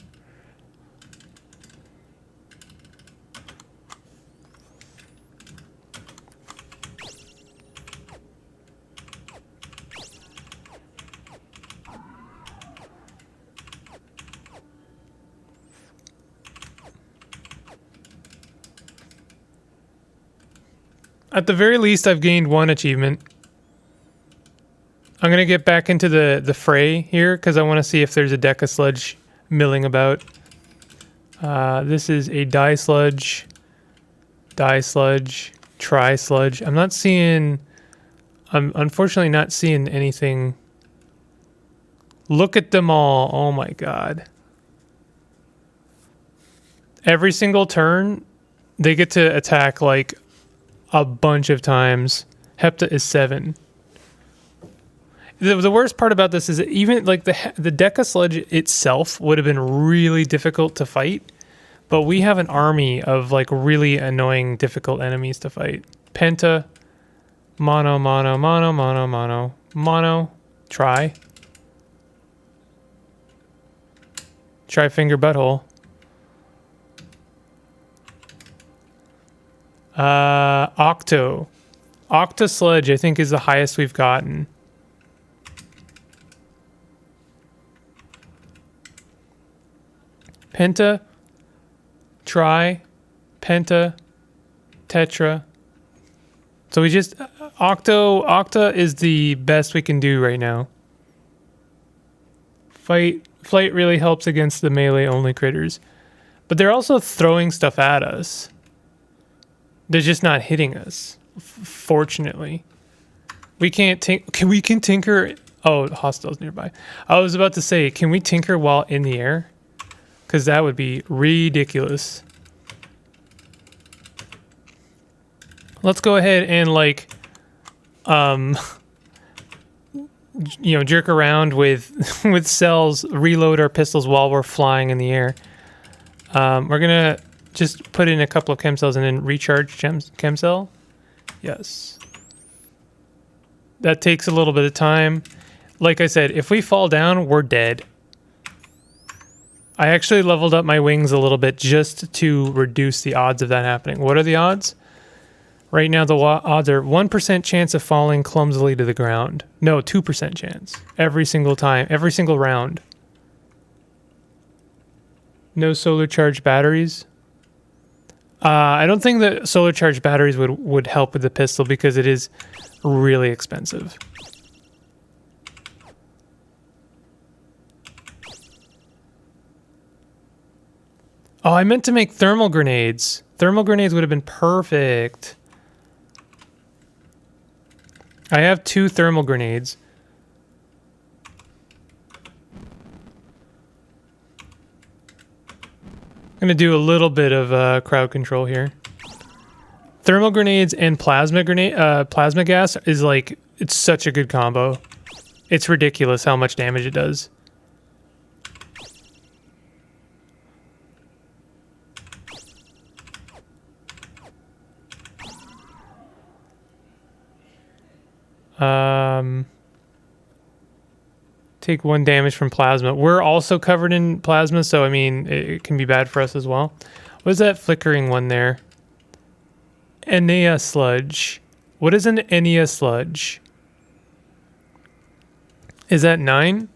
At the very least, I've gained 1 achievement. I'm going to get back into the fray here because I want to see if there's a Deca sludge milling about. This is a die sludge, tri sludge. I'm unfortunately not seeing anything. Look at them all. Oh my god. Every single turn, they get to attack like a bunch of times. Hepta is 7. The worst part about this is that even like the Deca sludge itself would have been really difficult to fight, but we have an army of like really annoying, difficult enemies to fight. Penta, mono, tri finger butthole. Octo sludge, I think, is the highest we've gotten. Penta, tri, penta, tetra. So we just Octa is the best we can do right now. Flight really helps against the melee only critters, but they're also throwing stuff at us. They're just not hitting us. Fortunately, we can't we can tinker. Oh, hostiles nearby. I was about to say, can we tinker while in the air? Because that would be ridiculous. Let's go ahead and like, jerk around with cells, reload our pistols while we're flying in the air. We're gonna just put in a couple of chem cells and then recharge chem cell. Yes. That takes a little bit of time. Like I said, if we fall down, we're dead. I actually leveled up my wings a little bit just to reduce the odds of that happening. What are the odds? Right now, the odds are 1% chance of falling clumsily to the ground. No, 2% chance. Every single time. Every single round. No solar charged batteries. I don't think that solar charged batteries would help with the pistol because it is really expensive. Oh, I meant to make thermal grenades. Thermal grenades would have been perfect. I have 2 thermal grenades. I'm going to do a little bit of crowd control here. Thermal grenades and plasma gas is like, it's such a good combo. It's ridiculous how much damage it does. Take 1 damage from plasma. We're also covered in plasma, so I mean, it can be bad for us as well. What is that flickering one there? Enea sludge. What is an Enea sludge? Is that 9?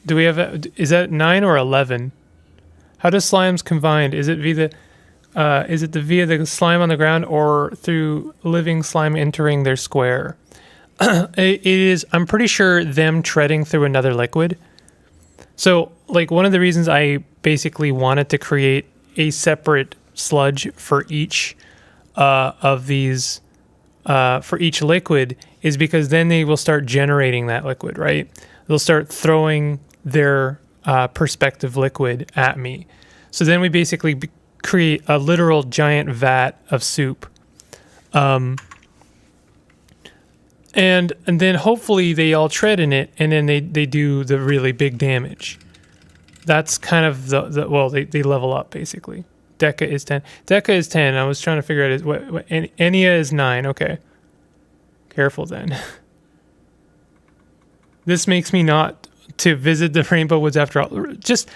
Do we have is that 9 or 11? How does slimes combine? Is it via the slime on the ground or through living slime entering their square? It is, I'm pretty sure, them treading through another liquid. So, like, one of the reasons I basically wanted to create a separate sludge for each of these, for each liquid, is because then they will start generating that liquid, right? They'll start throwing their perspective liquid at me. So then we basically create a literal giant vat of soup. And then hopefully they all tread in it, and then they do the really big damage. That's kind of they level up basically. Deca is 10. Deca is 10. I was trying to figure out what Enya is 9. Okay. Careful then. This makes me not to visit the Rainbow Woods after all. Just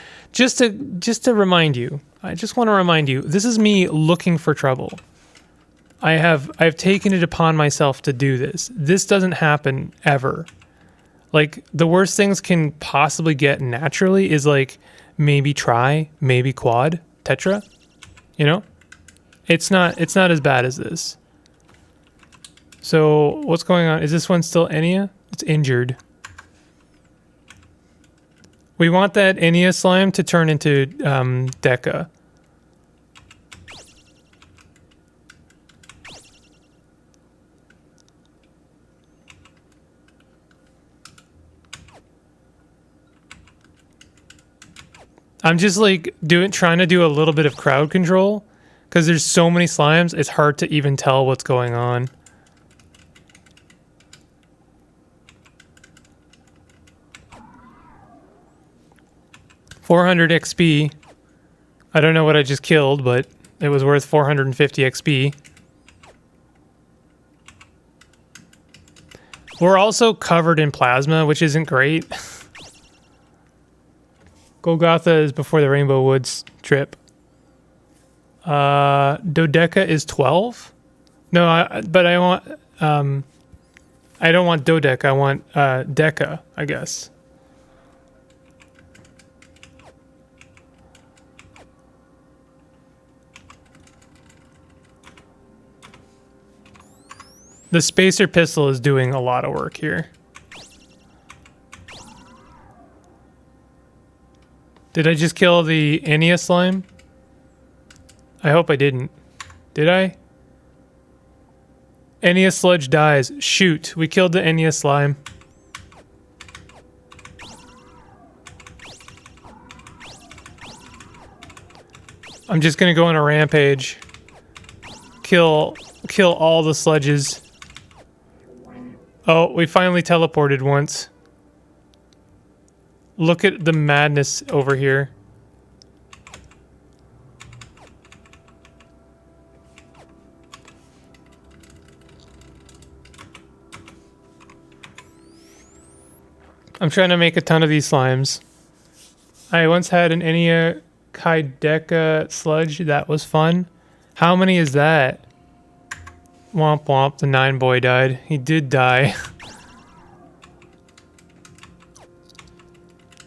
to remind you. I just want to remind you. This is me looking for trouble. I've taken it upon myself to do this. This doesn't happen ever. Like, the worst things can possibly get naturally is like maybe try, maybe quad, tetra. You know? It's not as bad as this. So what's going on? Is this one still Enya? It's injured. We want that Enya slime to turn into Deca. I'm just like trying to do a little bit of crowd control because there's so many slimes. It's hard to even tell what's going on. $400 XP. I don't know what I just killed, but it was worth 450 XP. We're also covered in plasma, which isn't great. Golgotha is before the Rainbow Woods trip. Dodeca is 12? No, but I want... I don't want Dodeca, I want Deca, I guess. The spacer pistol is doing a lot of work here. Did I just kill the Enya slime? I hope I didn't. Did I? Enya sludge dies. Shoot, we killed the Enya slime. I'm just gonna go on a rampage. Kill all the sludges. Oh, we finally teleported once. Look at the madness over here. I'm trying to make a ton of these slimes. I once had an Enya Kaideca sludge. That was fun. How many is that? Womp womp, the 9 boy died. He did die.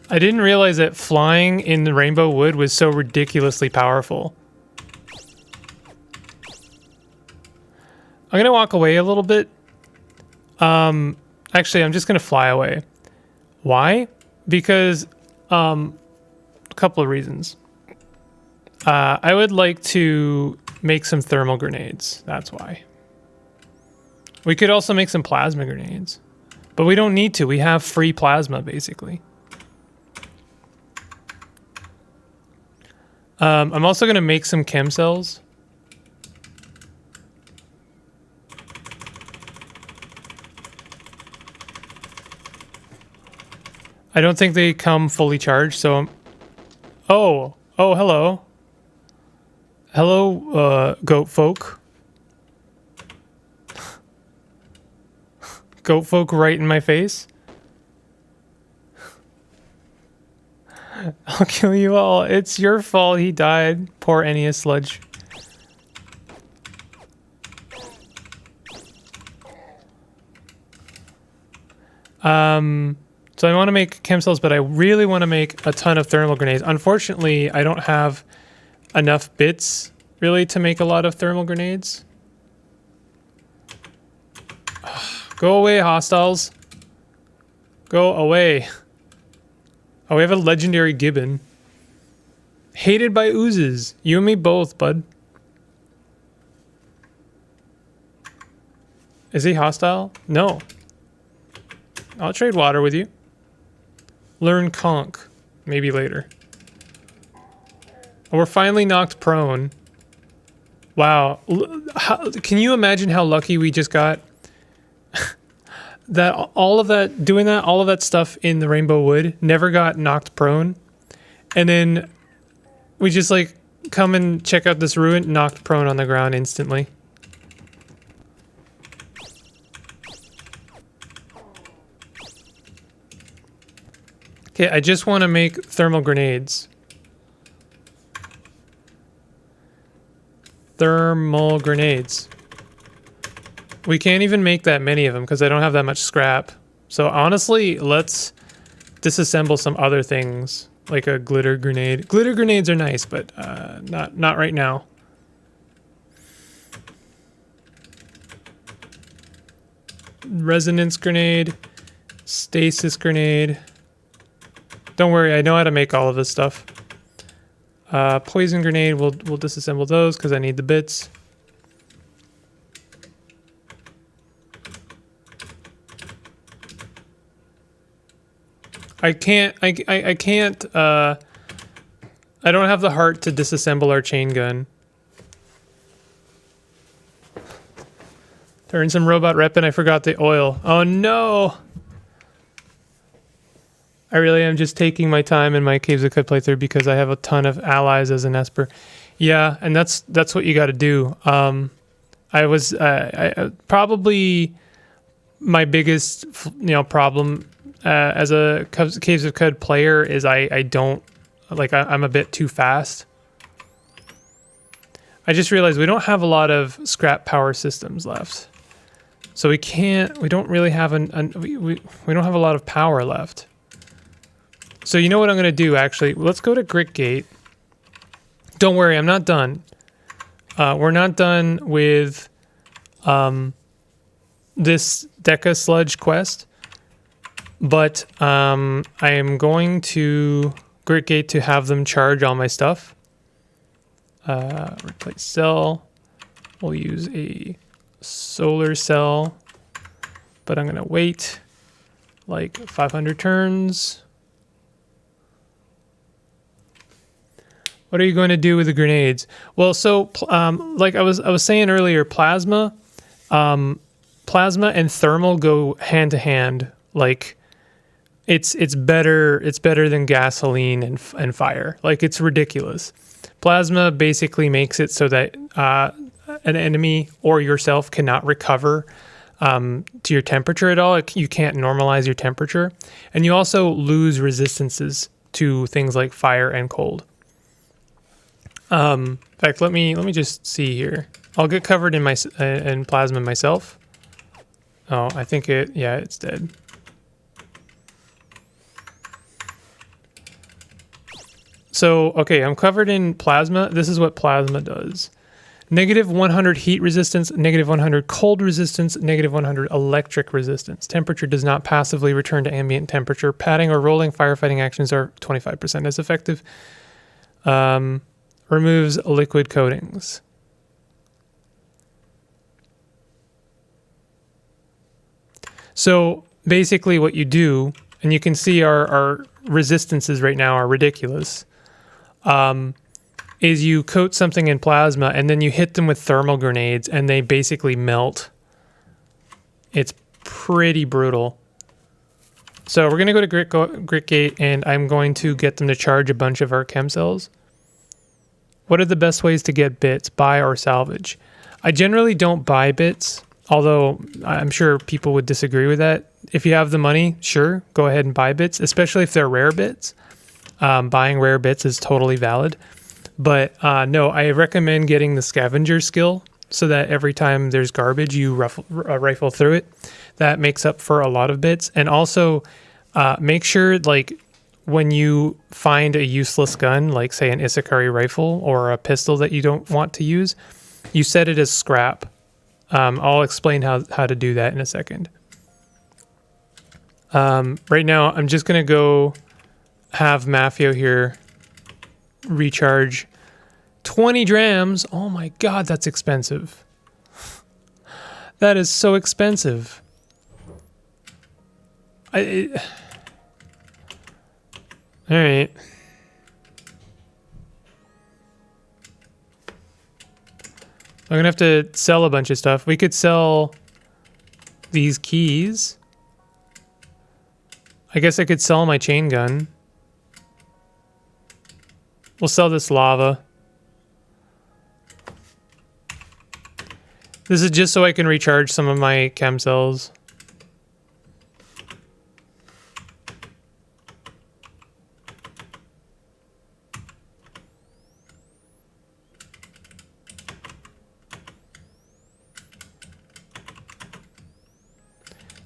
I didn't realize that flying in the Rainbow Wood was so ridiculously powerful. I'm gonna walk away a little bit. Actually, I'm just gonna fly away. Why? Because a couple of reasons. I would like to make some thermal grenades. That's why. We could also make some plasma grenades, but we don't need to. We have free plasma, basically. I'm also going to make some chem cells. I don't think they come fully charged, so oh, hello. Hello, goat folk. Goat folk right in my face. I'll kill you all. It's your fault he died. Poor Enya sludge. So I want to make chem cells, but I really want to make a ton of thermal grenades. Unfortunately, I don't have enough bits really to make a lot of thermal grenades. Go away, hostiles. Go away. Oh, we have a legendary gibbon. Hated by oozes. You and me both, bud. Is he hostile? No. I'll trade water with you. Learn conch. Maybe later. We're finally knocked prone. Wow. Can you imagine how lucky we just got? That all of that stuff in the Rainbow Wood never got knocked prone. And then we just like come and check out this ruin, knocked prone on the ground instantly. Okay, I just want to make thermal grenades. Thermal grenades. We can't even make that many of them because I don't have that much scrap. So honestly, let's disassemble some other things, like a glitter grenade. Glitter grenades are nice, but not right now. Resonance grenade, stasis grenade. Don't worry, I know how to make all of this stuff. Poison grenade, we'll disassemble those because I need the bits. I can't, I can't, I don't have the heart to disassemble our chain gun. Turn some robot rep and I forgot the oil. Oh no! I really am just taking my time in my Caves of Cud playthrough because I have a ton of allies as an Esper. Yeah, and that's what you got to do. I was probably my biggest problem as a Caves of Cud player is I don't like I'm a bit too fast. I just realized we don't have a lot of scrap power systems left, so we don't really have we don't have a lot of power left. So you know what I'm going to do, actually? Let's go to Grit Gate. Don't worry, I'm not done. We're not done with this Deca Sludge quest. But I am going to Grit Gate to have them charge all my stuff. Replace cell. We'll use a solar cell. But I'm going to wait like 500 turns. What are you going to do with the grenades? Well, so like I was saying earlier, plasma and thermal go hand to hand. Like it's better than gasoline and fire. Like it's ridiculous. Plasma basically makes it so that an enemy or yourself cannot recover to your temperature at all. You can't normalize your temperature, and you also lose resistances to things like fire and cold. In fact, let me just see here. I'll get covered in plasma myself. Oh, I think it's dead. So, okay, I'm covered in plasma. This is what plasma does. Negative 100 heat resistance, negative 100 cold resistance, negative 100 electric resistance. Temperature does not passively return to ambient temperature. Padding or rolling firefighting actions are 25% as effective. Removes liquid coatings. So basically what you do, and you can see our resistances right now are ridiculous, is you coat something in plasma and then you hit them with thermal grenades and they basically melt. It's pretty brutal. So we're going to go to Grit Gate and I'm going to get them to charge a bunch of our chem cells. What are the best ways to get bits, buy or salvage? I generally don't buy bits, although I'm sure people would disagree with that. If you have the money, sure, go ahead and buy bits, especially if they're rare bits. Buying rare bits is totally valid. But no, I recommend getting the scavenger skill so that every time there's garbage, you rifle through it. That makes up for a lot of bits. And also make sure, like, when you find a useless gun, like say an Isakari rifle or a pistol that you don't want to use, you set it as scrap. I'll explain how to do that in a second. Right now, I'm just going to go have Mafio here recharge 20 drams. Oh my god, that's expensive. That is so expensive. All right. I'm gonna have to sell a bunch of stuff. We could sell these keys. I guess I could sell my chain gun. We'll sell this lava. This is just so I can recharge some of my chem cells.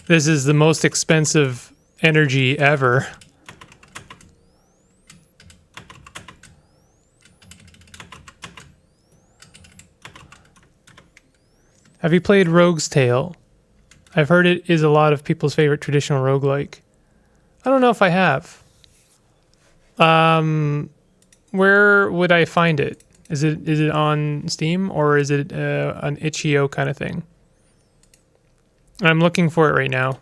This is the most expensive energy ever. Have you played Rogue's Tale? I've heard it is a lot of people's favorite traditional roguelike. I don't know if I have. Where would I find it? Is it on Steam or is it an itch.io kind of thing? I'm looking for it right now.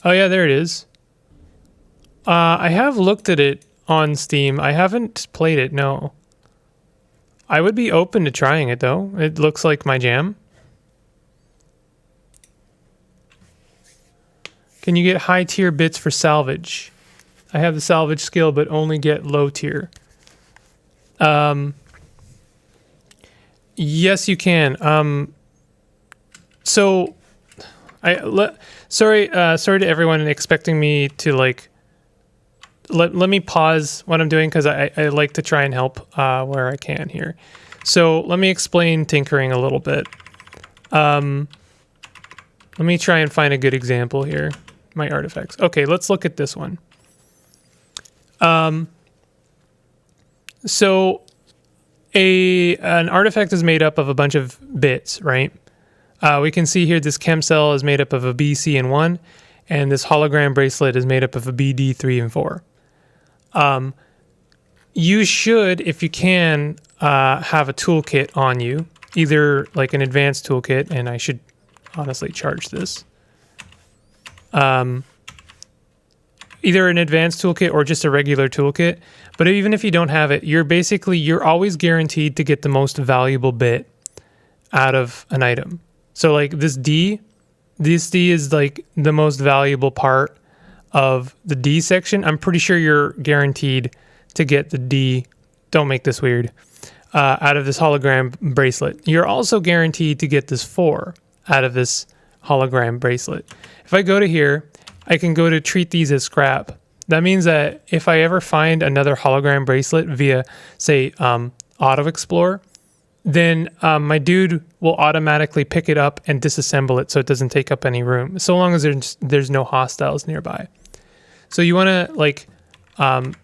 Oh yeah, there it is. I have looked at it on Steam. I haven't played it, no. I would be open to trying it though. It looks like my jam. Can you get high tier bits for salvage? I have the salvage skill, but only get low tier. Yes, you can. So, sorry to everyone expecting me to like. Let me pause what I'm doing because I like to try and help where I can here. So let me explain tinkering a little bit. Let me try and find a good example here. My artifacts. Okay, let's look at this one. So an artifact is made up of a bunch of bits, right? We can see here this chem cell is made up of a B, C, and 1, and this hologram bracelet is made up of a B, D, 3, and 4. You should, if you can, have a toolkit on you, either like an advanced toolkit, and I should honestly charge this. Either an advanced toolkit or just a regular toolkit. But even if you don't have it, you're always guaranteed to get the most valuable bit out of an item. So like this D is like the most valuable part of the D section. I'm pretty sure you're guaranteed to get the D, don't make this weird, out of this hologram bracelet. You're also guaranteed to get this 4 out of this hologram bracelet. If I go to here, I can go to treat these as scrap. That means that if I ever find another hologram bracelet via, say, Auto Explore, then my dude will automatically pick it up and disassemble it so it doesn't take up any room, so long as there's no hostiles nearby. So you want to like, let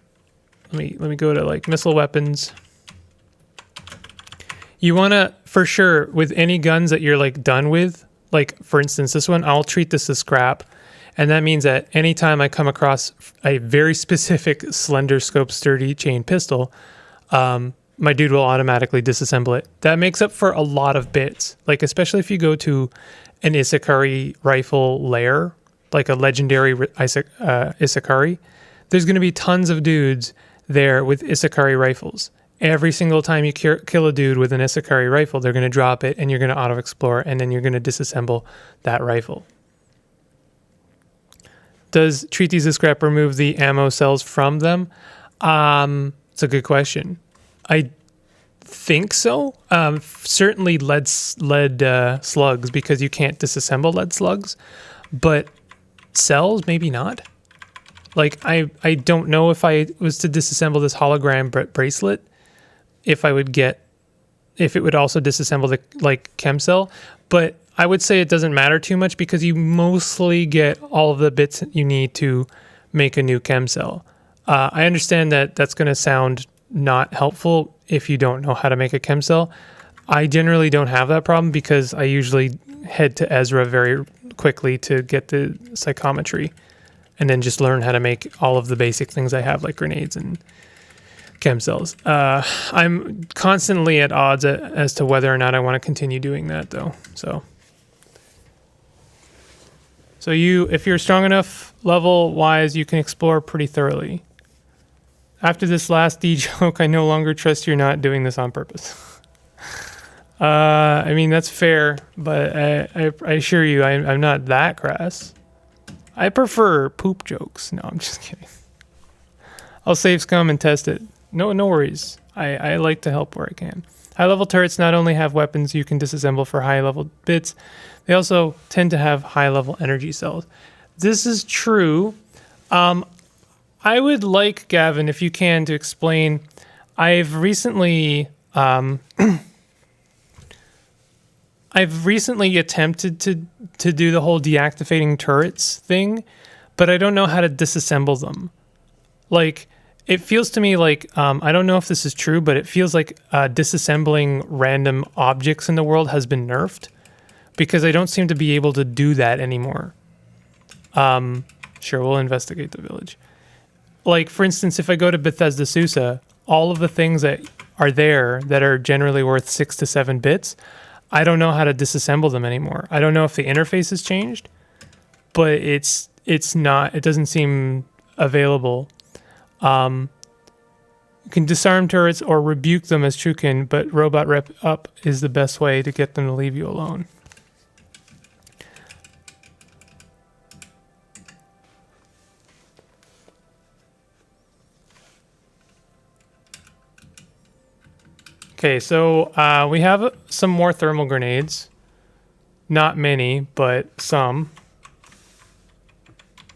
me go to like missile weapons. You want to, for sure, with any guns that you're like done with, like for instance this one, I'll treat this as scrap. And that means that anytime I come across a very specific slender scope sturdy chain pistol, my dude will automatically disassemble it. That makes up for a lot of bits. Like especially if you go to an Isakari rifle lair, like a legendary Isakari, there's going to be tons of dudes there with Isakari rifles. Every single time you kill a dude with an Isakari rifle, they're going to drop it and you're going to auto explore and then you're going to disassemble that rifle. Does treat these as scrap remove the ammo cells from them? It's a good question. I think so. Certainly lead slugs, because you can't disassemble lead slugs, but cells maybe not. Like I don't know if I was to disassemble this hologram bracelet, if it would also disassemble the like chem cell, but I would say it doesn't matter too much because you mostly get all of the bits you need to make a new chem cell. I understand that that's going to sound not helpful if you don't know how to make a chem cell. I generally don't have that problem because I usually head to Ezra very quickly to get the psychometry and then just learn how to make all of the basic things I have, like grenades and chem cells. I'm constantly at odds as to whether or not I want to continue doing that though. So if you're strong enough level-wise, you can explore pretty thoroughly. After this last D joke, I no longer trust you're not doing this on purpose. I mean, that's fair, but I assure you, I'm not that crass. I prefer poop jokes. No, I'm just kidding. I'll save scum and test it. No worries. I like to help where I can. High-level turrets not only have weapons you can disassemble for high-level bits, they also tend to have high-level energy cells. This is true. I would like, Gavin, if you can, to explain. I've recently attempted to do the whole deactivating turrets thing, but I don't know how to disassemble them. Like, it feels to me like, I don't know if this is true, but it feels like disassembling random objects in the world has been nerfed, because I don't seem to be able to do that anymore. Sure, we'll investigate the village. Like, for instance, if I go to Bethesda Susa, all of the things that are there that are generally worth 6 to 7 bits, I don't know how to disassemble them anymore. I don't know if the interface has changed, but it doesn't seem available. You can disarm turrets or rebuke them as Trukin, but robot rep up is the best way to get them to leave you alone. Okay, so we have some more thermal grenades. Not many, but some.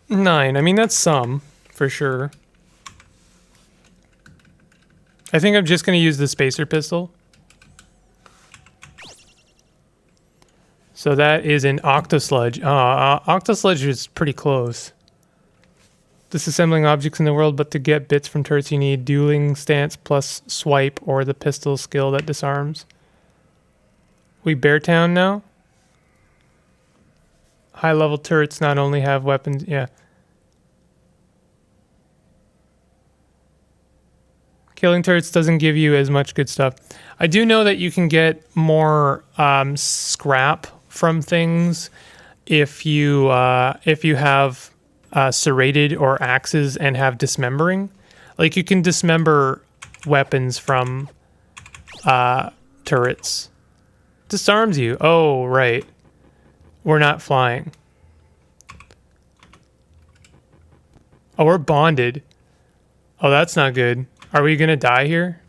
9, I mean, that's some, for sure. I think I'm just going to use the spacer pistol. So that is an Octosludge. Octosludge is pretty close. Disassembling objects in the world, but to get bits from turrets you need dueling stance plus swipe or the pistol skill that disarms. We Beartown now? High level turrets not only have weapons, yeah. Killing turrets doesn't give you as much good stuff. I do know that you can get more scrap from things if you have serrated or axes and have dismembering. Like, you can dismember weapons from turrets. Disarms you. Oh, right. We're not flying. Oh, we're bonded. Oh, that's not good. Are we gonna die here?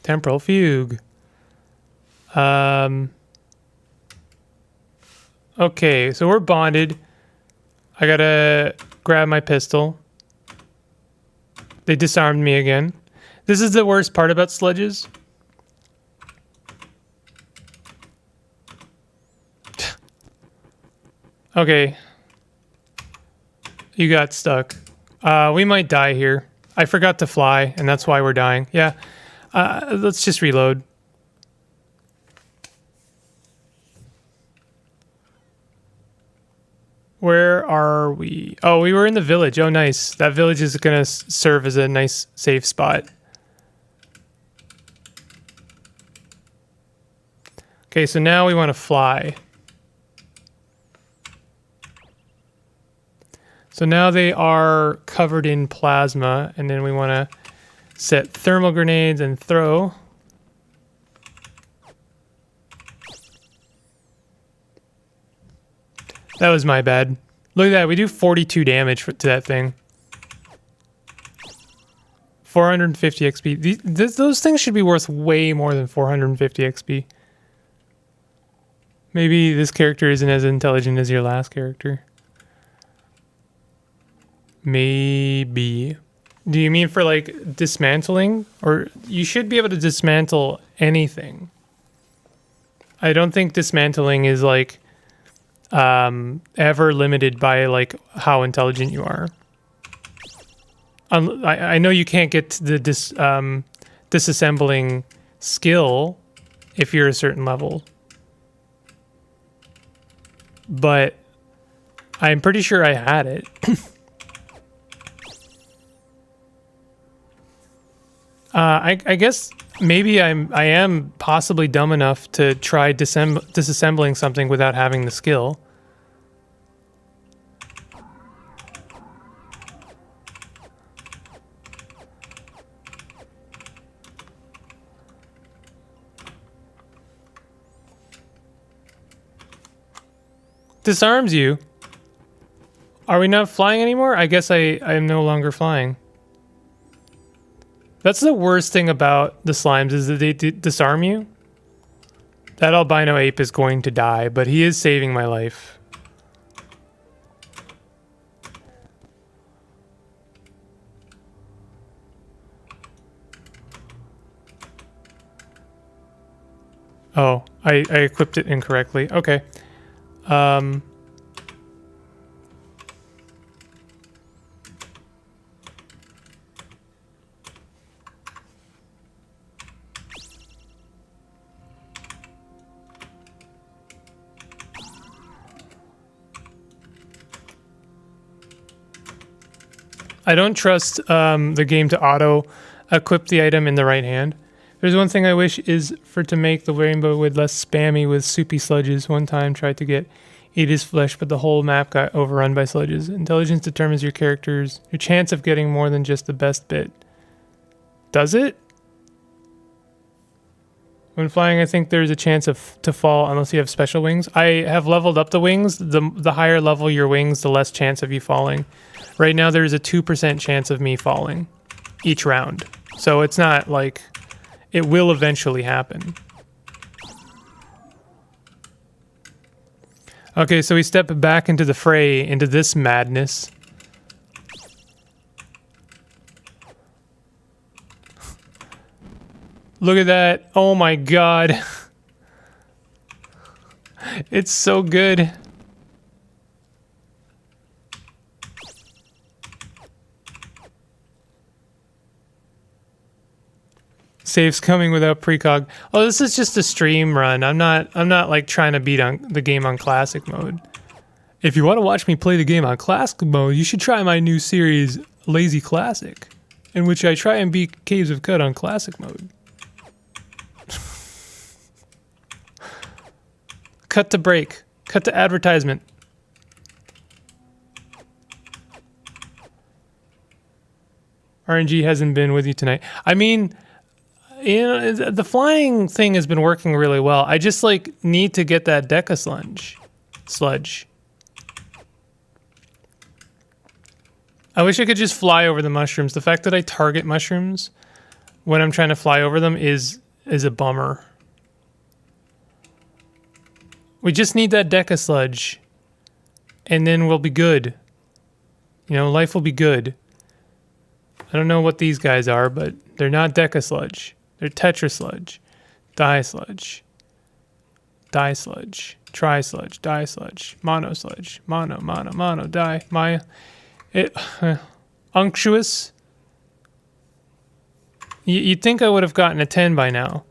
Temporal fugue. Okay, so we're bonded. I gotta grab my pistol. They disarmed me again. This is the worst part about sludges. Okay. You got stuck. We might die here. I forgot to fly, and that's why we're dying. Yeah. Let's just reload. Where are we? Oh, we were in the village. Oh, nice. That village is going to serve as a nice safe spot. Okay, so now we want to fly. So now they are covered in plasma, and then we want to set thermal grenades and throw. That was my bad. Look at that, we do 42 damage to that thing. 450 XP. Those things should be worth way more than 450 XP. Maybe this character isn't as intelligent as your last character. Maybe. Do you mean for, like, dismantling? Or you should be able to dismantle anything. I don't think dismantling is, like, ever limited by, like, how intelligent you are. I know you can't get to the disassembling skill if you're a certain level. But I'm pretty sure I had it. I guess maybe I am possibly dumb enough to try disassembling something without having the skill. Disarms you. Are we not flying anymore? I guess I am no longer flying. That's the worst thing about the slimes is that they disarm you. That albino ape is going to die, but he is saving my life. Oh, I equipped it incorrectly. Okay. I don't trust the game to auto equip the item in the right hand. There's one thing I wish is for to make the rainbow wood less spammy with soupy sludges. One time tried to get eat his flesh, but the whole map got overrun by sludges. Intelligence determines your chance of getting more than just the best bit. Does it? When flying, I think there's a chance to fall unless you have special wings. I have leveled up the wings. The higher level your wings, the less chance of you falling. Right now, there's a 2% chance of me falling each round. So it's not like it will eventually happen. Okay, so we step back into the fray, into this madness. Look at that. Oh my god. It's so good. Saves coming without precog. Oh, this is just a stream run. I'm not like trying to beat on the game on classic mode. If you want to watch me play the game on classic mode, you should try my new series Lazy Classic, in which I try and beat Caves of Cut on classic mode. Cut to break. Cut to advertisement. RNG hasn't been with you tonight. I mean, you know, the flying thing has been working really well. I just like need to get that Deca sludge. I wish I could just fly over the mushrooms. The fact that I target mushrooms when I'm trying to fly over them is a bummer. We just need that Deca sludge, and then we'll be good. You know, life will be good. I don't know what these guys are, but they're not Deca sludge. They're Tetra sludge, Die sludge, Die sludge, Tri sludge, Die sludge, Mono sludge, Mono, Die, Maya. Unctuous. You'd think I would have gotten a 10 by now.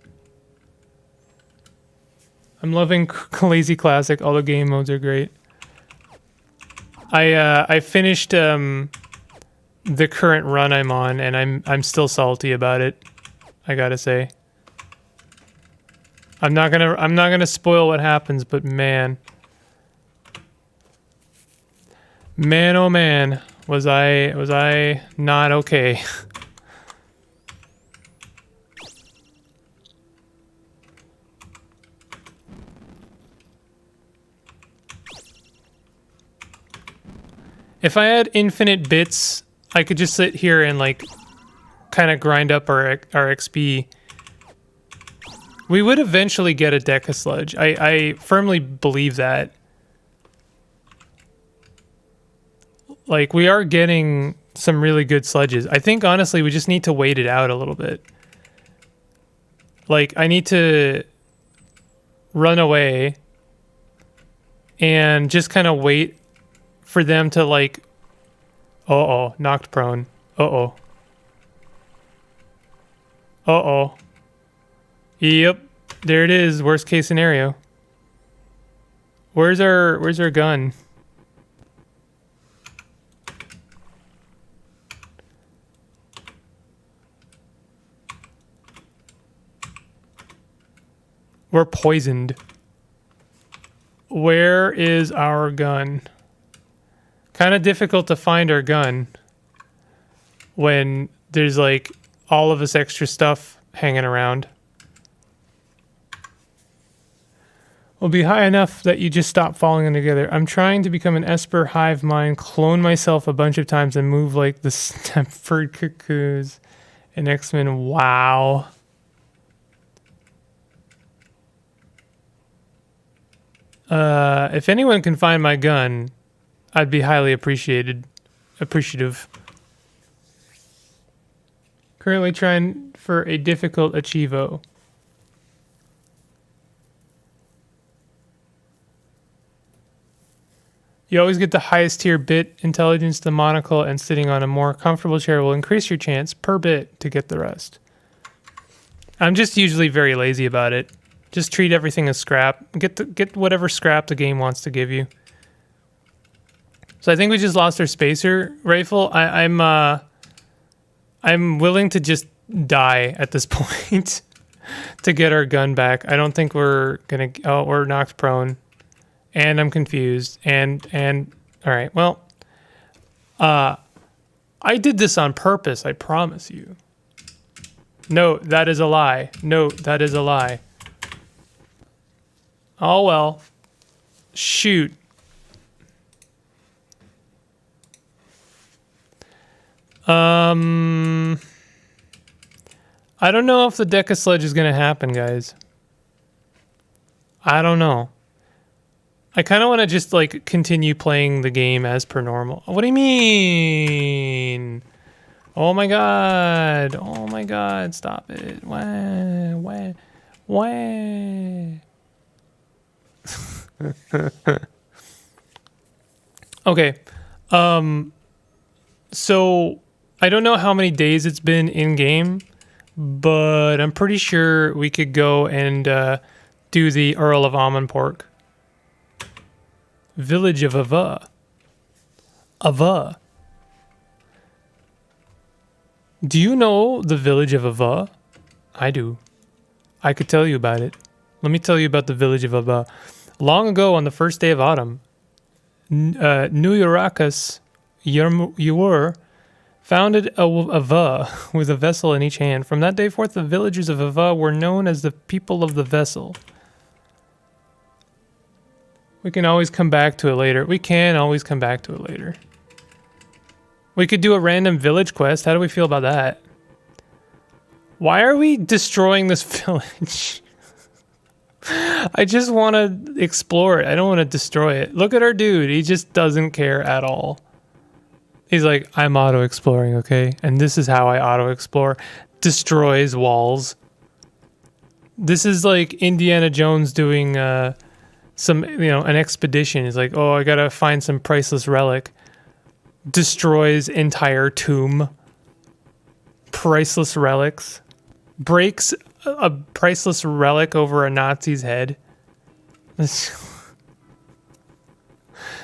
I'm loving Lazy Classic. All the game modes are great. I finished the current run I'm on, and I'm still salty about it. I gotta say. I'm not gonna spoil what happens, but man, oh man, was I not okay? If I had infinite bits, I could just sit here and like kind of grind up our XP. We would eventually get a Deca sludge. I firmly believe that. Like, we are getting some really good sludges. I think, honestly, we just need to wait it out a little bit. Like, I need to run away and just kind of wait for them to, like... Uh-oh, knocked prone. Uh-oh. Uh-oh. Yep, there it is. Worst case scenario. Where's our gun? We're poisoned. Where is our gun? Kind of difficult to find our gun when there's like all of this extra stuff hanging around. Will be high enough that you just stop falling together. I'm trying to become an Esper hive mind, clone myself a bunch of times, and move like the Stepford Cuckoos in X-Men. Wow. If anyone can find my gun, I'd be highly appreciative. Currently trying for a difficult achievo. You always get the highest tier bit intelligence, the monocle, and sitting on a more comfortable chair will increase your chance per bit to get the rest. I'm just usually very lazy about it. Just treat everything as scrap. Get whatever scrap the game wants to give you. So I think we just lost our spacer rifle. I'm willing to just die at this point to get our gun back. I don't think we're gonna. Oh, we're knocked prone. And I'm confused. And all right, well, I did this on purpose, I promise you. No, that is a lie. No, that is a lie. Oh, well. Shoot. I don't know if the Deca Sledge is going to happen, guys. I don't know. I kind of want to just, like, continue playing the game as per normal. What do you mean? Oh, my God. Oh, my God. Stop it. Wah. Okay. So, I don't know how many days it's been in-game, but I'm pretty sure we could go and do the Earl of Amanpork. Village of Ava. Ava. Do you know the village of Ava? I do. I could tell you about it. Let me tell you about the village of Ava. Long ago, on the first day of autumn, Nuyurakas Yor founded Ava with a vessel in each hand. From that day forth, the villagers of Ava were known as the people of the vessel. We can always come back to it later. We could do a random village quest. How do we feel about that? Why are we destroying this village? I just want to explore it. I don't want to destroy it. Look at our dude. He just doesn't care at all. He's like, I'm auto-exploring, okay? And this is how I auto-explore. Destroys walls. This is like Indiana Jones doing... an expedition. Is like, oh, I gotta find some priceless relic. Destroys entire tomb. Priceless relics. Breaks a priceless relic over a Nazi's head. This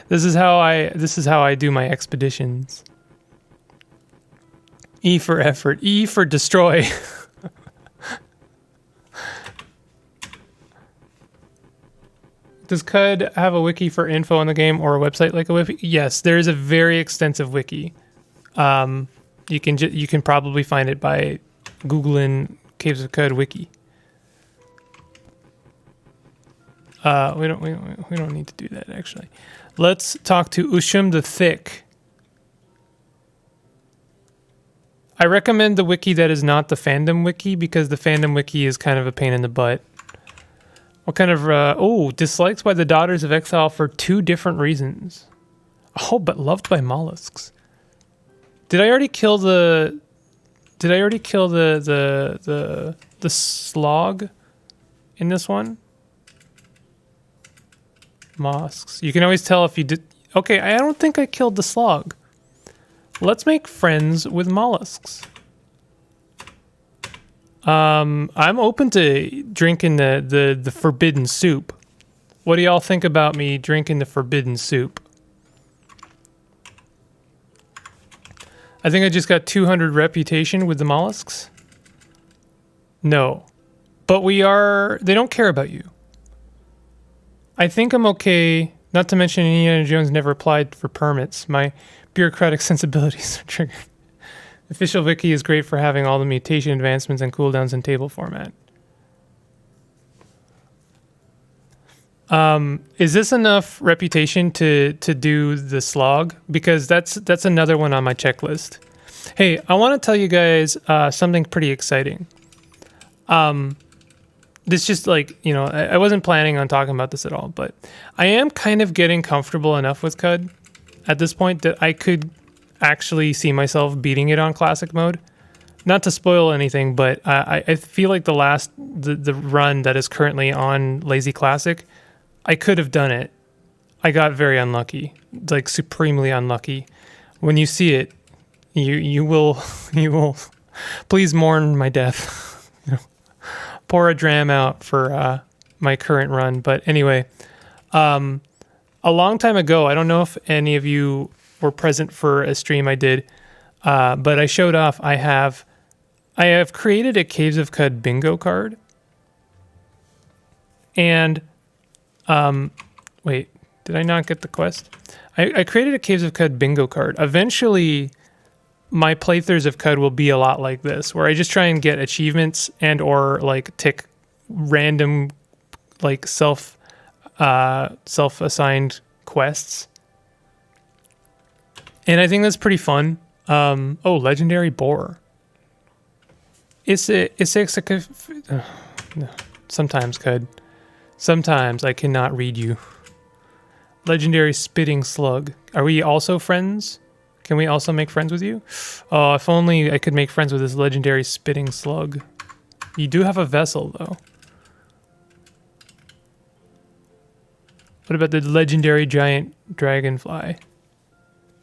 is how I do my expeditions. E for effort. E for destroy. Does CUD have a wiki for info on the game or a website like a wiki? Yes, there is a very extensive wiki. You can probably find it by Googling Caves of CUD wiki. We don't need to do that actually. Let's talk to Ushum the Thick. I recommend the wiki that is not the fandom wiki because the fandom wiki is kind of a pain in the butt. What kind of, dislikes by the Daughters of Exile for 2 different reasons. Oh, but loved by mollusks. Did I already kill the slog in this one? Mollusks. You can always tell if you did. Okay, I don't think I killed the slog. Let's make friends with mollusks. I'm open to drinking the forbidden soup. What do y'all think about me drinking the forbidden soup? I think I just got 200 reputation with the mollusks. No. But they don't care about you. I think I'm okay, not to mention Indiana Jones never applied for permits. My bureaucratic sensibilities are triggered. Official wiki is great for having all the mutation advancements and cooldowns in table format. Is this enough reputation to do the slog? Because that's another one on my checklist. Hey, I want to tell you guys something pretty exciting. This just like, you know, I wasn't planning on talking about this at all, but I am kind of getting comfortable enough with CUD at this point that I could actually see myself beating it on classic mode. Not to spoil anything, but I feel like the run that is currently on Lazy Classic, I could have done it. I got very unlucky, like supremely unlucky. When you see it, you will please mourn my death. You know, pour a dram out for my current run. But anyway, a long time ago, I don't know if any of you were present for a stream I did, but I showed off. I have created a Caves of Cud bingo card, and wait, did I not get the quest? I created a Caves of Cud bingo card. Eventually, my playthroughs of Cud will be a lot like this, where I just try and get achievements and or like tick random like self-assigned quests. And I think that's pretty fun. Oh, legendary boar. Sometimes Cud. Sometimes I cannot read you. Legendary spitting slug. Are we also friends? Can we also make friends with you? Oh, if only I could make friends with this legendary spitting slug. You do have a vessel, though. What about the legendary giant dragonfly?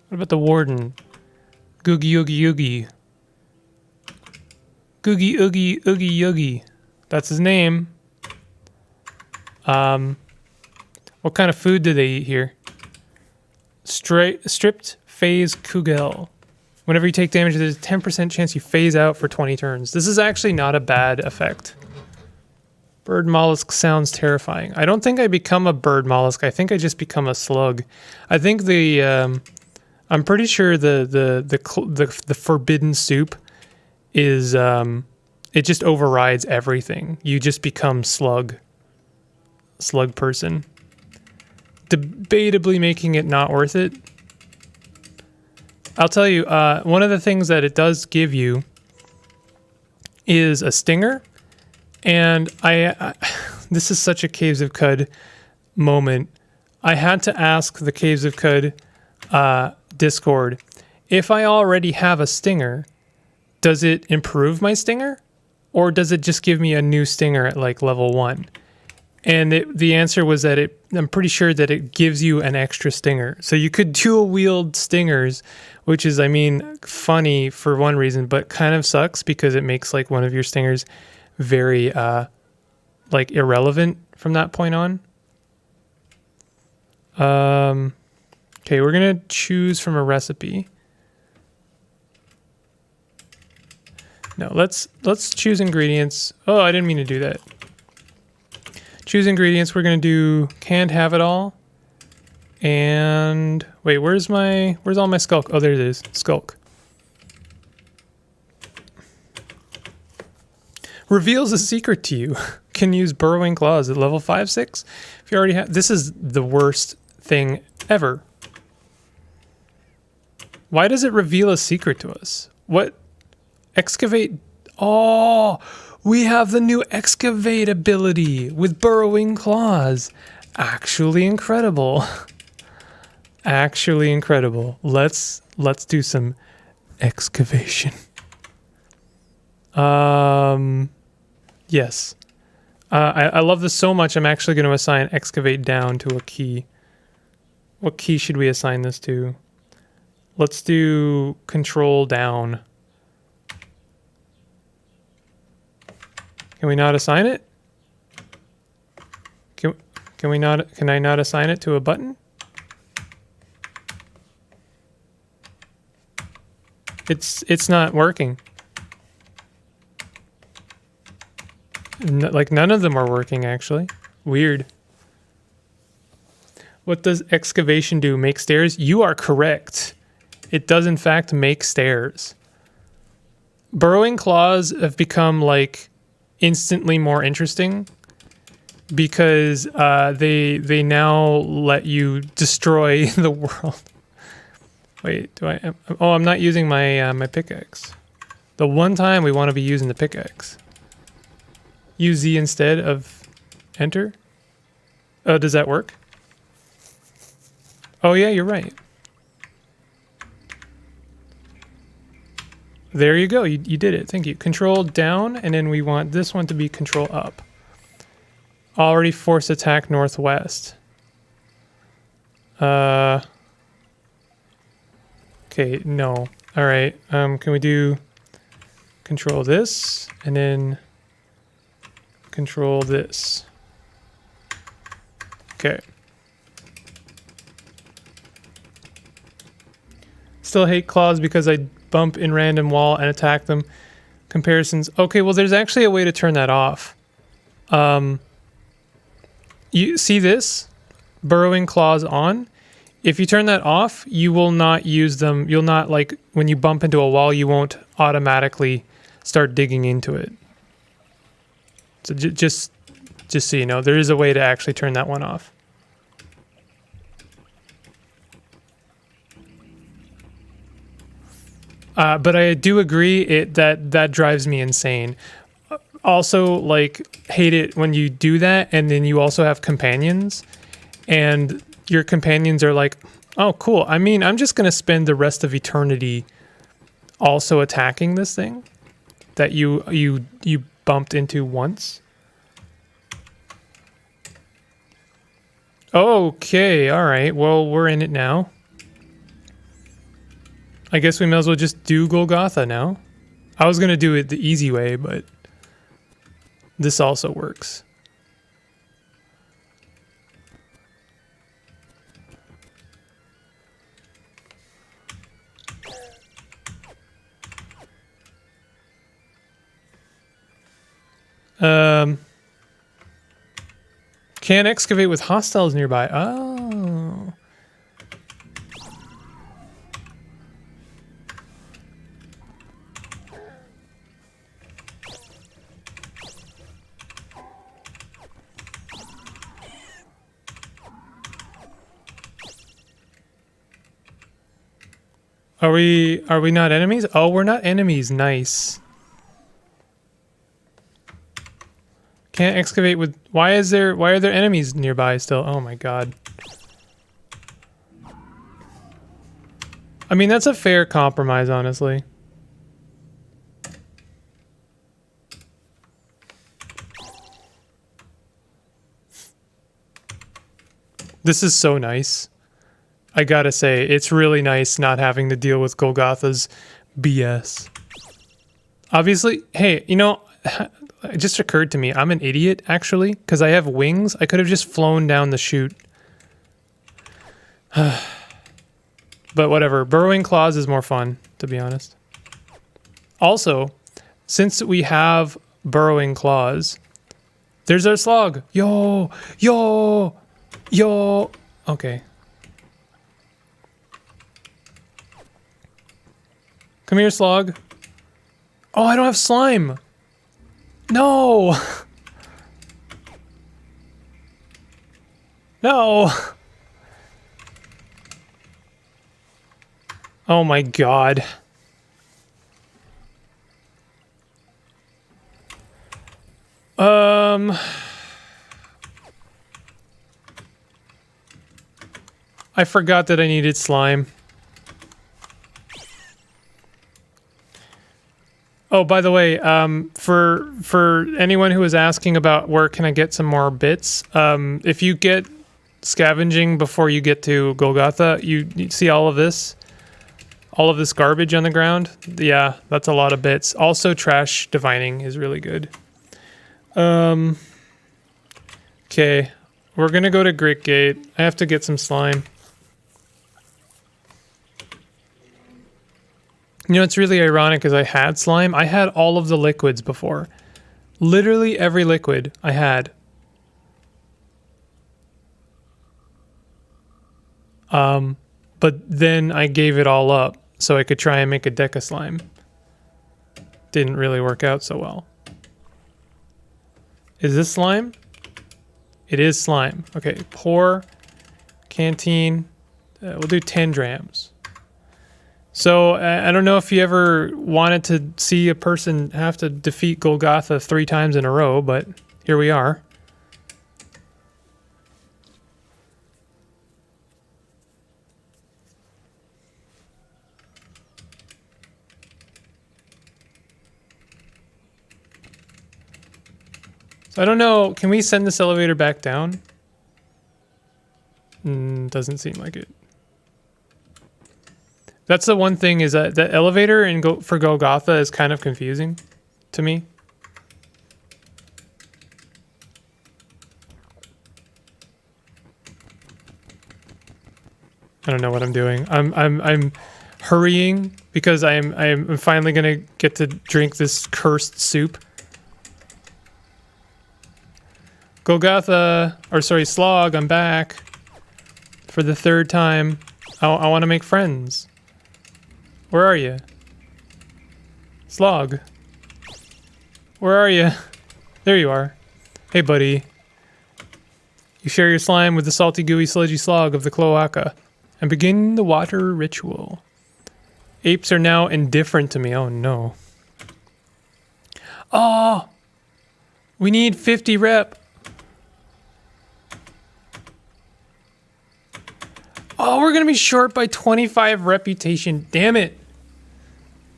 What about the warden? Googie Oogie Oogie. Googie Oogie Oogie Oogie. That's his name. What kind of food do they eat here? Stripped phase Kugel. Whenever you take damage, there's a 10% chance you phase out for 20 turns. This is actually not a bad effect. Bird mollusk sounds terrifying. I don't think I become a bird mollusk. I think I just become a slug. I think I'm pretty sure the forbidden soup is it just overrides everything. You just become slug person. Debatably making it not worth it. I'll tell you, one of the things that it does give you is a stinger, and I this is such a Caves of Cud moment. I had to ask the Caves of Cud Discord, if I already have a stinger, does it improve my stinger, or does it just give me a new stinger at like level 1? And the answer was that I'm pretty sure that it gives you an extra stinger. So you could dual wield stingers, which is, I mean, funny for one reason, but kind of sucks because it makes like one of your stingers very like irrelevant from that point on. Okay, we're gonna choose from a recipe. No, let's choose ingredients. Oh, I didn't mean to do that. Choose ingredients. We're gonna do can't have it all. And wait, where's all my skulk? Oh, there it is. Skulk. Reveals a secret to you. Can use burrowing claws at level 5-6. If you already have, this is the worst thing ever. Why does it reveal a secret to us? What? Excavate. Oh, we have the new excavate ability with burrowing claws. Actually incredible. Actually incredible. Let's do some excavation. Yes. I love this so much, I'm actually going to assign excavate down to a key. What key should we assign this to? Let's do control down. Can we not assign it? Can we not? Can I not assign it to a button? It's not working. Like none of them are working actually. Weird. What does excavation do? Make stairs? You are correct. It does in fact make stairs. Burrowing claws have become like instantly more interesting because they now let you destroy the world. Wait, do I? Oh, I'm not using my my pickaxe. The one time we want to be using the pickaxe. Use Z instead of enter. Oh, does that work? Oh yeah, you're right. There you go. You did it. Thank you. Control down, and then we want this one to be control up. Already force attack northwest. Okay, no. All right. Can we do control this and then control this? Okay. Still hate claws because I bump in random wall and attack them. Comparisons. Okay, well, there's actually a way to turn that off. You see this? Burrowing claws on. If you turn that off, you will not use them. You'll not, like, when you bump into a wall, you won't automatically start digging into it. So just so you know, there is a way to actually turn that one off. But I do agree that drives me insane. Also, like, hate it when you do that and then you also have companions and your companions are like, oh, cool. I mean, I'm just going to spend the rest of eternity also attacking this thing that you bumped into once. Okay, all right. Well, we're in it now. I guess we may as well just do Golgotha now. I was going to do it the easy way, but this also works. Can't excavate with hostiles nearby. Oh. Are we not enemies? Oh, we're not enemies. Nice. Can't excavate with... Why are there enemies nearby still? Oh my god. I mean, that's a fair compromise, honestly. This is so nice. I gotta say, it's really nice not having to deal with Golgotha's BS. Obviously, hey, you know, it just occurred to me, I'm an idiot, actually, because I have wings. I could have just flown down the chute. But whatever, burrowing claws is more fun, to be honest. Also, since we have burrowing claws, there's our slug. Yo, yo, yo. Okay. Come here, slug. Oh, I don't have slime. No. No. Oh my god. I forgot that I needed slime. Oh, by the way, for anyone who was asking about where can I get some more bits, if you get scavenging before you get to Golgotha, you see all of this garbage on the ground. Yeah, that's a lot of bits. Also, trash divining is really good. Okay, we're gonna go to Great Gate. I have to get some slime. You know, it's really ironic because I had slime. I had all of the liquids before. Literally every liquid I had. But then I gave it all up so I could try and make a Deca slime. Didn't really work out so well. Is this slime? It is slime. Okay, pour, canteen. We'll do 10 drams. So I don't know if you ever wanted to see a person have to defeat Golgotha 3 times in a row, but here we are. So I don't know, can we send this elevator back down? Doesn't seem like it. That's the one thing, is that the elevator for Golgotha is kind of confusing to me. I don't know what I'm doing. I'm hurrying because I'm finally gonna get to drink this cursed soup. Golgotha, or sorry, Slog, I'm back for the 3rd time. I want to make friends. Where are you? Slog. Where are you? There you are. Hey, buddy. You share your slime with the salty, gooey, sludgy slog of the cloaca and begin the water ritual. Apes are now indifferent to me. Oh, no. Oh! We need 50 rep. Oh, we're going to be short by 25 reputation. Damn it.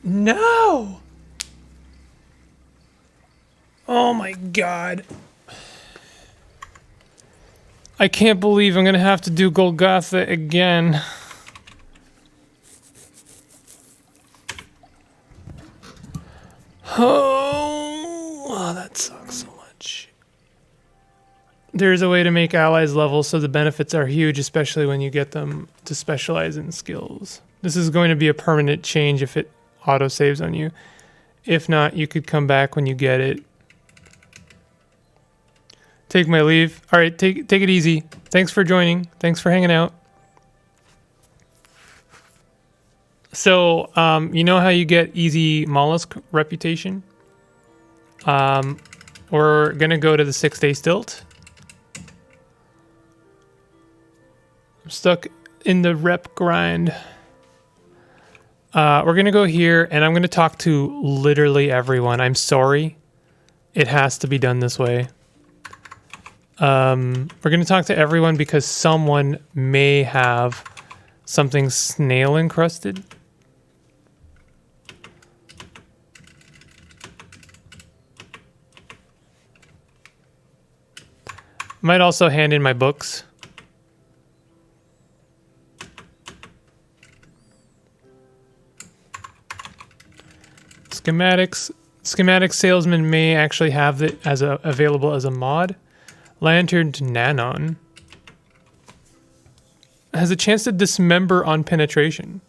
No. Oh my god. I can't believe I'm going to have to do Golgotha again. Oh, that sucks so much. There's a way to make allies level so the benefits are huge, especially when you get them to specialize in skills. This is going to be a permanent change if it auto-saves on you. If not, you could come back when you get it. Take my leave. All right, take it easy. Thanks for joining. Thanks for hanging out. So, you know how you get easy mollusk reputation? We're going to go to the 6-day stilt. I'm stuck in the rep grind. We're going to go here, and I'm going to talk to literally everyone. I'm sorry. It has to be done this way. We're going to talk to everyone because someone may have something snail encrusted. Might also hand in my books. Schematic salesman may actually have it as available as a mod. Lantern to Nanon has a chance to dismember on penetration.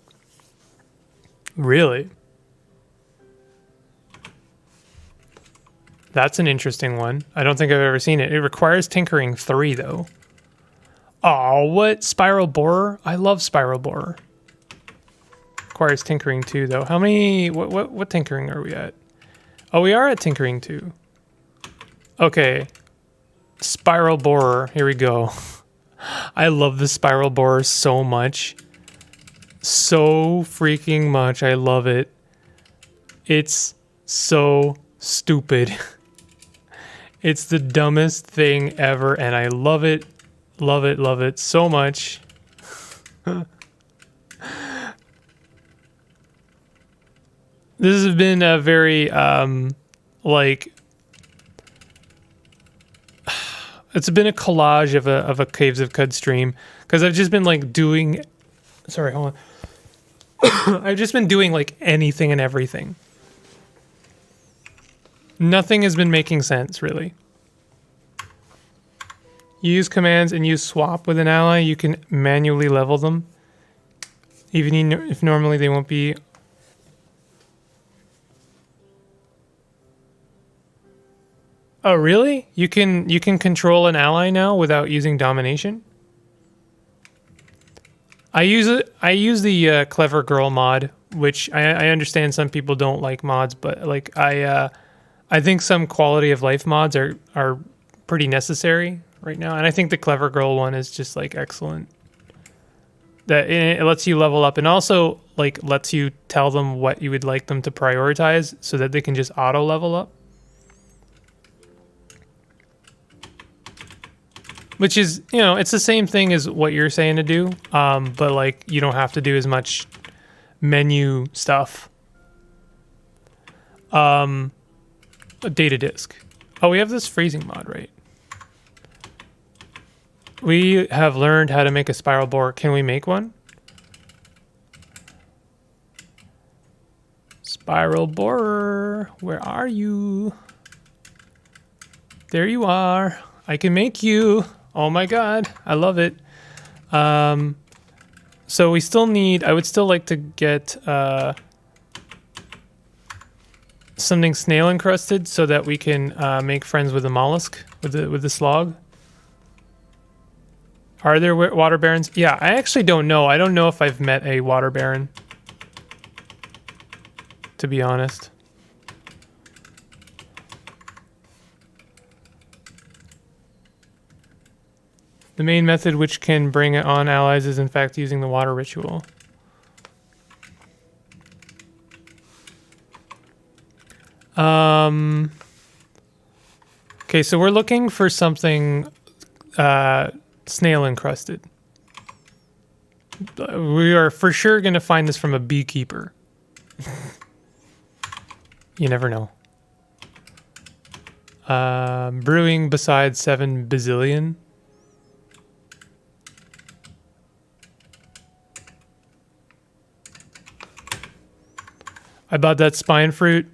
Really? That's an interesting one. I don't think I've ever seen it. It requires tinkering 3 though. Oh, what? Spiral borer? I love spiral borer. Requires tinkering 2 though. How many? What tinkering are we at? Oh, we are at tinkering 2. Okay. Spiral borer. Here we go. I love the spiral borer so much. So freaking much. I love it. It's so stupid. It's the dumbest thing ever, and I love it. Love it, love it so much. This has been a very, it's been a collage of a Caves of Cud stream, because I've just been like doing, sorry, hold on. I've just been doing like anything and everything. Nothing has been making sense, really. You use commands and you swap with an ally, you can manually level them. Even if normally they won't be. Oh, really? You can control an ally now without using domination? I use the Clever Girl mod, which I understand some people don't like mods, but like I think some quality of life mods are pretty necessary right now, and I think the Clever Girl one is just like excellent. That it lets you level up and also like lets you tell them what you would like them to prioritize so that they can just auto level up. Which is, you know, it's the same thing as what you're saying to do, but like you don't have to do as much menu stuff. A data disk. Oh, we have this freezing mod, right? We have learned how to make a spiral borer. Can we make one? Spiral borer, where are you? There you are. I can make you. Oh my god, I love it. So we still need, I would still like to get something snail encrusted so that we can make friends with the mollusk, with the slog. Are there water barons? Yeah, I actually don't know. I don't know if I've met a water baron, to be honest. The main method which can bring on allies is in fact using the water ritual. Okay, so we're looking for something snail encrusted. We are for sure going to find this from a beekeeper. You never know. Brewing besides 7 bazillion. I bought that spine fruit.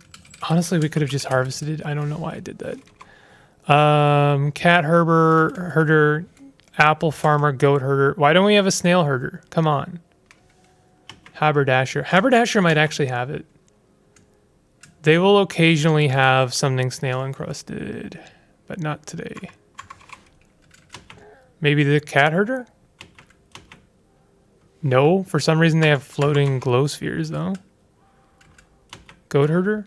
Honestly, we could have just harvested it. I don't know why I did that. Cat herder, apple farmer, goat herder. Why don't we have a snail herder? Come on. Haberdasher. Haberdasher might actually have it. They will occasionally have something snail encrusted, but not today. Maybe the cat herder? No, for some reason they have floating glow spheres though. Goat herder?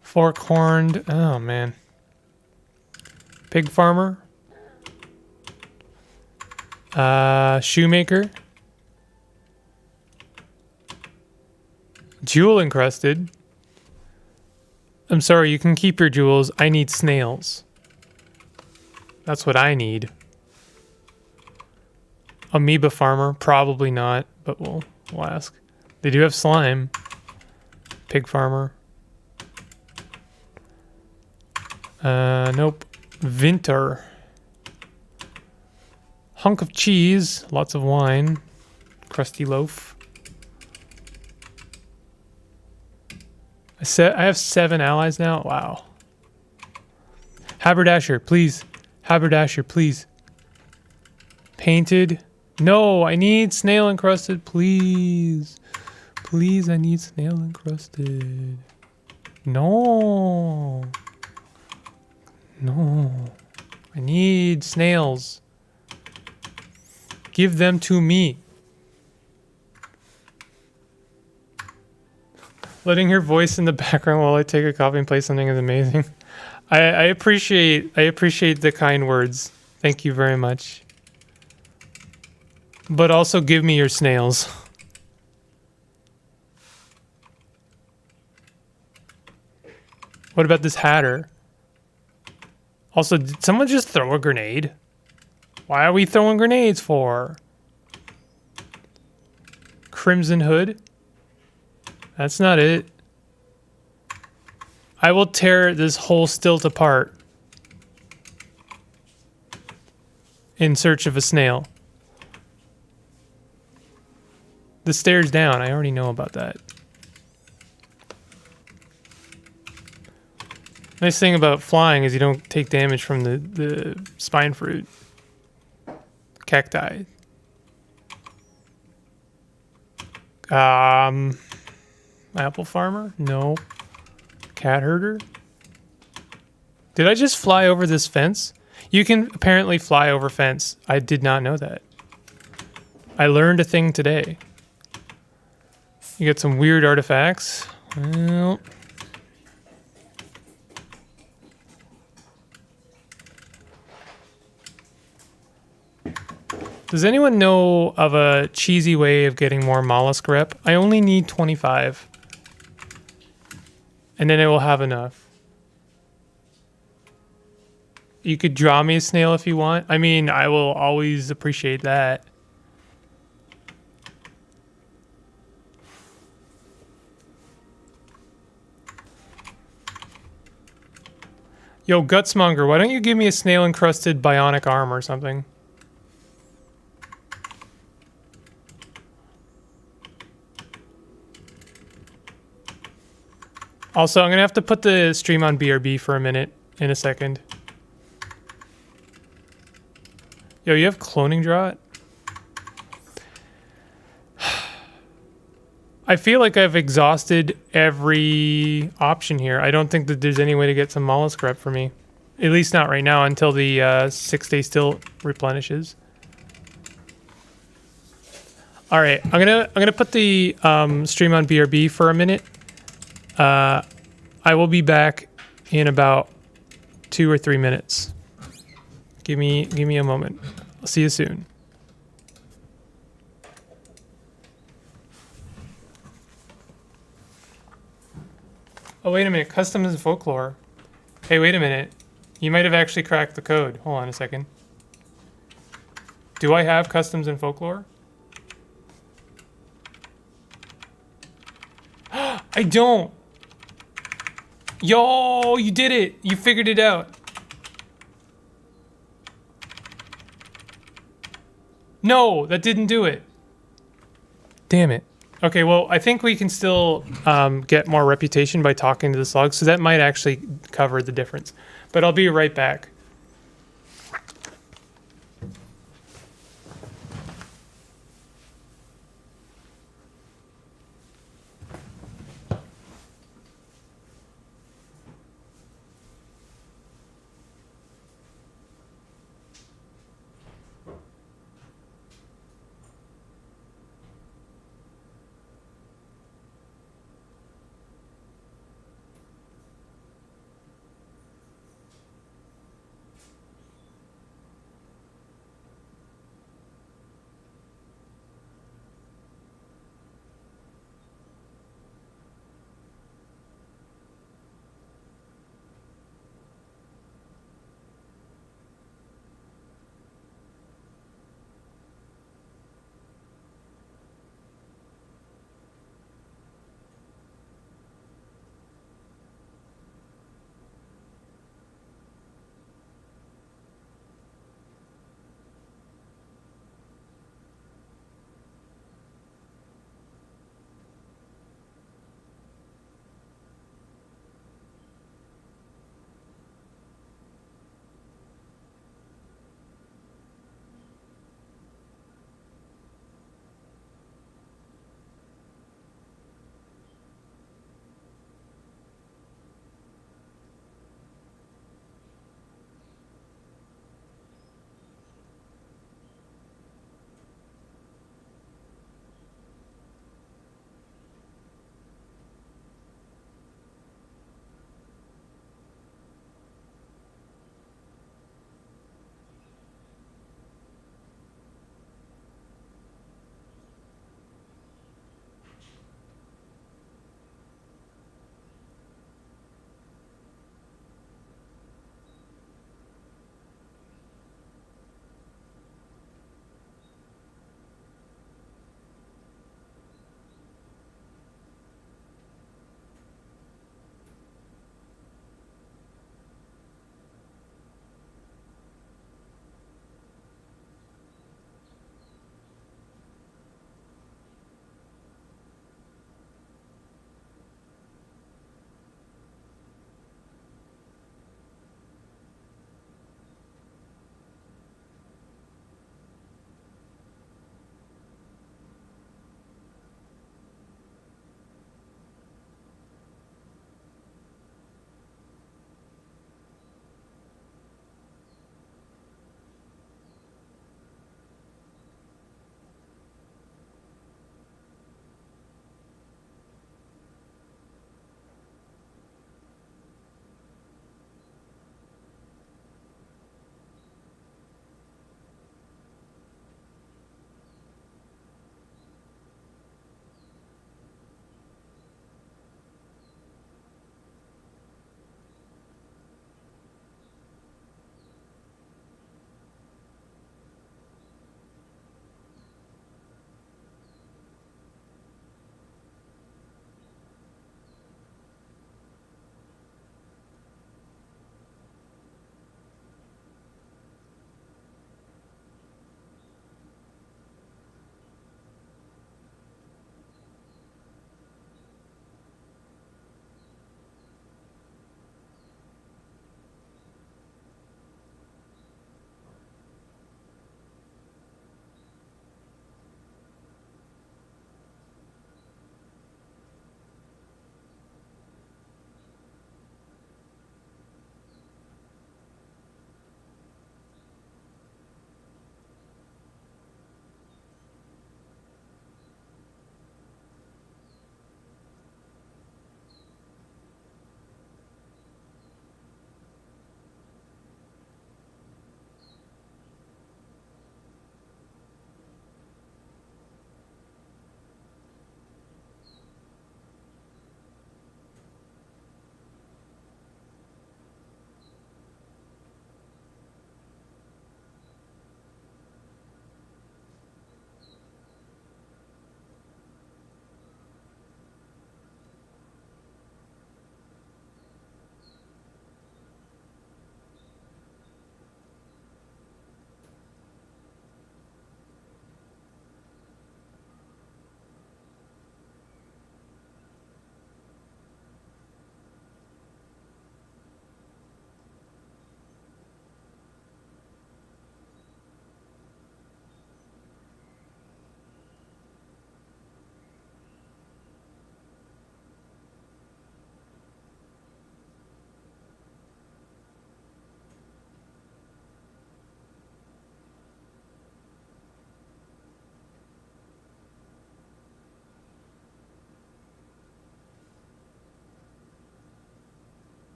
Fork-horned. Oh, man. Pig farmer. Shoemaker. Jewel encrusted. I'm sorry, you can keep your jewels. I need snails. That's what I need. Amoeba farmer, probably not, but we'll ask. They do have slime. Pig farmer. Nope. Vinter. Hunk of cheese, lots of wine. Crusty loaf. I have 7 allies now. Wow. Haberdasher, please. Haberdasher, please. Painted. No, I need snail encrusted, please. Please, I need snail encrusted. No. No. I need snails. Give them to me. Letting her voice in the background while I take a coffee and play something is amazing. I appreciate the kind words. Thank you very much. But also give me your snails. What about this hatter? Also, did someone just throw a grenade? Why are we throwing grenades for? Crimson Hood? That's not it. I will tear this whole stilt apart in search of a snail. The stairs down, I already know about that. Nice thing about flying is you don't take damage from the spine fruit. Cacti. Apple farmer? No. Cat herder? Did I just fly over this fence? You can apparently fly over fence. I did not know that. I learned a thing today. You get some weird artifacts. Well, does anyone know of a cheesy way of getting more mollusk rep? I only need 25. And then it will have enough. You could draw me a snail if you want. I mean, I will always appreciate that. Yo, Gutsmonger, why don't you give me a snail-encrusted bionic arm or something? Also, I'm going to have to put the stream on BRB for a minute in a second. Yo, you have cloning draught? I feel like I've exhausted every option here. I don't think that there's any way to get some mollusk rep for me. At least not right now until the 6-day still replenishes. All right, I'm gonna put the stream on BRB for a minute. I will be back in about 2 or 3 minutes. Give me a moment. I'll see you soon. Oh, wait a minute. Customs and folklore. Hey, wait a minute. You might have actually cracked the code. Hold on a second. Do I have customs and folklore? I don't. Yo, you did it. You figured it out. No, that didn't do it. Damn it. Okay, well, I think we can still get more reputation by talking to the slug, so that might actually cover the difference. But I'll be right back.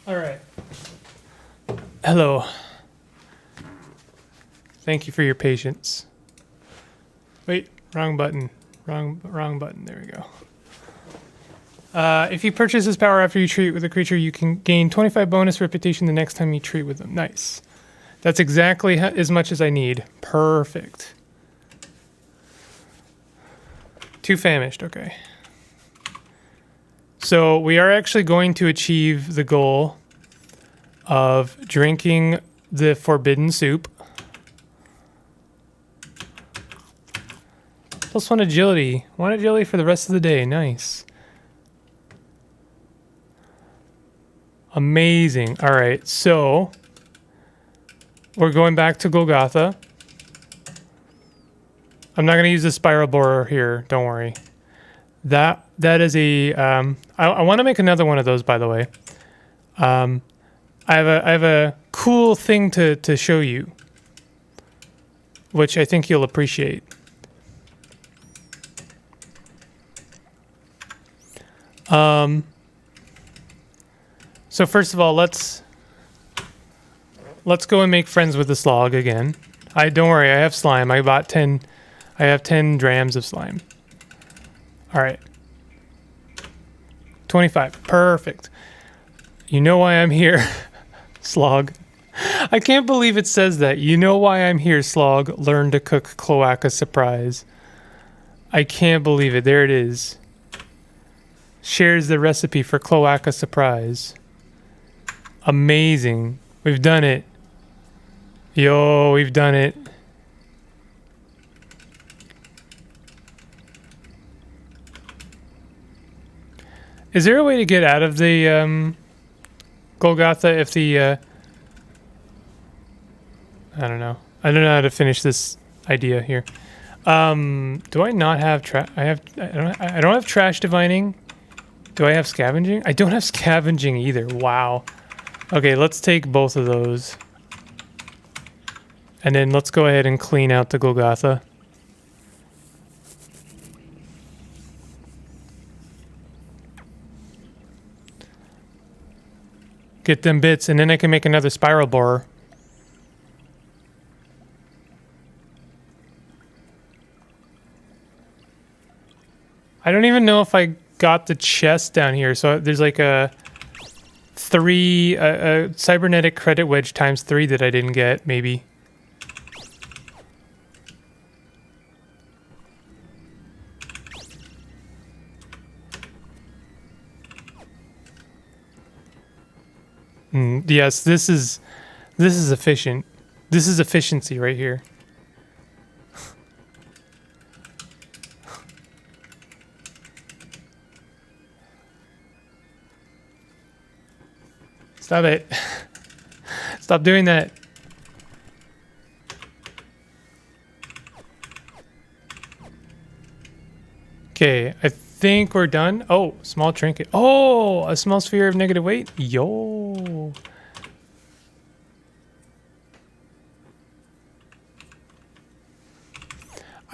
All right. Hello. Thank you for your patience. Wait, wrong button. Wrong button. There we go. If you purchase this power after you treat with a creature, you can gain 25 bonus reputation the next time you treat with them. Nice. That's exactly as much as I need. Perfect. 2 famished. Okay. So we are actually going to achieve the goal of drinking the forbidden soup. Plus 1 agility. 1 agility for the rest of the day. Nice. Amazing. All right, so we're going back to Golgotha. I'm not going to use the spiral borer here. Don't worry. That is a. I want to make another one of those, by the way. I have a cool thing to show you, which I think you'll appreciate. So first of all, let's go and make friends with the slog again. Don't worry, I have slime. I bought 10. I have 10 drams of slime. All right. 25. Perfect. You know why I'm here, slog. I can't believe it says that. You know why I'm here, slog. Learn to cook cloaca surprise. I can't believe it. There it is. Shares the recipe for cloaca surprise. Amazing. We've done it. Yo, we've done it. Is there a way to get out of the Golgotha if the I don't know. I don't know how to finish this idea here. Do I not have I don't have trash divining. Do I have scavenging? I don't have scavenging either. Wow. Okay, let's take both of those. And then let's go ahead and clean out the Golgotha. Get them bits, and then I can make another spiral borer. I don't even know if I got the chest down here. So there's like a cybernetic credit wedge times 3 that I didn't get, maybe. Yes, this is efficient. This is efficiency right here. Stop it. Stop doing that. Okay, I think we're done. Oh, small trinket. Oh, a small sphere of negative weight. Yo.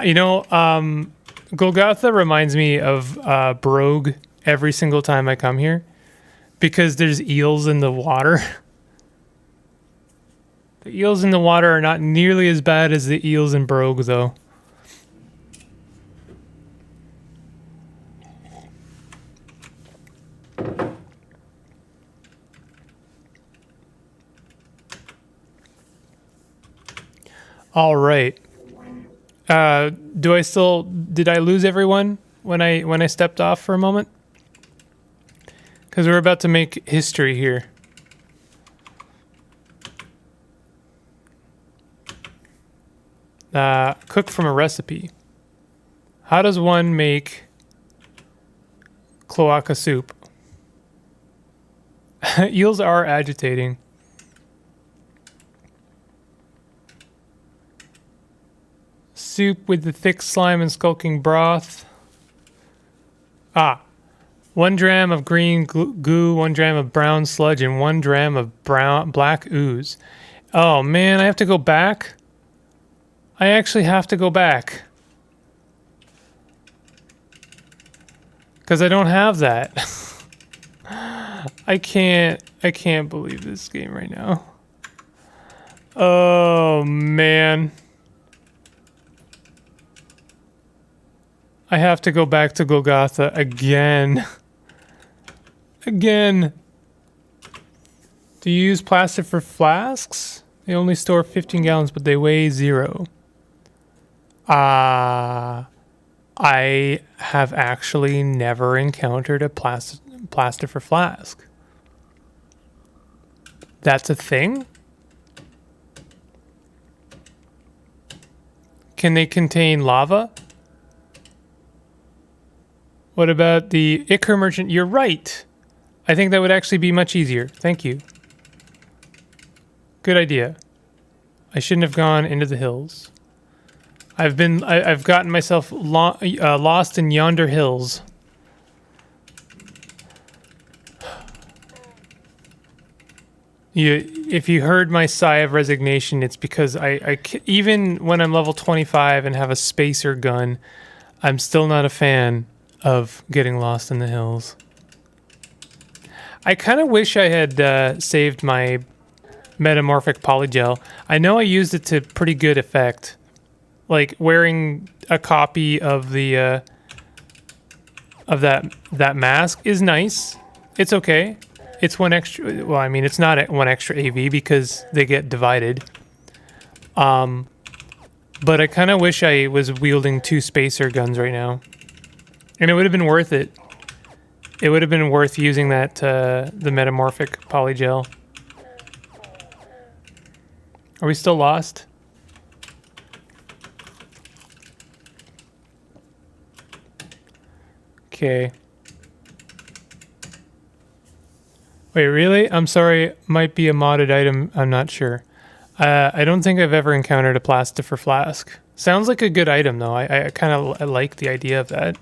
You know, Golgotha reminds me of Brogue every single time I come here. Because there's eels in the water. The eels in the water are not nearly as bad as the eels in Brogue, though. All right. Did I lose everyone when I stepped off for a moment? Because we're about to make history here. Cook from a recipe. How does one make cloaca soup? Eels are agitating. Soup with the thick slime and skulking broth. 1 dram of green goo, 1 dram of brown sludge, and 1 dram of black ooze. Oh man, I have to go back? I actually have to go back. Because I don't have that. I can't. I can't believe this game right now. Oh, man. I have to go back to Golgotha again. Again. Do you use plastic for flasks? They only store 15 gallons, but they weigh 0. I have actually never encountered a plastic for flask. That's a thing? Can they contain lava? What about the Ichor Merchant? You're right. I think that would actually be much easier. Thank you. Good idea. I shouldn't have gone into the hills. I've gotten myself lost in yonder hills. If you heard my sigh of resignation, it's because even when I'm level 25 and have a spacer gun, I'm still not a fan of getting lost in the hills. I kind of wish I had saved my metamorphic polygel. I know I used it to pretty good effect. Like wearing a copy of the of that mask is nice. It's okay. It's one extra. Well, I mean, it's not one extra AV because they get divided. But I kind of wish I was wielding 2 spacer guns right now, and it would have been worth it. It would have been worth using that the metamorphic polygel. Are we still lost? Okay. Wait, really? I'm sorry. Might be a modded item. I'm not sure. I don't think I've ever encountered a plastifer flask. Sounds like a good item, though. I kind of like the idea of that.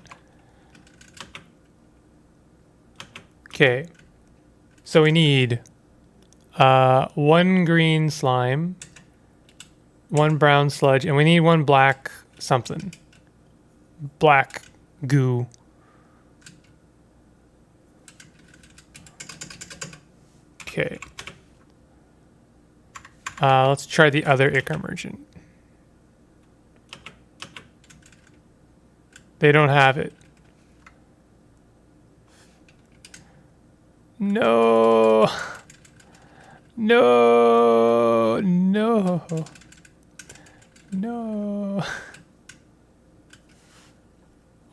Okay. So we need 1 green slime, 1 brown sludge, and we need 1 black something. Black goo. Okay. Let's try the other Ichor Merchant. They don't have it. No. No. No. No.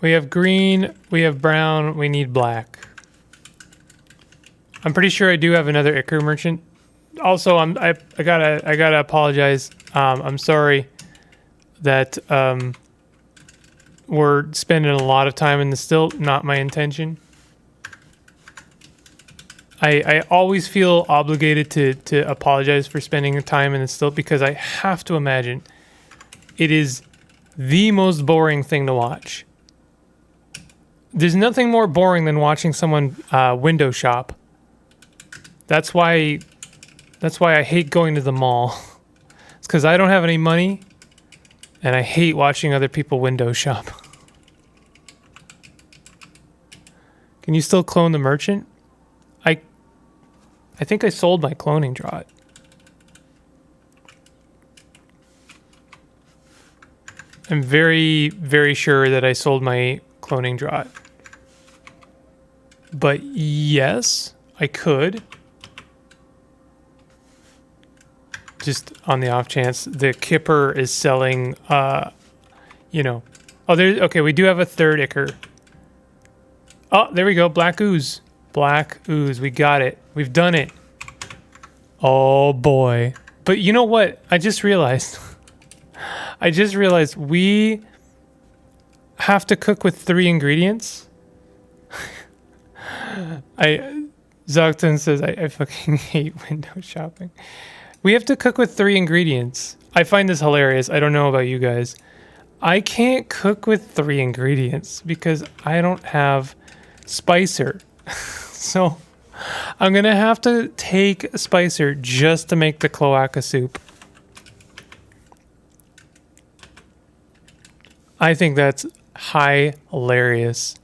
We have green, we have brown, we need black. I'm pretty sure I do have another Ichor Merchant. Also, I gotta apologize. I'm sorry that we're spending a lot of time in the still. Not my intention. I always feel obligated to apologize for spending time in the still because I have to imagine it is the most boring thing to watch. There's nothing more boring than watching someone window shop. That's why I hate going to the mall. It's because I don't have any money, and I hate watching other people window shop. Can you still clone the merchant? I think I sold my cloning draught. I'm very, very sure that I sold my cloning draught. But yes, I could. Just on the off chance the Kipper is selling, Oh, okay, we do have a third Ichor. Oh, there we go, Black Ooze. Black Ooze, we got it. We've done it. Oh boy. But you know what? I just realized we have to cook with 3 ingredients. Zogton says, I fucking hate window shopping. We have to cook with 3 ingredients. I find this hilarious. I don't know about you guys. I can't cook with 3 ingredients because I don't have Spicer. So I'm going to have to take Spicer just to make the cloaca soup. I think that's hilarious.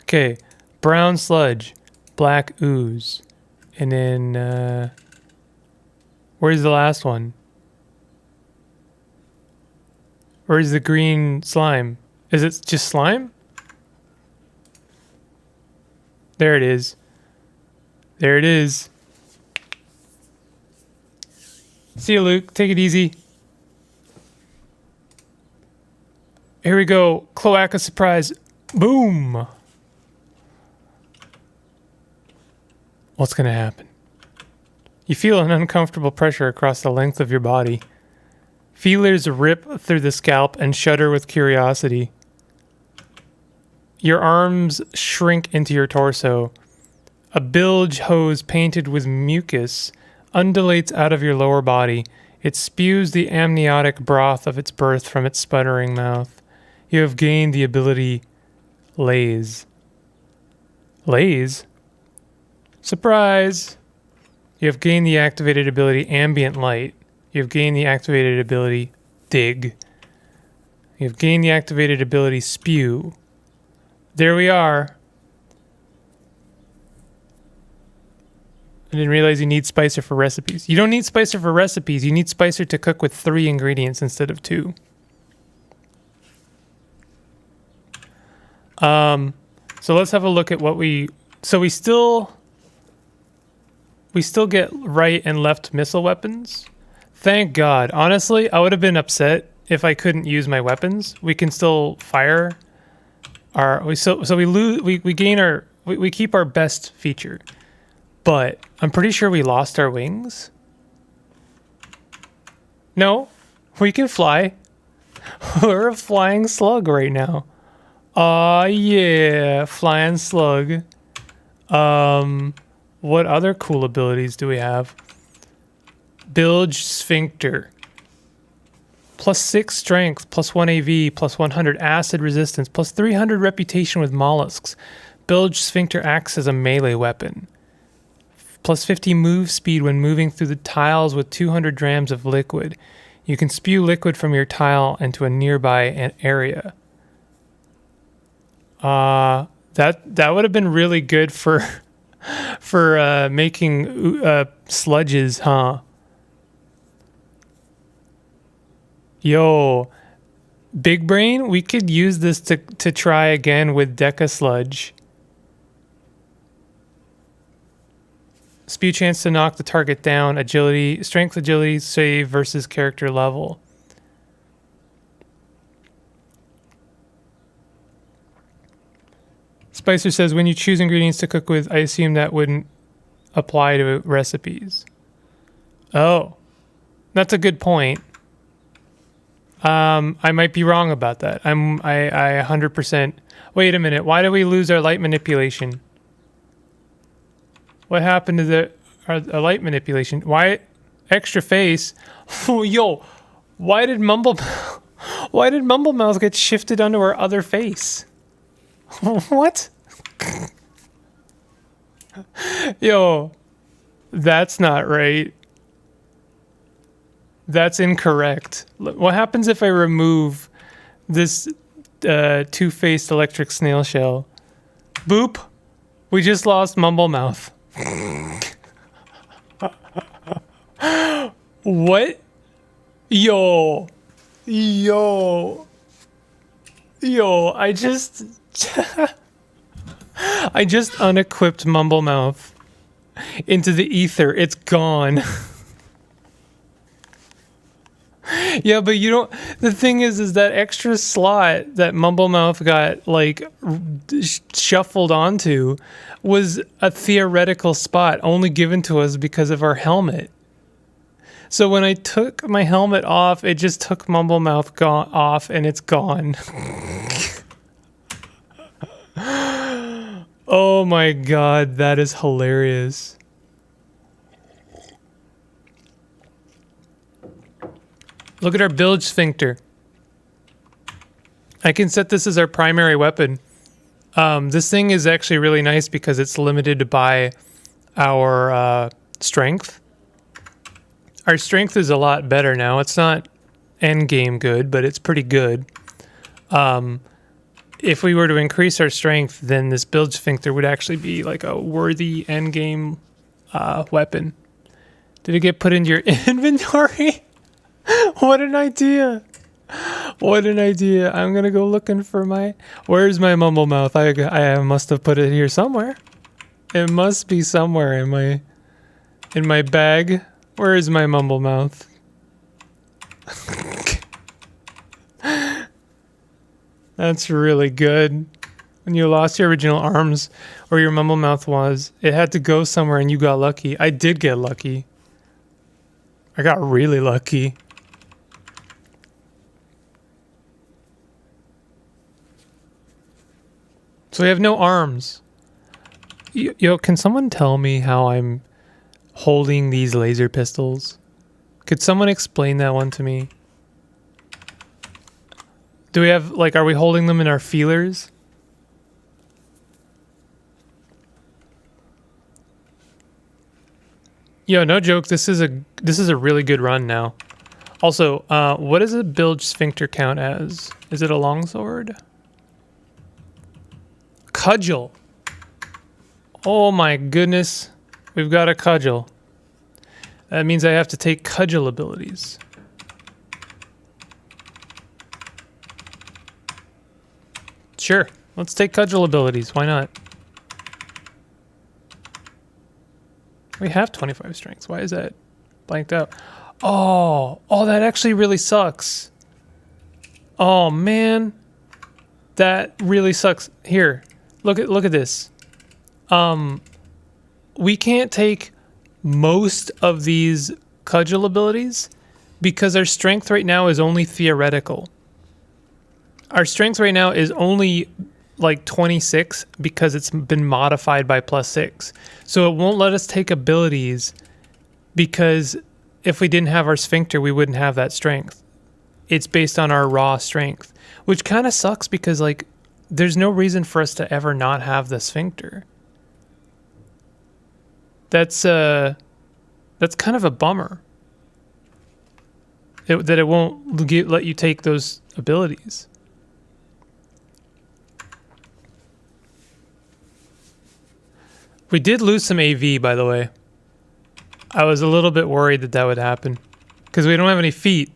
Okay, brown sludge, black ooze, And then, where's the last one? Where's the green slime? Is it just slime? There it is. There it is. See you, Luke. Take it easy. Here we go. Cloaca surprise. Boom. What's going to happen? You feel an uncomfortable pressure across the length of your body. Feelers rip through the scalp and shudder with curiosity. Your arms shrink into your torso. A bilge hose painted with mucus undulates out of your lower body. It spews the amniotic broth of its birth from its sputtering mouth. You have gained the ability Laze. Laze? Surprise! You have gained the activated ability Ambient Light. You have gained the activated ability Dig. You have gained the activated ability Spew. There we are. I didn't realize you need Spicer for recipes. You don't need Spicer for recipes. You need Spicer to cook with 3 ingredients instead of 2. So let's have a look at what we... So we still get right and left missile weapons. Thank God. Honestly, I would have been upset if I couldn't use my weapons. We can still fire our... We gain our... We keep our best feature. But I'm pretty sure we lost our wings. No, we can fly. We're a flying slug right now. Aw, yeah, flying slug. What other cool abilities do we have? Bilge Sphincter. +6 strength, +1 AV, +100 acid resistance, +300 reputation with mollusks. Bilge Sphincter acts as a melee weapon. +50 move speed when moving through the tiles with 200 drams of liquid. You can spew liquid from your tile into a nearby area. That would have been really good for making sludges, huh? Yo, Big Brain, we could use this to try again with Deca Sludge. Spew chance to knock the target down. Agility, strength, agility, save versus character level. Spicer says, when you choose ingredients to cook with, I assume that wouldn't apply to recipes. Oh, that's a good point. I might be wrong about that. I 100%. Wait a minute. Why did we lose our light manipulation? What happened to our light manipulation? Why extra face? Oh, yo, why did Mumblemouth get shifted onto our other face? What? Yo, that's not right. That's incorrect. What happens if I remove this two-faced electric snail shell? Boop. We just lost Mumblemouth. What? Yo, I just unequipped Mumblemouth into the ether. It's gone. Yeah, but you don't... The thing is that extra slot that Mumblemouth got, like, shuffled onto was a theoretical spot only given to us because of our helmet. So when I took my helmet off, it just took Mumblemouth off, and it's gone. Oh my god, that is hilarious. Look at our bilge sphincter. I can set this as our primary weapon. This thing is actually really nice because it's limited by our strength. Our strength is a lot better now. It's not endgame good, but it's pretty good. If we were to increase our strength, then this bilge sphincter would actually be like a worthy endgame weapon. Did it get put into your inventory? What an idea. What an idea. I'm going to go looking for my... Where's my mumble mouth? I must have put it here somewhere. It must be somewhere in my bag. Where is my mumble mouth? That's really good. When you lost your original arms, where your mumble mouth was, it had to go somewhere and you got lucky. I did get lucky. I got really lucky. So we have no arms. Yo, can someone tell me how I'm holding these laser pistols? Could someone explain that one to me? Do we have, like, are we holding them in our feelers? Yo, no joke, this is a really good run now. Also, what does a bilge sphincter count as? Is it a longsword? Cudgel. Oh my goodness. We've got a cudgel. That means I have to take cudgel abilities. Sure, let's take cudgel abilities. Why not? We have 25 strengths. Why is that blanked out? Oh, that actually really sucks. Oh man, that really sucks. Here, look at this. We can't take most of these cudgel abilities because our strength right now is only theoretical. Our strength right now is only like 26 because it's been modified by +6. So it won't let us take abilities because if we didn't have our sphincter, we wouldn't have that strength. It's based on our raw strength, which kind of sucks because like there's no reason for us to ever not have the sphincter. That's kind of a bummer. That it won't let you take those abilities. We did lose some AV, by the way. I was a little bit worried that would happen because we don't have any feet.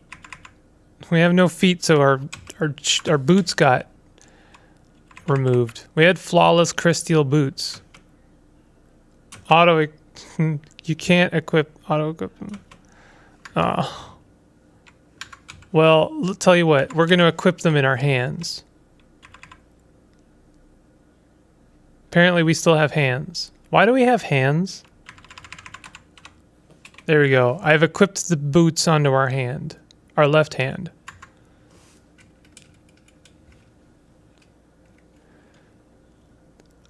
We have no feet, so our boots got removed. We had flawless crystal boots. You can't equip auto equip them. Oh. Well, I'll tell you what. We're going to equip them in our hands. Apparently, we still have hands. Why do we have hands? There we go. I've equipped the boots onto our hand. Our left hand.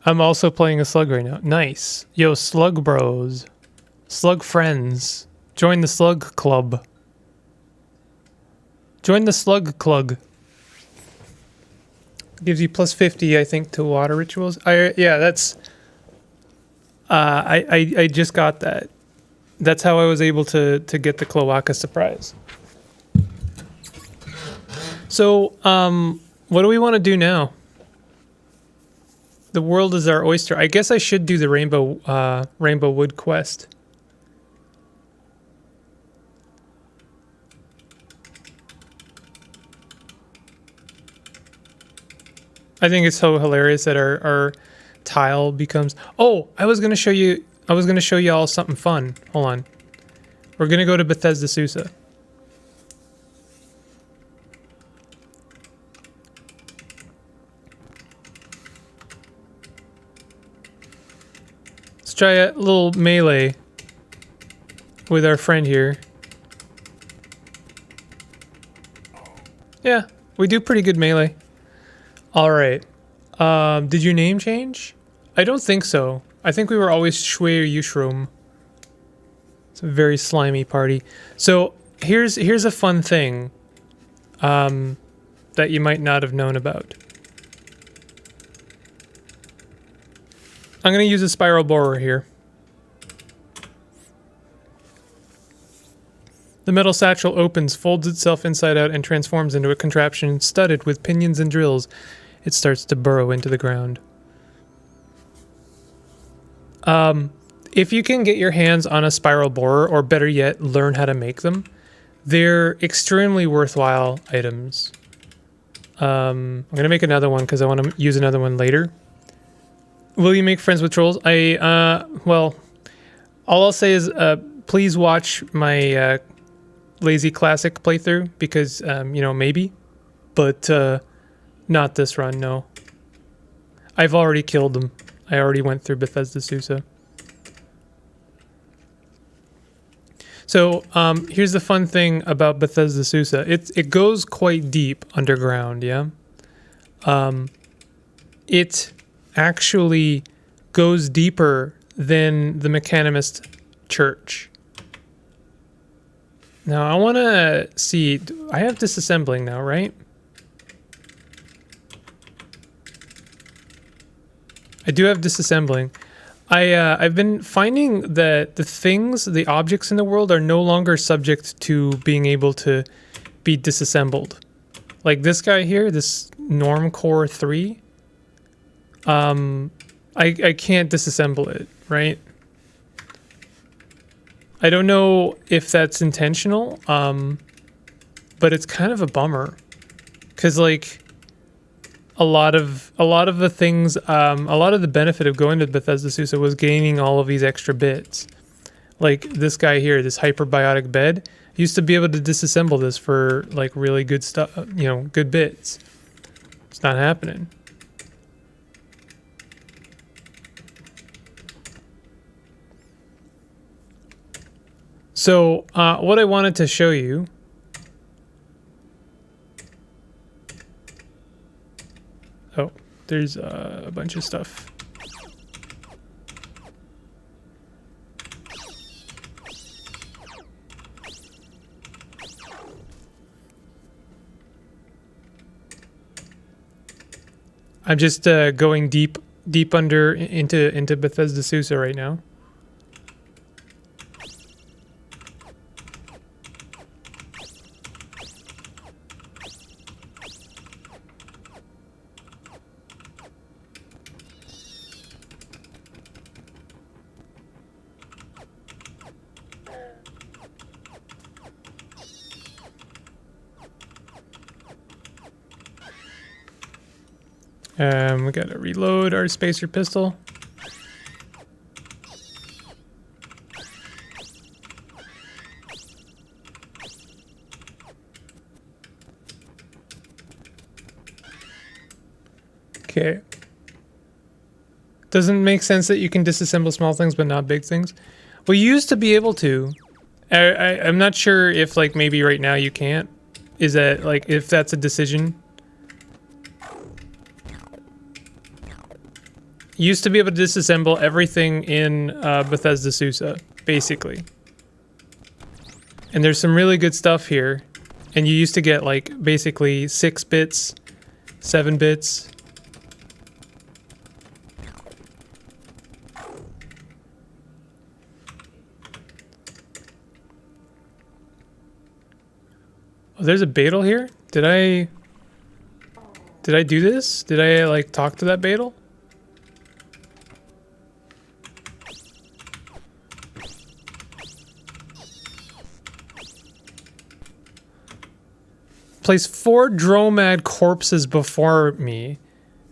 I'm also playing a slug right now. Nice. Yo, slug bros. Slug friends. Join the slug club. Join the slug club. Gives you +50, I think, to water rituals. Yeah, that's... I just got that. That's how I was able to get the Cloaca surprise. So, what do we want to do now? The world is our oyster. I guess I should do the Rainbow Wood quest. I think it's so hilarious that our tile becomes... Oh, I was going to show you all something fun. Hold on. We're going to go to Bethesda Susa. Let's try a little melee with our friend here. Yeah, we do pretty good melee. All right. Did your name change? I don't think so. I think we were always Schwer Yushroom. It's a very slimy party. So here's a fun thing that you might not have known about. I'm going to use a spiral borer here. The metal satchel opens, folds itself inside out, and transforms into a contraption studded with pinions and drills. It starts to burrow into the ground. if you can get your hands on a spiral borer, or better yet, learn how to make them, they're extremely worthwhile items. I'm gonna make another one because I want to use another one later. Will you make friends with trolls? Well, all I'll say is please watch my Lazy Classic playthrough because you know, maybe, but not this run. No, I've already killed them. I already went through Bethesda Susa. So here's the fun thing about Bethesda Susa. It goes quite deep underground, yeah? It actually goes deeper than the Mechanimist Church. Now, I want to see... I have disassembling now, right? I do have disassembling. I've been finding that the objects in the world are no longer subject to being able to be disassembled. Like this guy here, this Normcore 3. I can't disassemble it, right? I don't know if that's intentional, but it's kind of a bummer. 'Cause like a lot of the things, a lot of the benefit of going to Bethesda Susa was gaining all of these extra bits. Like this guy here, this hyperbiotic bed, used to be able to disassemble this for like really good stuff, you know, good bits. It's not happening. So what I wanted to show you there's a bunch of stuff. I'm just going deep under into Bethesda Susa right now. We gotta reload our spacer pistol. Okay. Doesn't make sense that you can disassemble small things but not big things. We used to be able to. I'm not sure if like maybe right now you can't. Is that like if that's a decision? Used to be able to disassemble everything in Bethesda Susa, basically. And there's some really good stuff here. And you used to get like basically 6 bits, 7 bits. Oh, there's a Beetle here? Did I do this? Did I like talk to that Beetle? Place 4 Dromad corpses before me,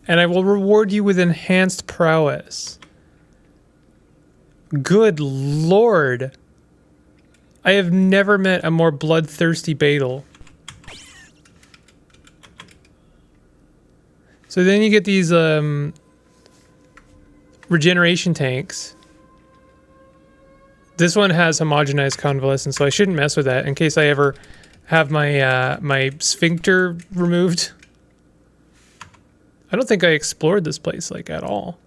and I will reward you with enhanced prowess. Good lord. I have never met a more bloodthirsty Beetle. So then you get these regeneration tanks. This one has homogenized convalescence, so I shouldn't mess with that in case I ever have my my sphincter removed. I don't think I explored this place like at all.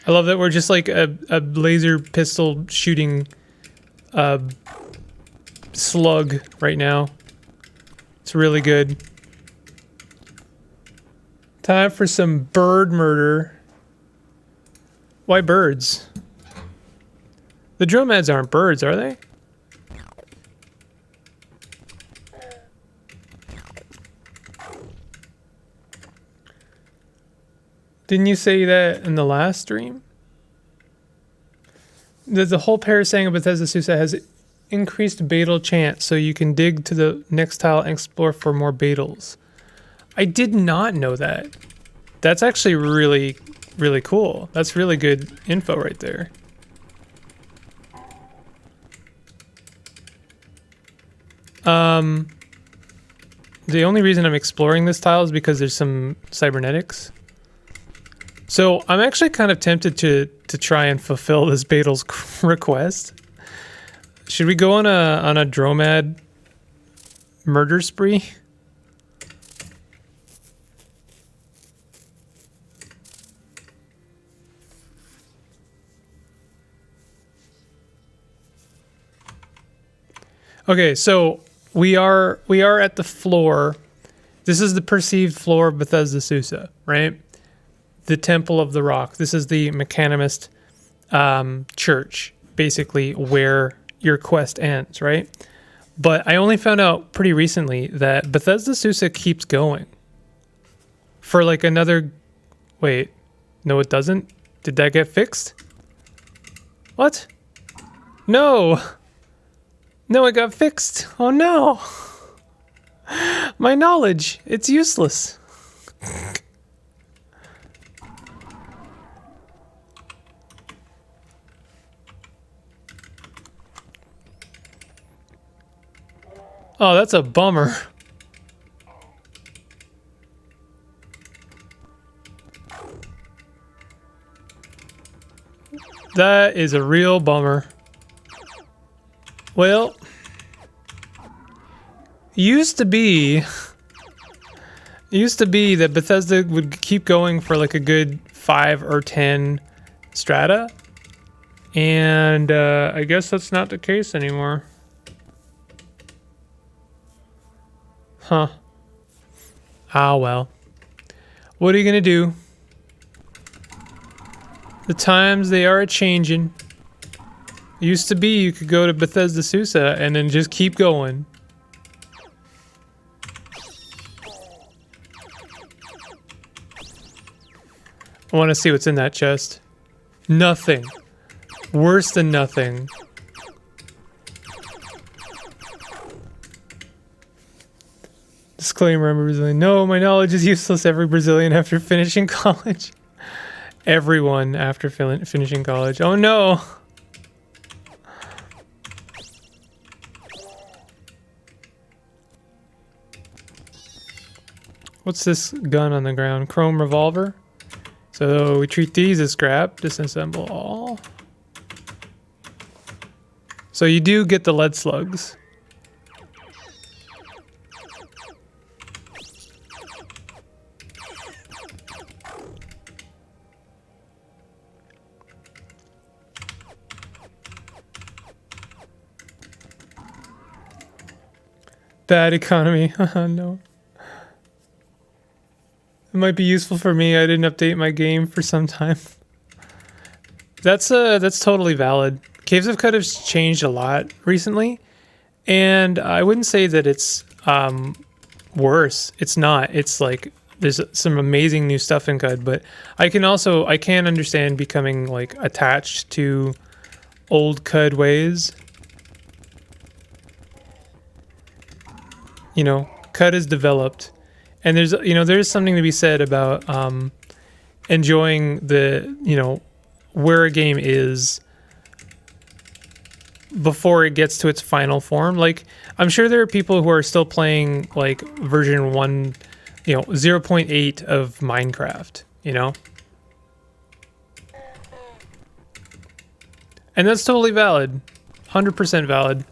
I love that we're just like a laser pistol shooting slug right now. It's really good. Time for some bird murder. Why birds? The dromads aren't birds, are they? Didn't you say that in the last stream? The whole pair saying of Bethesda Susa has increased beetle chance, so you can dig to the next tile and explore for more beetles. I did not know that. That's actually really, really cool. That's really good info right there. The only reason I'm exploring this tile is because there's some cybernetics. So I'm actually kind of tempted to try and fulfill this Beetle's request. Should we go on a Dromad murder spree? Okay, so we are at the floor. This is the perceived floor of Bethesda Susa, right? The Temple of the Rock. This is the Mechanimist church, basically where your quest ends, right? But I only found out pretty recently that Bethesda Susa keeps going for like another. Wait, no, it doesn't. Did that get fixed? What? No. No, it got fixed. Oh no. My knowledge, it's useless. Oh, that's a bummer. That is a real bummer. Well, used to be that Bethesda would keep going for like a good 5 or 10 strata, and I guess that's not the case anymore. Huh. Ah, well. What are you gonna do? The times, they are a-changing. Used to be you could go to Bethesda Susa and then just keep going. I want to see what's in that chest. Nothing. Worse than nothing. Disclaimer, I'm a Brazilian. No, my knowledge is useless. Every Brazilian after finishing college. Everyone after finishing college. Oh no! What's this gun on the ground? Chrome revolver? So we treat these as scrap. Disassemble all. So you do get the lead slugs. Bad economy. No. It might be useful for me. I didn't update my game for some time. That's totally valid. Caves of Qud has changed a lot recently, and I wouldn't say that it's worse. It's not. It's like there's some amazing new stuff in Qud, but I can understand becoming like attached to old Qud ways. You know, Qud is developed, and there's something to be said about enjoying the where a game is before it gets to its final form. Like, I'm sure there are people who are still playing like version 1, 0.8 of Minecraft, and that's totally valid, 100% valid.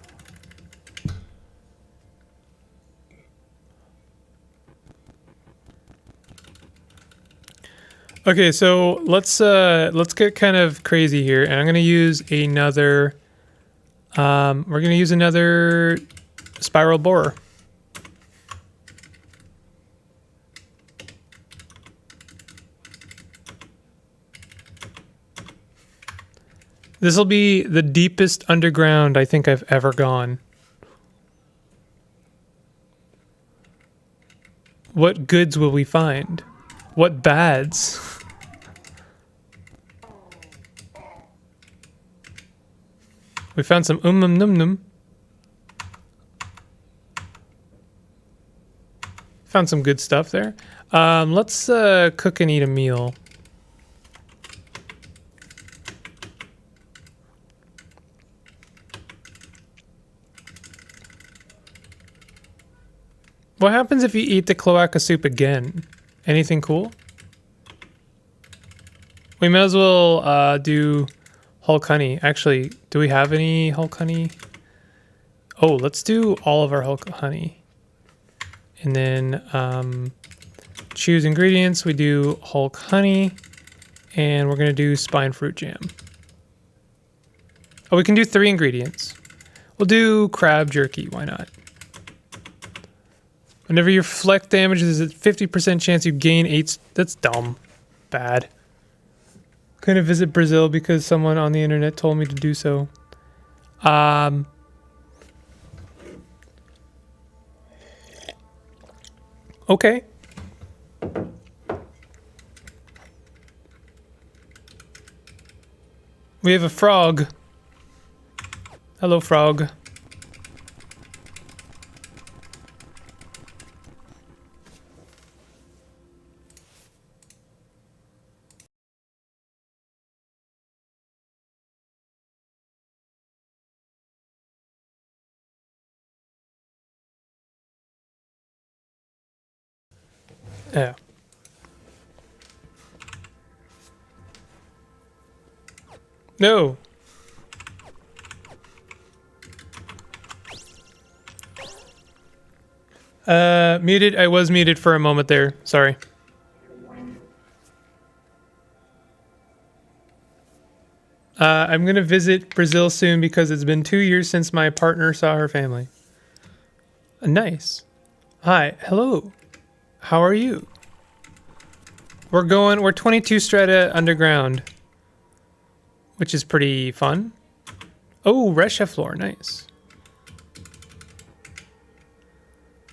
Okay, so let's get kind of crazy here, and I'm gonna use another. We're gonna use another spiral borer. This will be the deepest underground I think I've ever gone. What goods will we find? What bads? We found some num num. Found some good stuff there. Let's cook and eat a meal. What happens if you eat the cloaca soup again? Anything cool? We may as well do Hulk honey. Actually, do we have any Hulk honey? Oh, let's do all of our Hulk honey. And then choose ingredients. We do Hulk honey. And we're going to do spine fruit jam. Oh, we can do 3 ingredients. We'll do crab jerky. Why not? Whenever your fleck damage is at 50% chance you gain 8... That's dumb. Bad. Couldn't visit Brazil because someone on the internet told me to do so. Okay. We have a frog. Hello, frog. Yeah. No. Muted. I was muted for a moment there. Sorry. I'm gonna visit Brazil soon because it's been 2 years since my partner saw her family. Nice. Hi. Hello. How are you? We're 22 strata underground, which is pretty fun. Oh, Resha floor, nice.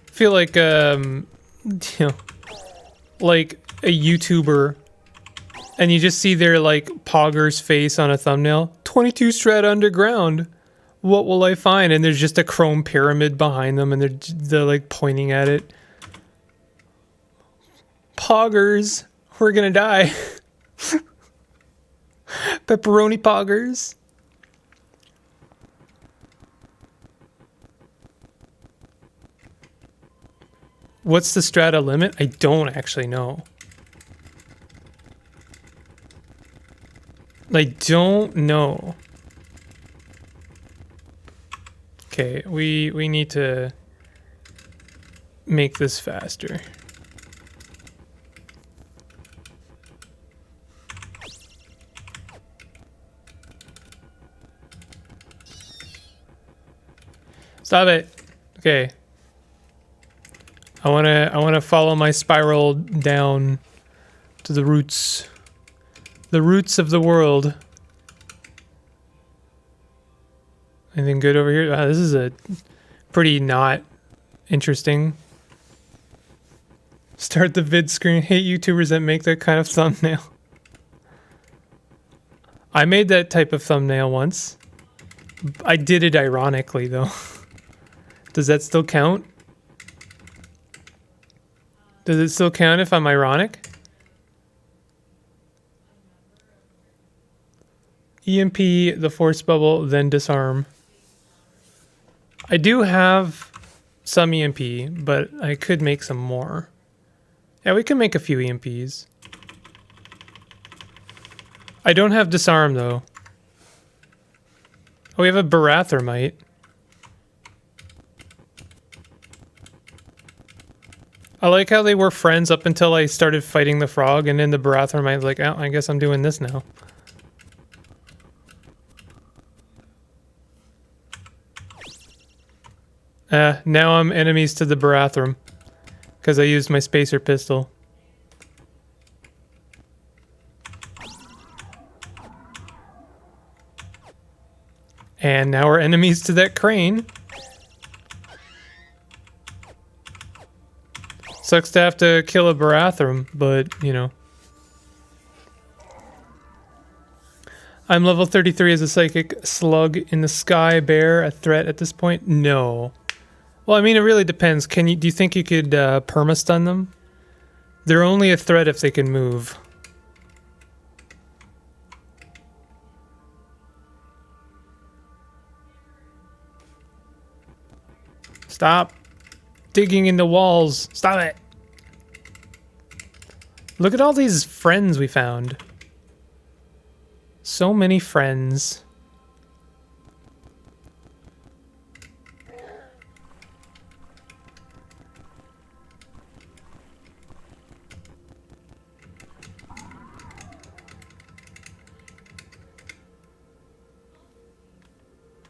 Feel like like a YouTuber, and you just see their like Pogger's face on a thumbnail. 22 strata underground. What will I find? And there's just a chrome pyramid behind them, and they're like pointing at it. Poggers, we're gonna die. Pepperoni poggers. What's the strata limit? I don't actually know. I don't know. Okay, we need to make this faster. Stop it. Okay. I wanna follow my spiral down to the roots. The roots of the world. Anything good over here? This is a pretty not interesting. Start the vid screen. Hate YouTubers that make that kind of thumbnail. I made that type of thumbnail once. I did it ironically though. Does that still count? Does it still count if I'm ironic? EMP, the force bubble, then disarm. I do have some EMP, but I could make some more. Yeah, we can make a few EMPs. I don't have disarm though. Oh, we have a Barathramite. I like how they were friends up until I started fighting the frog, and then the Barathramite's like, oh, I guess I'm doing this now. Now I'm enemies to the Barathram. Because I used my spacer pistol. And now we're enemies to that crane. Sucks to have to kill a Barathrum, but, you know. I'm level 33 as a psychic slug in the sky. Bear a threat at this point? No. Well, I mean, it really depends. Do you think you could perma-stun them? They're only a threat if they can move. Stop digging into walls. Stop it. Look at all these friends we found. So many friends.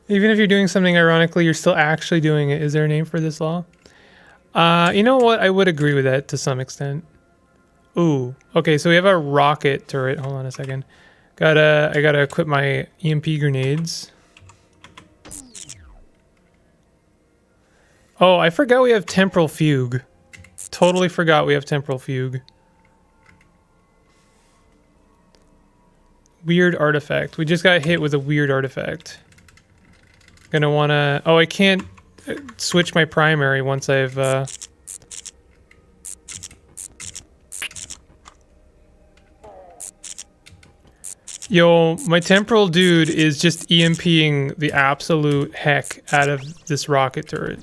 Even if you're doing something ironically, you're still actually doing it. Is there a name for this law? You know what? I would agree with that to some extent. Ooh. Okay, so we have a rocket turret. Hold on a second. I gotta equip my EMP grenades. Oh, I forgot we have temporal fugue. Totally forgot we have temporal fugue. Weird artifact. We just got hit with a weird artifact. Gonna wanna... Oh, I can't switch my primary once I've... Yo, my temporal dude is just EMPing the absolute heck out of this rocket turret.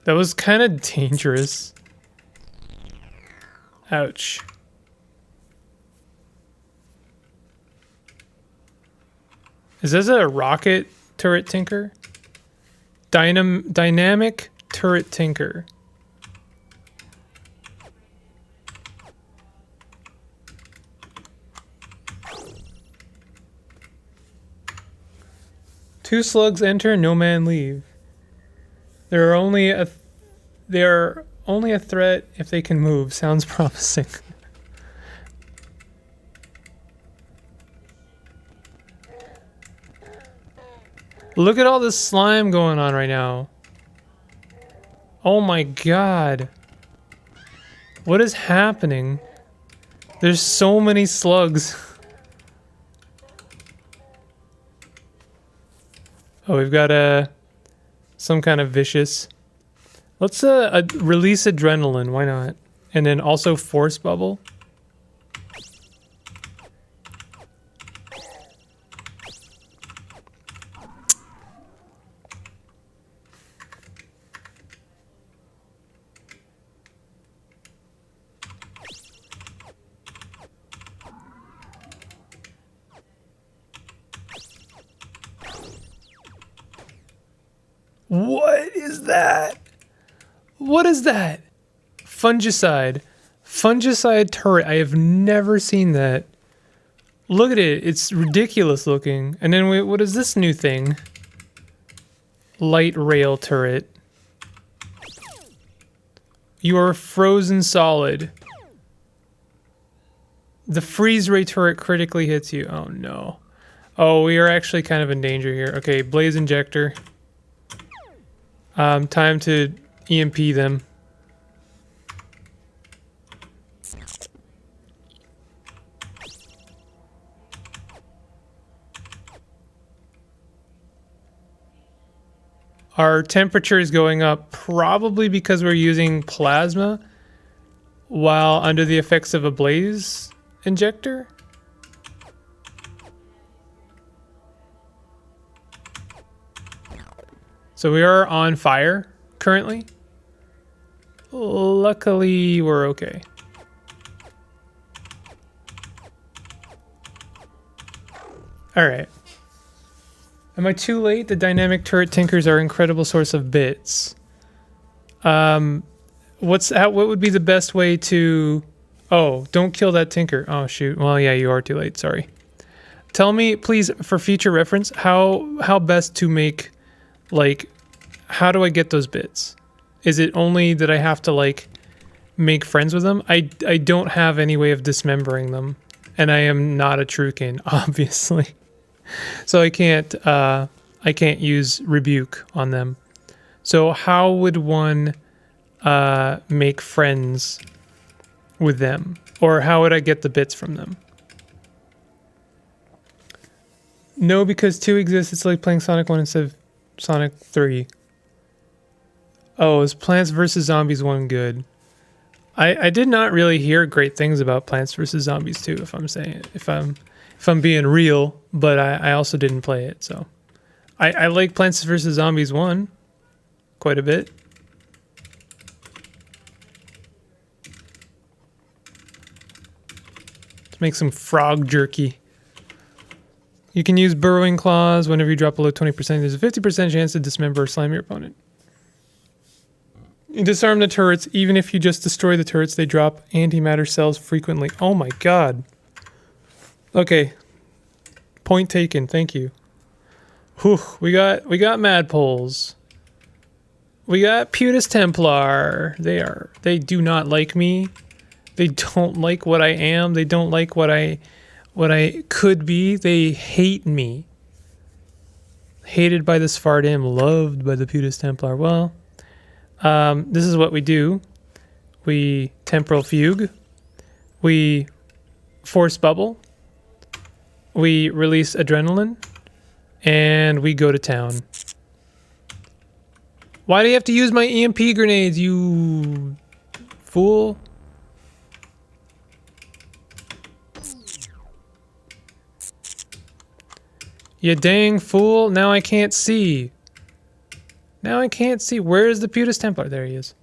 That was kind of dangerous. Ouch. Is this a rocket turret tinker? Dynamic turret tinker. Two slugs enter, no man leave. They're only a threat if they can move. Sounds promising. Look at all this slime going on right now. Oh my god. What is happening? There's so many slugs. Oh, we've got some kind of vicious. Let's release adrenaline, why not? And then also force bubble. What is that? What is that? Fungicide. Fungicide turret. I have never seen that. Look at it. It's ridiculous looking. And then what is this new thing? Light rail turret. You are frozen solid. The freeze ray turret critically hits you. Oh no. Oh, we are actually kind of in danger here. Okay, blaze injector. Time to EMP them. Our temperature is going up probably because we're using plasma while under the effects of a blaze injector. So we are on fire currently. Luckily, we're okay. All right. Am I too late? The dynamic turret tinkers are an incredible source of bits. What would be the best way to... Oh, don't kill that tinker. Oh, shoot. Well, yeah, you are too late. Sorry. Tell me, please, for future reference, how best to make... Like, how do I get those bits? Is it only that I have to, like, make friends with them? I don't have any way of dismembering them. And I am not a Trukin, obviously. So I can't use rebuke on them. So how would one make friends with them? Or how would I get the bits from them? No, because 2 exists. It's like playing Sonic 1 instead of Sonic 3. Oh, is Plants vs. Zombies 1 good? I did not really hear great things about Plants vs. Zombies 2, if I'm being real, but I also didn't play it, so. I like Plants vs. Zombies 1 quite a bit. Let's make some frog jerky. You can use Burrowing Claws whenever you drop below 20%. There's a 50% chance to dismember or slam your opponent. You disarm the turrets. Even if you just destroy the turrets, they drop antimatter cells frequently. Oh my god. Okay. Point taken. Thank you. Whew. We got Mad Poles. We got Putus Templar. They do not like me. They don't like what I am. They don't like what I could be. They hate me. Hated by the Svardim, loved by the Putus Templar. Well, this is what we do. We Temporal Fugue. We Force Bubble. We release Adrenaline. And we go to town. Why do you have to use my EMP grenades, you fool? You dang fool. Now I can't see. Now I can't see. Where is the Putus Templar? There he is.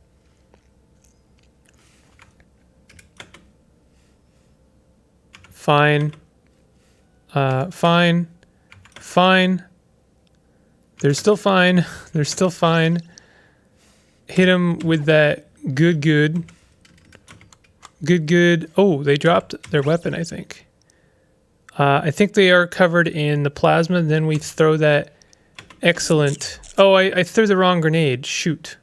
Fine. Fine. Fine. They're still fine. They're still fine. Hit him with that good. Oh, they dropped their weapon, I think. I think they are covered in the plasma. Then we throw that excellent... Oh, I threw the wrong grenade. Shoot.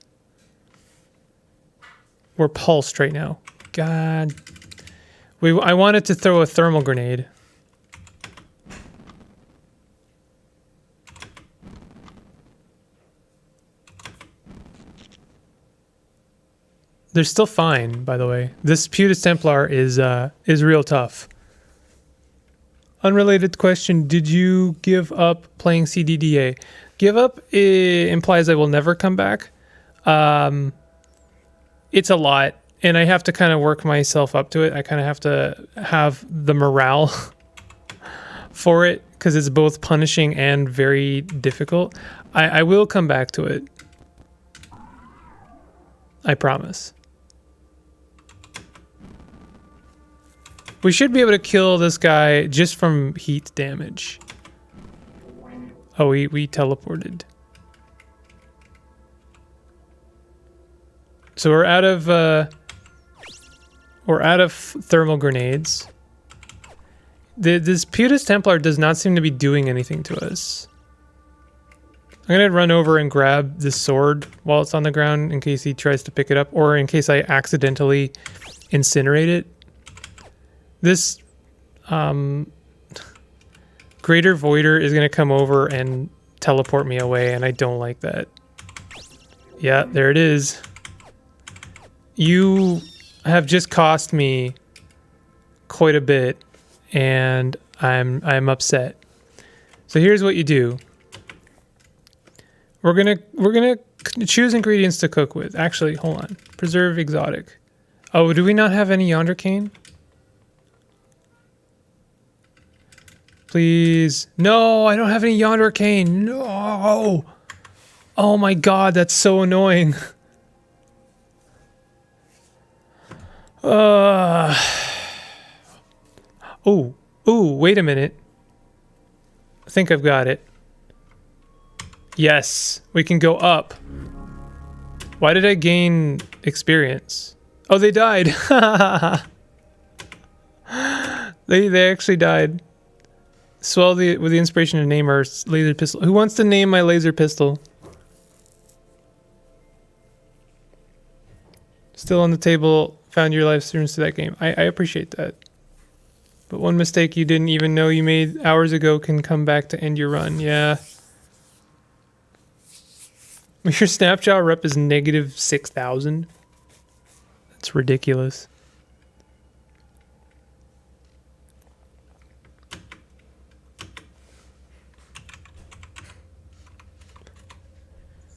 We're pulsed right now. God. I wanted to throw a thermal grenade. They're still fine, by the way. This Putus Templar is real tough. Unrelated question, did you give up playing CDDA? Give up implies I will never come back. It's a lot, and I have to kind of work myself up to it. I kind of have to have the morale for it, because it's both punishing and very difficult. I will come back to it. I promise. We should be able to kill this guy just from heat damage. Oh, we teleported. So we're out of thermal grenades. This Putus Templar does not seem to be doing anything to us. I'm gonna run over and grab this sword while it's on the ground in case he tries to pick it up, or in case I accidentally incinerate it. This Greater Voider is going to come over and teleport me away, and I don't like that. Yeah, there it is. You have just cost me quite a bit, and I'm upset. So here's what you do. We're gonna choose ingredients to cook with. Actually, hold on. Preserve exotic. Oh, do we not have any Yonder Cane? Please. No, I don't have any Yonder Cane. No. Oh my god, that's so annoying. Oh, wait a minute. I think I've got it. Yes, we can go up. Why did I gain experience? Oh, they died. They actually died. Swell with the inspiration to name our laser pistol. Who wants to name my laser pistol? Still on the table. Found your live streams to that game. I appreciate that. But one mistake you didn't even know you made hours ago can come back to end your run. Yeah. Your Snapshot rep is negative 6,000. That's ridiculous.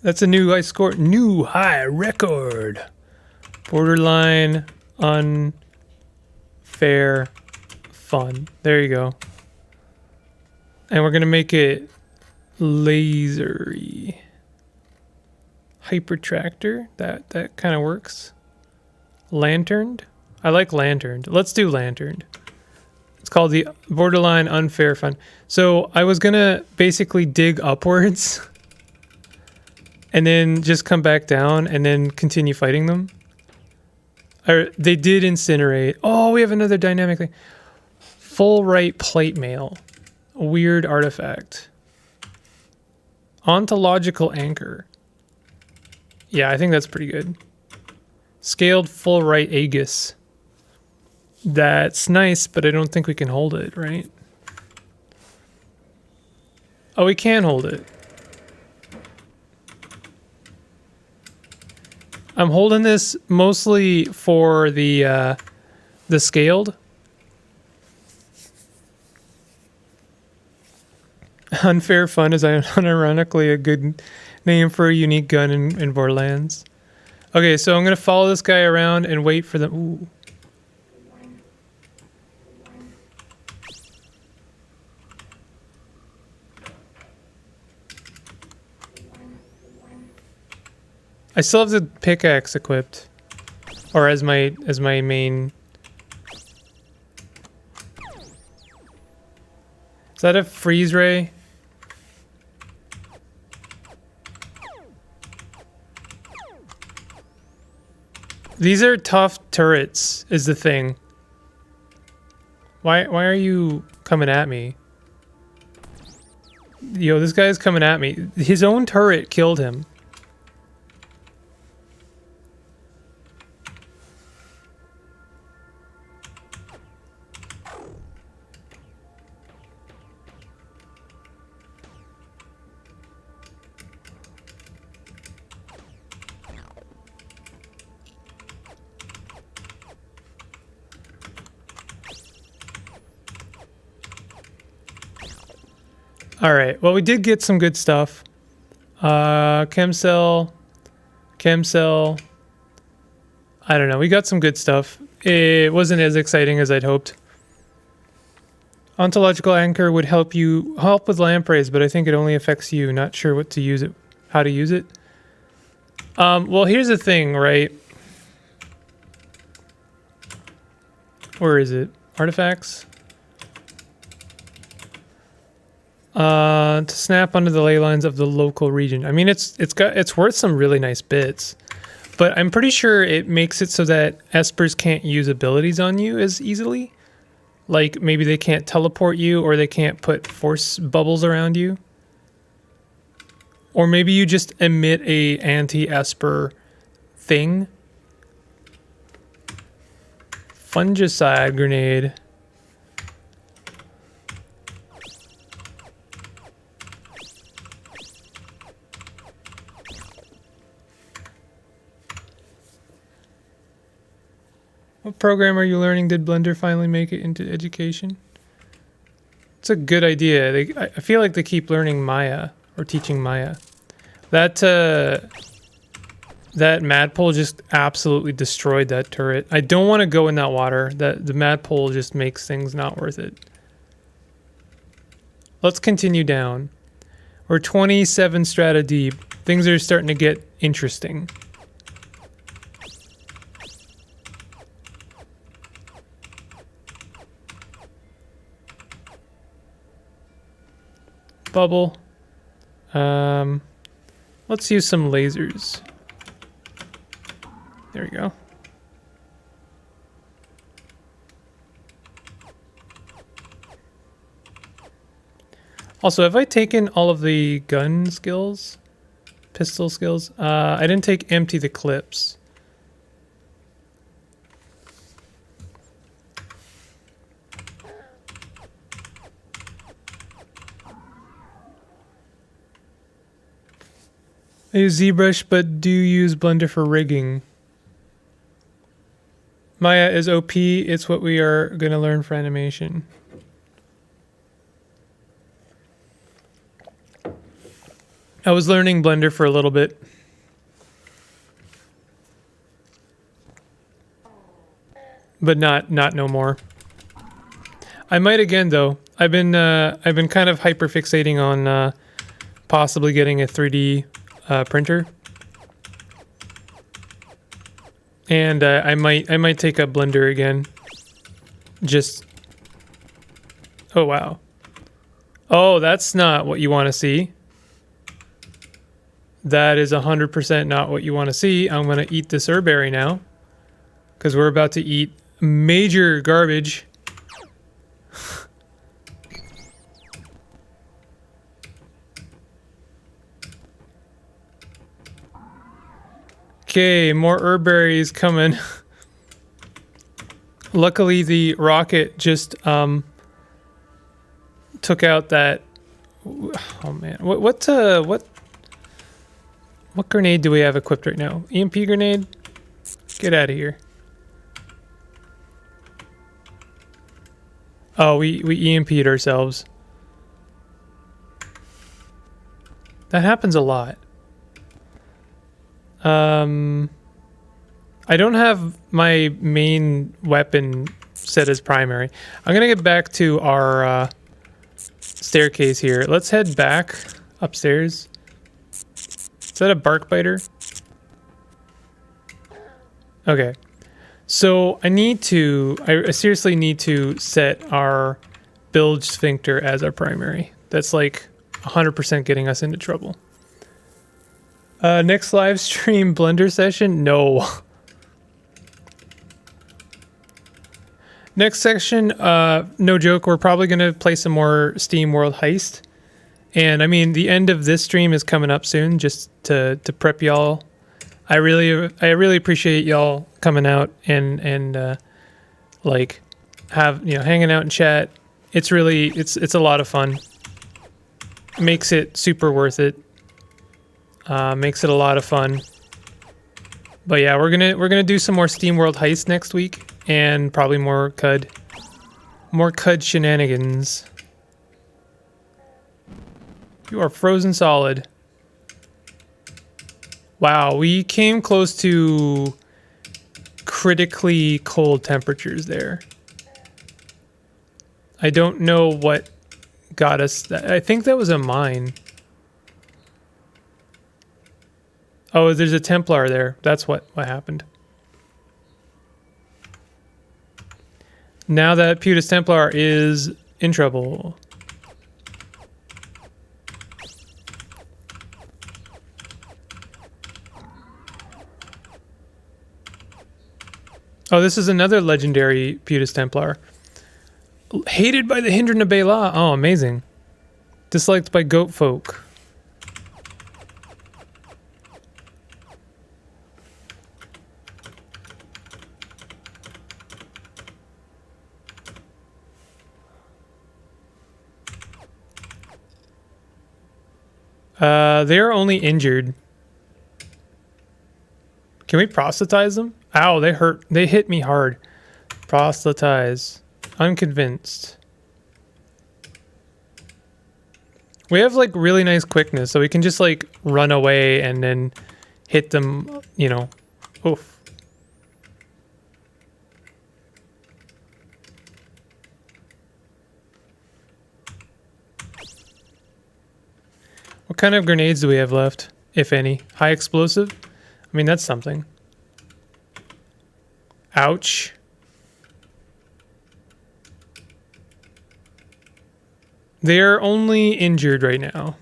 That's a new high score. New high record. Borderline unfair fun. There you go. And we're going to make it lasery. Hyper tractor. That kind of works. Lanterned. I like lanterned. Let's do lanterned. It's called the borderline unfair fun. So I was going to basically dig upwards and then just come back down and then continue fighting them. They did incinerate. Oh, we have another dynamic thing. Full right plate mail. A weird artifact. Ontological anchor. Yeah, I think that's pretty good. Scaled full right Aegis. That's nice, but I don't think we can hold it, right? Oh, we can hold it. I'm holding this mostly for the scaled. Unfair fun is unironically a good name for a unique gun in Borderlands. Okay, so I'm gonna follow this guy around and wait for them. Ooh. I still have the pickaxe equipped, or as my main. Is that a freeze ray? These are tough turrets, is the thing. Why are you coming at me? Yo, this guy's coming at me. His own turret killed him. All right. Well, we did get some good stuff. Chemcell. I don't know. We got some good stuff. It wasn't as exciting as I'd hoped. Ontological anchor would help with lampreys, but I think it only affects you. Not sure how to use it. Well, here's the thing, right? Where is it? Artifacts. To snap onto the ley lines of the local region. I mean, it's worth some really nice bits, but I'm pretty sure it makes it so that espers can't use abilities on you as easily. Like maybe they can't teleport you, or they can't put force bubbles around you, or maybe you just emit a anti-esper thing. Fungicide grenade. What program are you learning? Did Blender finally make it into education? It's a good idea. I feel like they keep learning Maya, or teaching Maya. That Madpole just absolutely destroyed that turret. I don't want to go in that water. The Madpole just makes things not worth it. Let's continue down. We're 27 strata deep. Things are starting to get interesting. Bubble. Let's use some lasers. There we go. Also, have I taken all of the gun skills? Pistol skills? I didn't take empty the clips. I use ZBrush, but do use Blender for rigging. Maya is OP. It's what we are going to learn for animation. I was learning Blender for a little bit. But not no more. I might again though. I've been kind of hyper fixating on possibly getting a 3D printer. And I might take up Blender again. Just oh wow. Oh, that's not what you want to see. That is 100% not what you want to see. I'm going to eat this herberry now. Because we're about to eat major garbage. Okay, more herberries coming. Luckily, the rocket just took out that. Oh man, what grenade do we have equipped right now? EMP grenade? Get out of here. Oh, we EMP'd ourselves. That happens a lot. I don't have my main weapon set as primary. I'm gonna get back to our staircase here. Let's head back upstairs. Is that a bark biter? Okay. So I seriously need to set our bilge sphincter as our primary. That's like 100% getting us into trouble. Next live stream Blender session? No. Next section, no joke, we're probably going to play some more Steam World Heist. And I mean, the end of this stream is coming up soon, just to prep y'all. I really appreciate y'all coming out and like hanging out and chat. It's really it's a lot of fun. Makes it super worth it. Makes it a lot of fun. But yeah, we're gonna do some more Steam World Heist next week, and probably more CUD shenanigans. You are frozen solid. Wow, we came close to critically cold temperatures there. I don't know what got us. I think that was a mine. Oh, there's a Templar there. That's what happened. Now that Putis Templar is in trouble. Oh, this is another legendary Putis Templar. Hated by the Hindran of Bela. Oh, amazing. Disliked by goat folk. They're only injured. Can we proselytize them? Ow, they hurt. They hit me hard. Proselytize. Unconvinced. We have like really nice quickness, so we can just like run away and then hit them, you know. Oof. What kind of grenades do we have left, if any? High explosive? I mean, that's something. Ouch. They're only injured right now.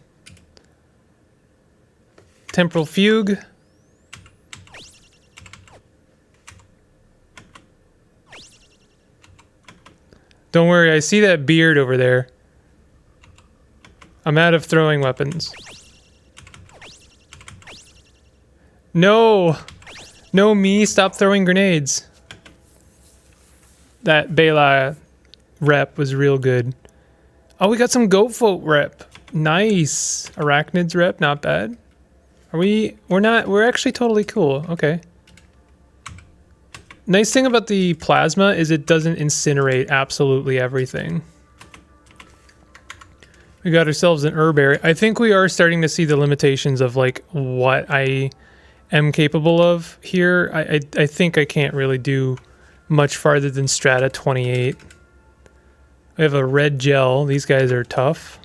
Temporal fugue. Don't worry, I see that beard over there. I'm out of throwing weapons. No! No, me, stop throwing grenades. That Bela rep was real good. Oh, we got some goat folk rep. Nice. Arachnids rep, not bad. Are we? We're not. We're actually totally cool. Okay. Nice thing about the plasma is it doesn't incinerate absolutely everything. We got ourselves an herb. I think we are starting to see the limitations of like what I am capable of here. I think I can't really do much farther than Strata 28. We have a red gel. These guys are tough.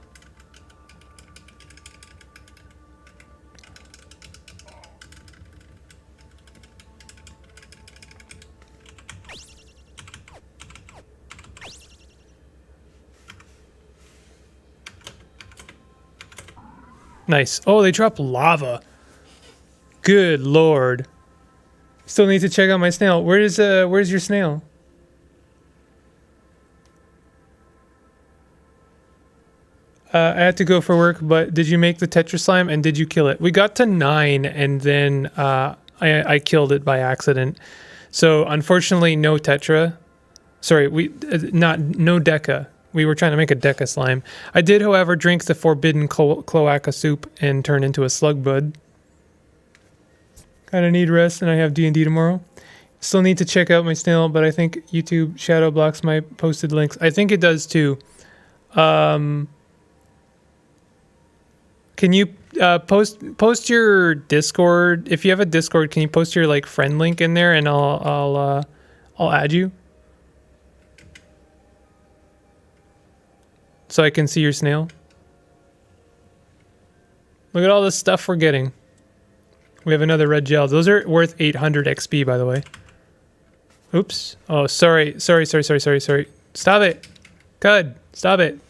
Nice. Oh, they drop lava. Good lord. Still need to check out my snail. Where's your snail? I had to go for work, but did you make the Tetra slime and did you kill it? We got to 9 and then I killed it by accident. So unfortunately, no Tetra. Sorry, no Deca. We were trying to make a Deca slime. I did, however, drink the forbidden cloaca soup and turn into a slug bud. Kind of need rest, and I have D&D tomorrow. Still need to check out my snail, but I think YouTube shadow blocks my posted links. I think it does too. Can you post your Discord? If you have a Discord, can you post your like friend link in there, and I'll add you so I can see your snail. Look at all this stuff we're getting. We have another red gel. Those are worth 800 XP, by the way. Oops. Oh, sorry. Stop it. Cud, stop it.